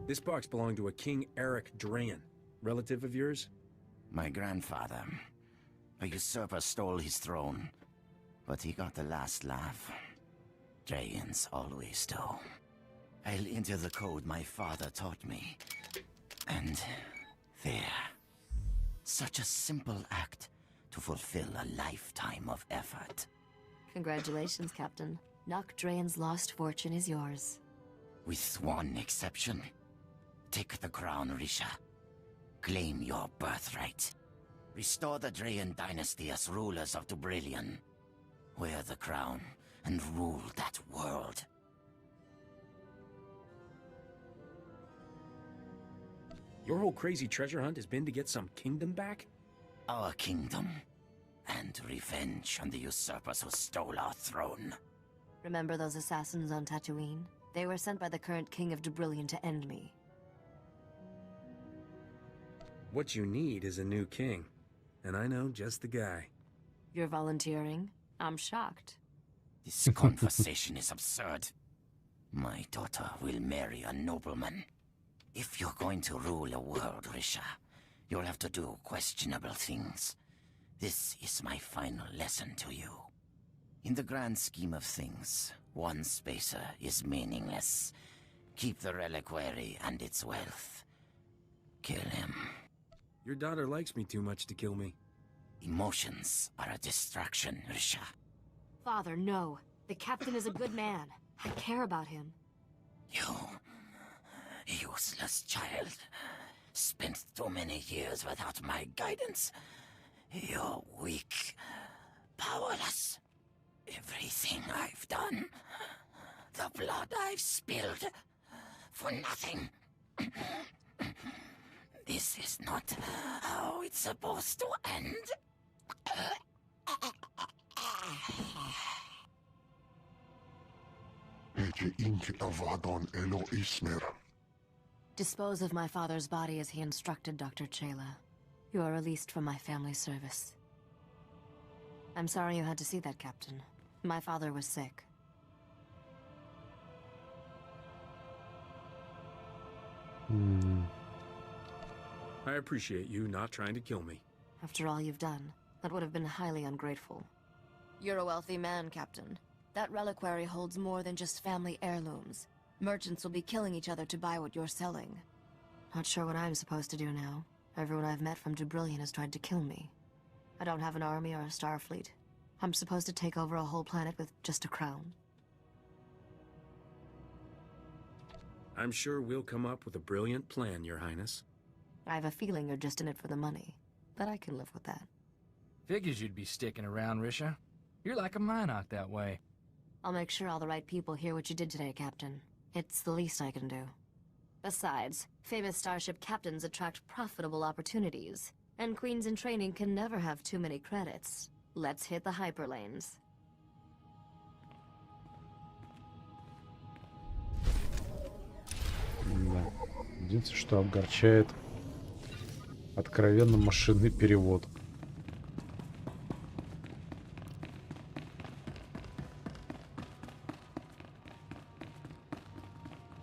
This box belonged to a King Eric Drayan. Relative of yours? My grandfather. A usurper stole his throne, but he got the last laugh. Drayans always do. I'll enter the code my father taught me. And there. Such a simple act to fulfill a lifetime of effort. Congratulations, Captain. Nock Drayan's lost fortune is yours. With one exception. Take the crown, Risha. Claim your birthright. Restore the Drayan dynasty as rulers of Dubrillion. Wear the crown and rule that world. Your whole crazy treasure hunt has been to get some kingdom back? Our kingdom. And revenge on the usurpers who stole our throne. Remember those assassins on Tatooine? They were sent by the current king of Dubrillion to end me. What you need is a new king. And I know just the guy. You're volunteering? I'm shocked. This conversation is absurd. My daughter will marry a nobleman. If you're going to rule a world, Risha, you'll have to do questionable things. This is my final lesson to you. In the grand scheme of things, one spacer is meaningless. Keep the reliquary and its wealth. Kill him. Your daughter likes me too much to kill me. Emotions are a distraction, Risha. Father, no. The captain is a good man. I care about him. You, useless child, spent too many years without my guidance. You're weak, powerless. Everything I've done, the blood I've spilled, for nothing. This is not how it's supposed to end. Dispose of my father's body as he instructed, Dr. Chayla. You are released from my family service. I'm sorry you had to see that, Captain. My father was sick. I appreciate you not trying to kill me. After all you've done, that would have been highly ungrateful. You're a wealthy man, Captain. That reliquary holds more than just family heirlooms. Merchants will be killing each other to buy what you're selling. Not sure what I'm supposed to do now. Everyone I've met from Dubrillion has tried to kill me. I don't have an army or a star fleet. I'm supposed to take over a whole planet with just a crown. I'm sure we'll come up with a brilliant plan, Your Highness. I have a feeling you're just in it for the money, but I can live with that. Figures you'd be sticking around, Risha. You're like a Minoc that way. I'll make sure all the right people hear what you did today, Captain. It's the least I can do. Besides, famous starship captains attract profitable opportunities, and queens in training can never have too many credits. Let's hit the hyperlanes. Да. Единственное, что огорчает, откровенно машинный перевод.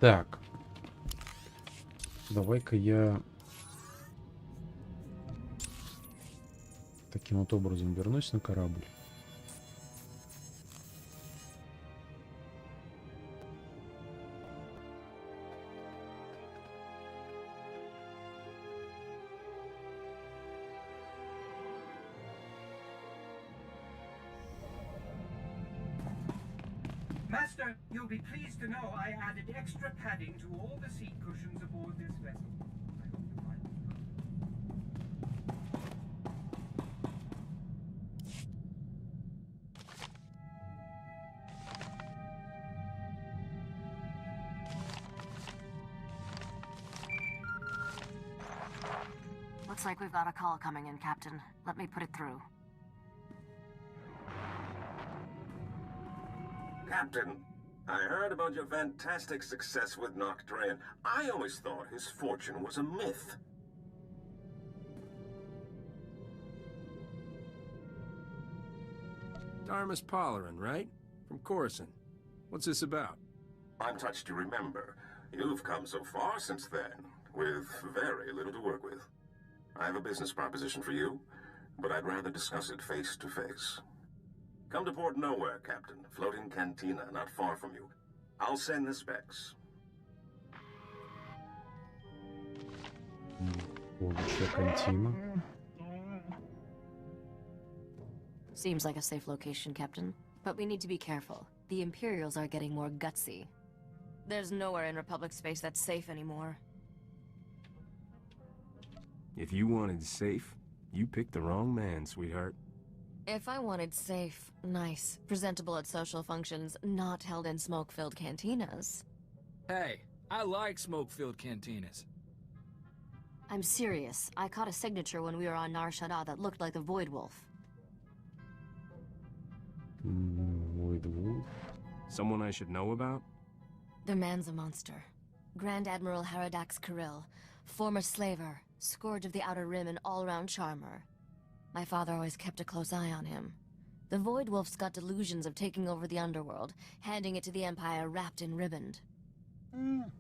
Так. Давай-ка я таким вот образом вернусь на корабль. Master, you'll be pleased to know I added extra padding to all the seat cushions aboard this vessel. I hope you find it Looks like we've got a call coming in, Captain. Let me put it through. Captain, I heard about your fantastic success with Nocturne. I always thought his fortune was a myth. Darmus Polarin, right? From Coruscant. What's this about? I'm touched to remember. You've come so far since then, with very little to work with. I have a business proposition for you, but I'd rather discuss it face to face. Come to Port Nowhere, Captain. Floating cantina not far from you. I'll send the specs. Seems like a safe location, Captain. But we need to be careful. The Imperials are getting more gutsy. There's nowhere in Republic space that's safe anymore. If you wanted safe, you picked the wrong man, sweetheart. If I wanted safe, nice, presentable at social functions, not held in smoke-filled cantinas. Hey, I like smoke-filled cantinas. I'm serious. I caught a signature when we were on Nar Shaddaa that looked like the Void Wolf. Void Wolf? Someone I should know about? The man's a monster. Grand Admiral Haradax Kirill, former slaver, scourge of the Outer Rim and all-round charmer. My father always kept a close eye on him. The Void Wolf's got delusions of taking over the underworld, handing it to the Empire wrapped in ribband. Then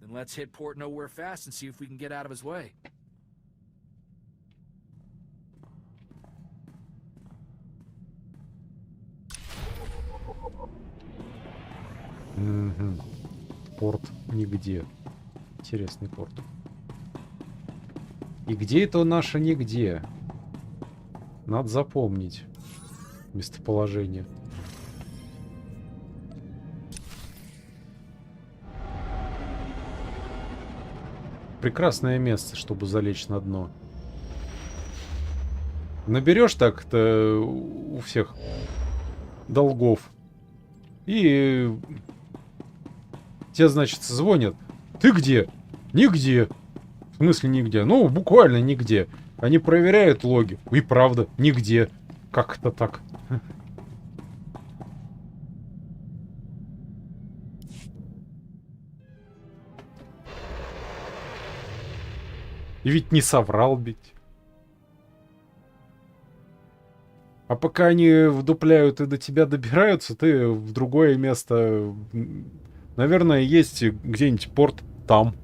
let's hit Port Nowhere fast and see if we can get out of his way. Порт нигде. Интересный порт. И где это наше нигде? Надо запомнить местоположение. Прекрасное место, чтобы залечь на дно. Наберешь так-то у всех долгов. И тебе, значит, звонят. Ты где? Нигде. В смысле нигде? Ну, буквально нигде. Они проверяют логи. И правда, нигде. Как это так? И ведь не соврал ведь. А пока они вдупляют и до тебя добираются, ты в другое место... Наверное, есть где-нибудь порт там.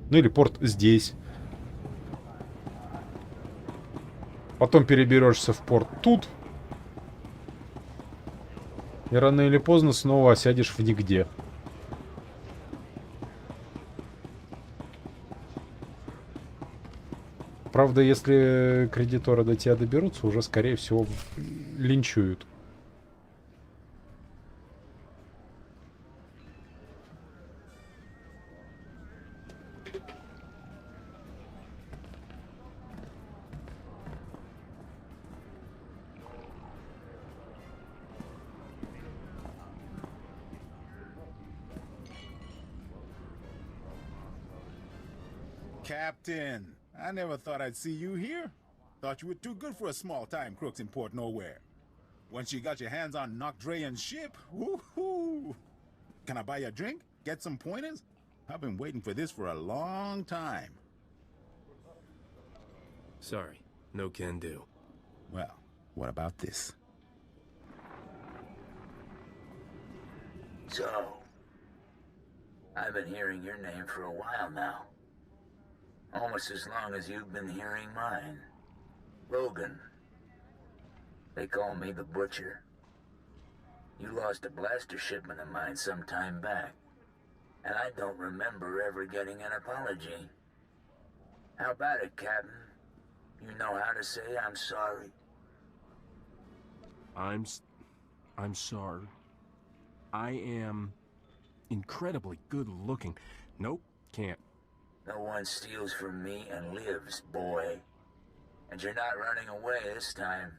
Ну или порт здесь. Потом переберешься в порт тут. И рано или поздно снова осядешь в нигде. Правда, если кредиторы до тебя доберутся, уже, скорее всего, линчуют. Captain, I never thought I'd see you here. Thought you were too good for a small-time crooks in Port Nowhere. Once you got your hands on Nocdrayan's ship, woohoo! Can I buy you a drink? Get some pointers? I've been waiting for this for a long time. Sorry, no can do. Well, what about this? So, I've been hearing your name for a while now. Almost as long as you've been hearing mine. Logan. They call me the Butcher. You lost a blaster shipment of mine some time back, and I don't remember ever getting an apology. How about it, Captain? You know how to say I'm sorry? I'm sorry. I am incredibly good looking. Nope, can't. No one steals from me and lives, boy. And you're not running away this time.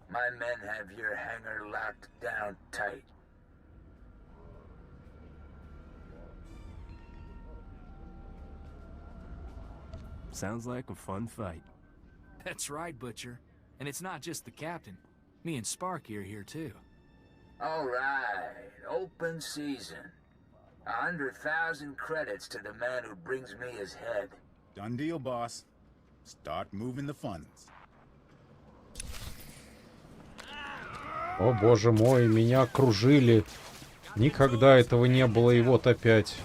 My men have your hangar locked down tight. Sounds like a fun fight. That's right, Butcher. And it's not just the captain. Me and Sparky are here too. All right, open season. 100,000 credits to the man who brings me his head. Done deal, boss. Start moving the funds. О боже мой, меня окружили. Никогда этого не было, и вот опять.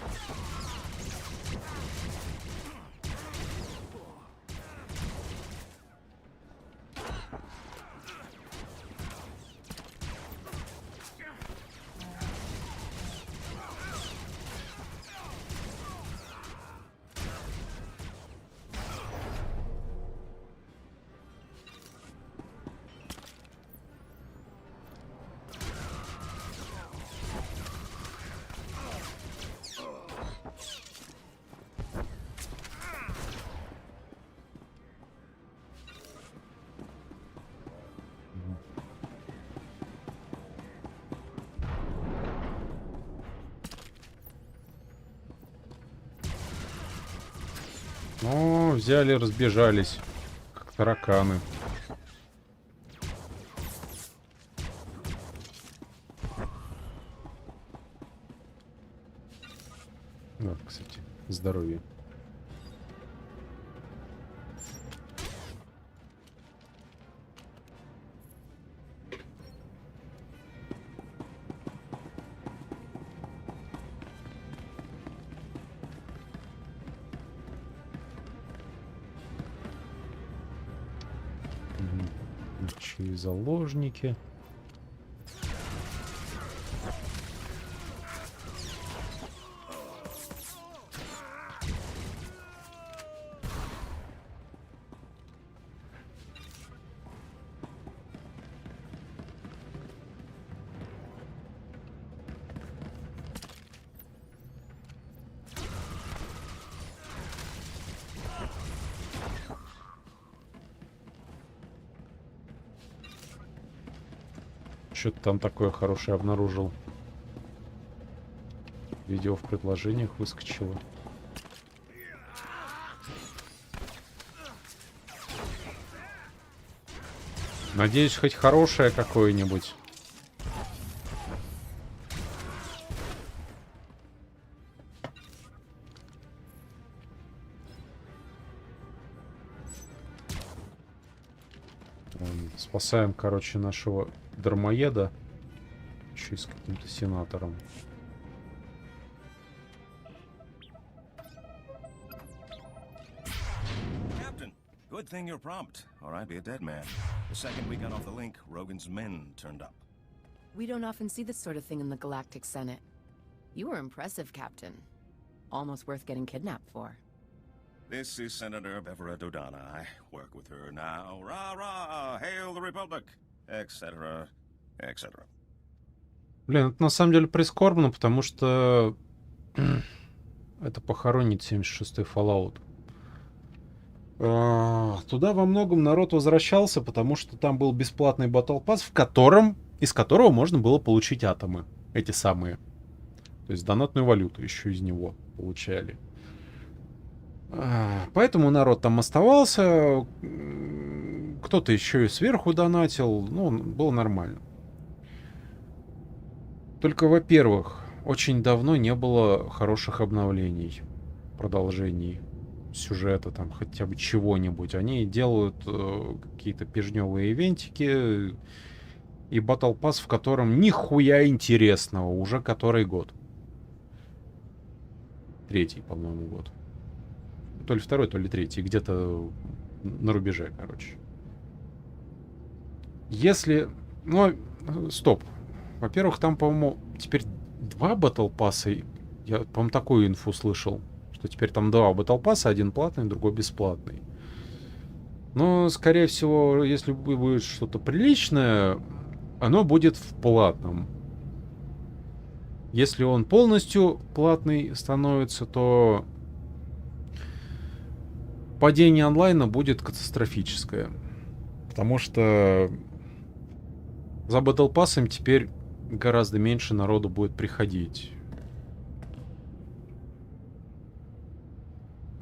О, взяли, разбежались, как тараканы. Вот, кстати, здоровье. И заложники. Что-то там такое хорошее обнаружил. Видео в предложениях выскочило. Надеюсь, хоть хорошее какое-нибудь. Спасаем, короче, нашего дармоеда. Еще и с каким-то сенатором. Captain, good thing you're prompt, or I'd be a dead man. The second we got off the link, Rogan's men turned up. We don't often see this sort of thing in the Galactic Senate. You were impressive, Captain. Almost worth getting kidnapped for. This is Senator Bevera Dodana. I work with her now. Rah-rah! Hail the Republic! Etc. Etc. Блин, это на самом деле прискорбно, потому что это похоронит 76-й Fallout. Туда во многом народ возвращался, потому что там был бесплатный Battle Pass, из которого можно было получить атомы. Эти самые. То есть донатную валюту еще из него получали. Поэтому народ там оставался. Кто-то еще и сверху донатил. Ну, было нормально. Только, во-первых, очень давно не было хороших обновлений, продолжений сюжета, там, хотя бы чего-нибудь. Они делают какие-то пижневые ивентики и Battle Pass, в котором нихуя интересного уже который год. Третий, по-моему, год. То ли второй, то ли третий. Где-то на рубеже, короче. Если... Ну, стоп. Во-первых, там, по-моему, теперь 2 Battle Pass'а. Я, по-моему, такую инфу слышал. Что теперь там 2 Battle Pass'а. Один платный, другой бесплатный. Но, скорее всего, если будет что-то приличное, оно будет в платном. Если он полностью платный становится, то падение онлайна будет катастрофическое. Потому что за Battle Pass'ом теперь гораздо меньше народу будет приходить.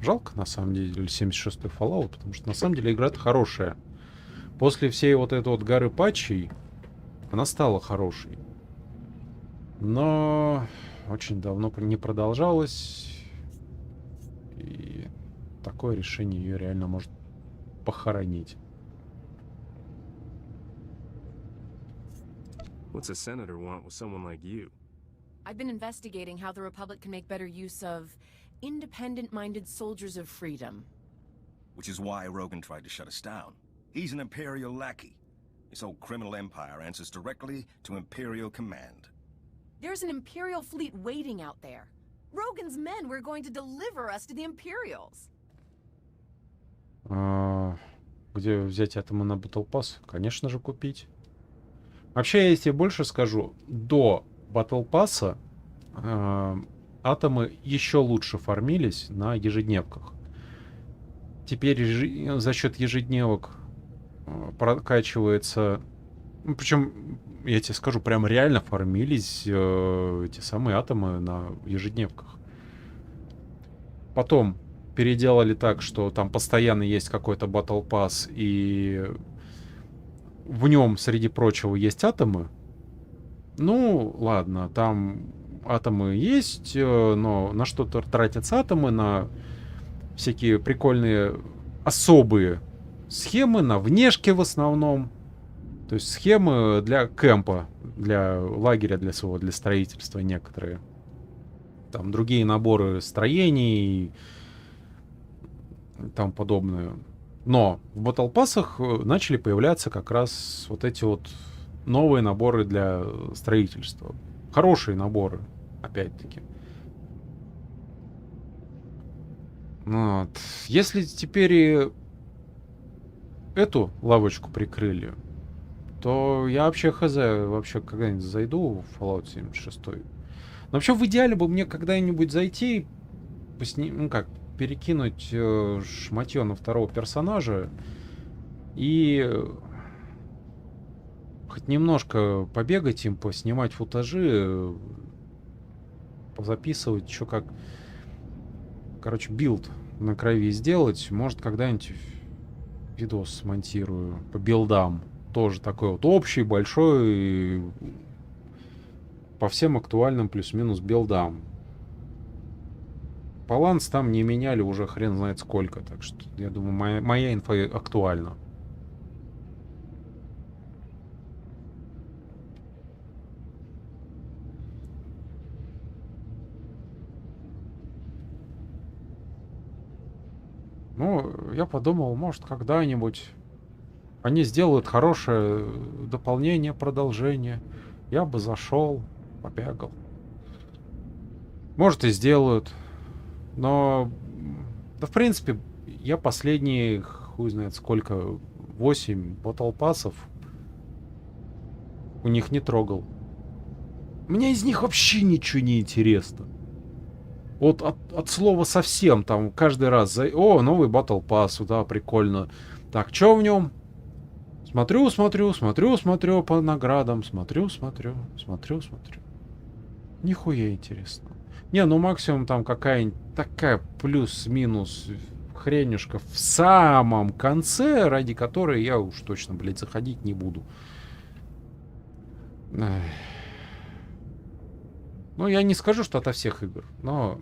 Жалко, на самом деле, 76-й Fallout, потому что, на самом деле, игра-то хорошая. После всей вот этой вот горы патчей, Она стала хорошей. Но очень давно не продолжалась. И такое решение ее реально может похоронить. What's a senator want with someone like you? I've been investigating how the Republic can make better use of independent-minded soldiers of freedom. Which is why Rogan tried to shut us down. He's an Imperial lackey. This whole criminal empire answers directly to Imperial command. There's an Imperial fleet waiting out there. Rogan's men were going to deliver us to the Imperials. Где взять атомы на Battle Pass? Конечно же, купить. Вообще, я тебе больше скажу. До Battle Pass атомы еще лучше фармились на ежедневках. Теперь за счет ежедневок прокачивается... Ну, причем, я тебе скажу, прям реально фармились эти самые атомы на ежедневках. Потом переделали так, что там постоянно есть какой-то Battle Pass, и в нем, среди прочего, есть атомы. Ну, ладно, там атомы есть, но на что-то тратятся атомы, на всякие прикольные особые схемы, на внешки в основном. То есть схемы для кемпа, для лагеря, для своего, для строительства некоторые. Там другие наборы строений и тому подобное. Но в Battle Pass'ах начали появляться как раз вот эти вот новые наборы для строительства. Хорошие наборы, опять-таки. Вот. Если теперь и эту лавочку прикрыли, то я вообще хз, вообще когда-нибудь зайду в Fallout 76. Но вообще в идеале бы мне когда-нибудь зайти, ну как, перекинуть шматье на второго персонажа и хоть немножко побегать им, поснимать футажи, позаписывать, еще как, короче, билд на крови сделать. Может, когда-нибудь видос смонтирую по билдам. Тоже такой вот общий, большой, по всем актуальным плюс-минус билдам. Баланс там не меняли уже хрен знает сколько, так что я думаю, моя инфа актуальна. Ну, я подумал, может, когда-нибудь они сделают хорошее дополнение, продолжение. Я бы зашел, побегал. Может, и сделают. Но, да, в принципе, я последние, хуй знает сколько, 8 Battle Pass'ов у них не трогал. Мне из них вообще ничего не интересно. Вот от слова совсем, там, каждый раз, о, новый Battle Pass, да, прикольно. Так, что в нем? Смотрю по наградам, смотрю. Нихуя интересно. Не, ну максимум там какая-нибудь такая плюс-минус хренюшка в самом конце, ради которой я уж точно, блядь, заходить не буду. Ну, я не скажу, что ото всех игр, но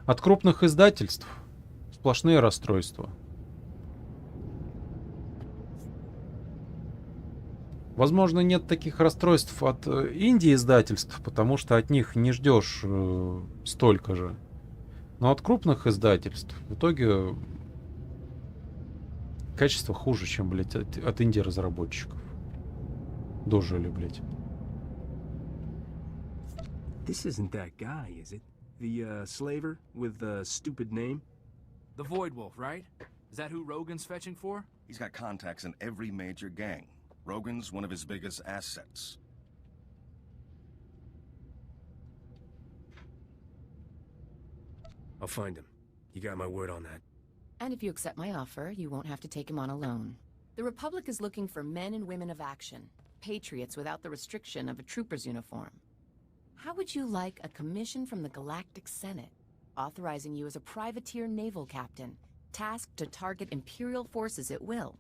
от крупных издательств сплошные расстройства. Возможно, нет таких расстройств от инди-издательств, потому что от них не ждешь столько же. Но от крупных издательств в итоге качество хуже, чем, блядь, от инди-разработчиков. Дожили, блядь. This isn't that guy, is it? The, slaver with the stupid name? The Void Wolf, right? Is that who Rogan's fetching for? He's got contacts in every major gang. Rogan's one of his biggest assets. I'll find him. You got my word on that. And if you accept my offer, you won't have to take him on alone. The Republic is looking for men and women of action, patriots without the restriction of a trooper's uniform. How would you like a commission from the Galactic Senate, authorizing you as a privateer naval captain, tasked to target Imperial forces at will?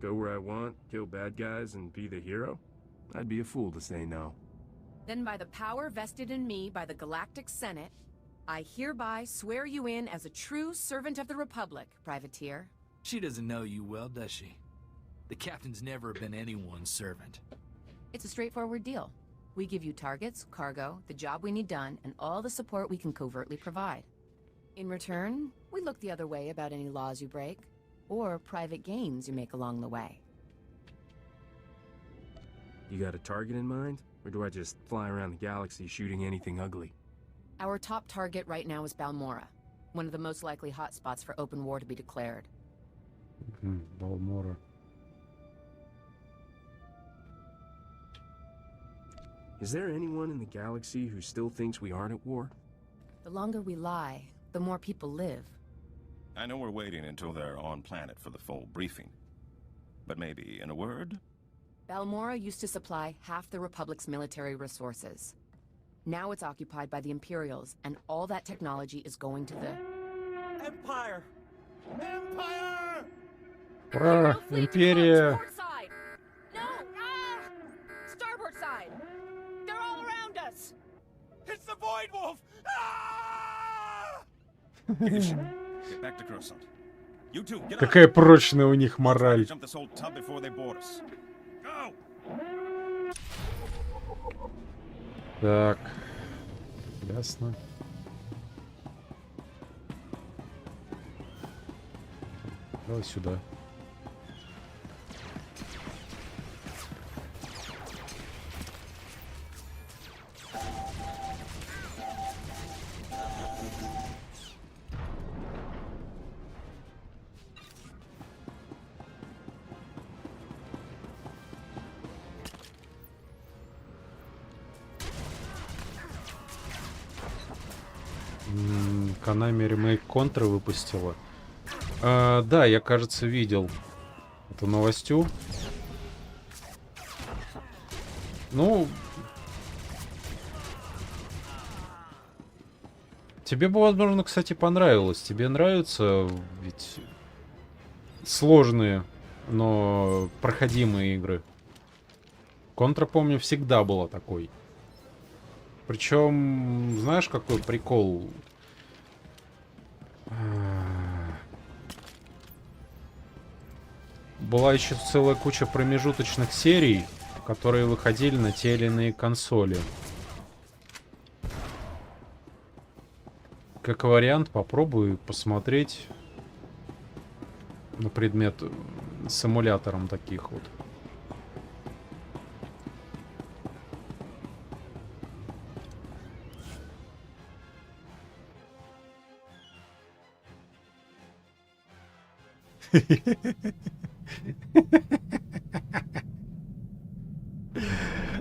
Go where I want, kill bad guys, and be the hero? I'd be a fool to say no. Then by the power vested in me by the Galactic Senate, I hereby swear you in as a true servant of the Republic, Privateer. She doesn't know you well, does she? The captain's never been anyone's servant. It's a straightforward deal. We give you targets, cargo, the job we need done, and all the support we can covertly provide. In return, we look the other way about any laws you break, or private gains you make along the way. You got a target in mind? Or do I just fly around the galaxy shooting anything ugly? Our top target right now is Balmora, one of the most likely hotspots for open war to be declared. Balmora. Is there anyone in the galaxy who still thinks we aren't at war? The longer we lie, the more people live. I know we're waiting until they're on planet for the full briefing. But maybe in a word? Balmora used to supply half the Republic's military resources. Now it's occupied by the Imperials, and all that technology is going to the... Empire! Empire! Ура! Империя! Side! No! Ah! Starboard side! They're all around us! It's the Void Wolf! Ah! Get back to Coruscant. You two, get Какая прочная у них мораль. Jump this old tub before they board us. Go! Так. Ясно. Давай сюда. Konami ремейк Контры выпустила. Да, я, кажется, видел эту новостью. Ну, тебе бы, возможно, кстати, понравилось. Тебе нравятся ведь сложные, но проходимые игры. Контра, помню, всегда была такой. Причем, знаешь, какой прикол? Была еще целая куча промежуточных серий, которые выходили на те или иные консоли. Как вариант, попробую посмотреть на предмет с эмулятором таких вот.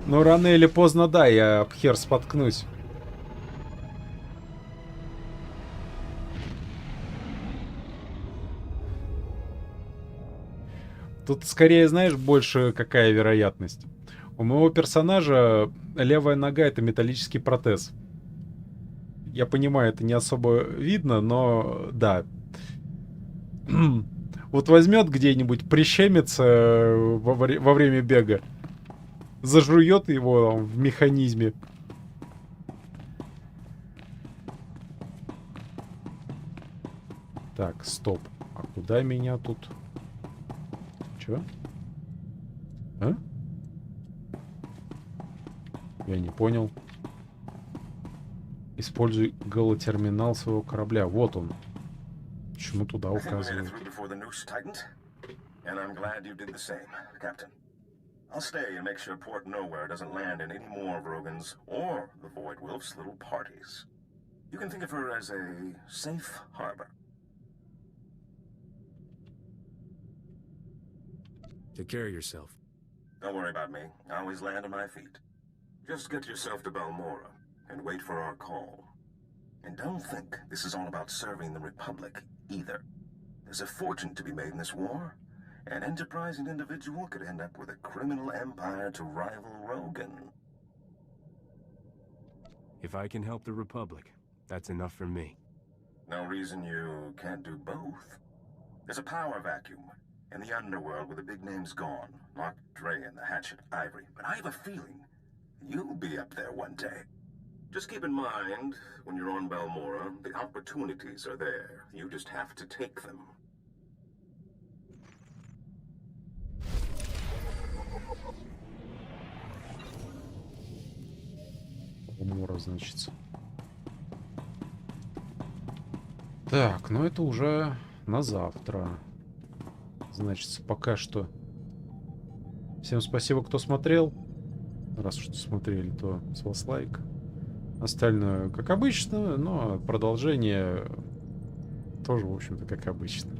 Ну, рано или поздно, да, я об хер споткнусь. Тут скорее, знаешь, больше какая вероятность. У моего персонажа левая нога — это металлический протез. Я понимаю, это не особо видно, но да. Вот возьмет где-нибудь, прищемится во время бега, зажует его там, в механизме. Так, стоп. А куда меня тут? Чё? А? Я не понял. Используй голотерминал своего корабля. Вот он. Почему туда указывают? I'll stay and make sure Port Nowhere doesn't land in any more of Rogan's or the Void Wolf's little parties. You can think of her as a safe harbor. Take care of yourself. Don't worry about me. I always land on my feet. Just get yourself to Balmora and wait for our call. And don't think this is all about serving the Republic, either. There's a fortune to be made in this war. An enterprising individual could end up with a criminal empire to rival Rogan. If I can help the Republic, that's enough for me. No reason you can't do both. There's a power vacuum. In the underworld where the big name's gone, Mark Dre and the Hatchet Ivory. But I have a feeling you'll be up there one day. Just keep in mind, when you're on Balmora, the opportunities are there. You just have to take them. Балмора, значит. Так, ну это уже на завтра. Значит, пока что. Всем спасибо, кто смотрел. Раз уж смотрели, то с вас лайк. Остальное, как обычно, но продолжение тоже, в общем-то, как обычно.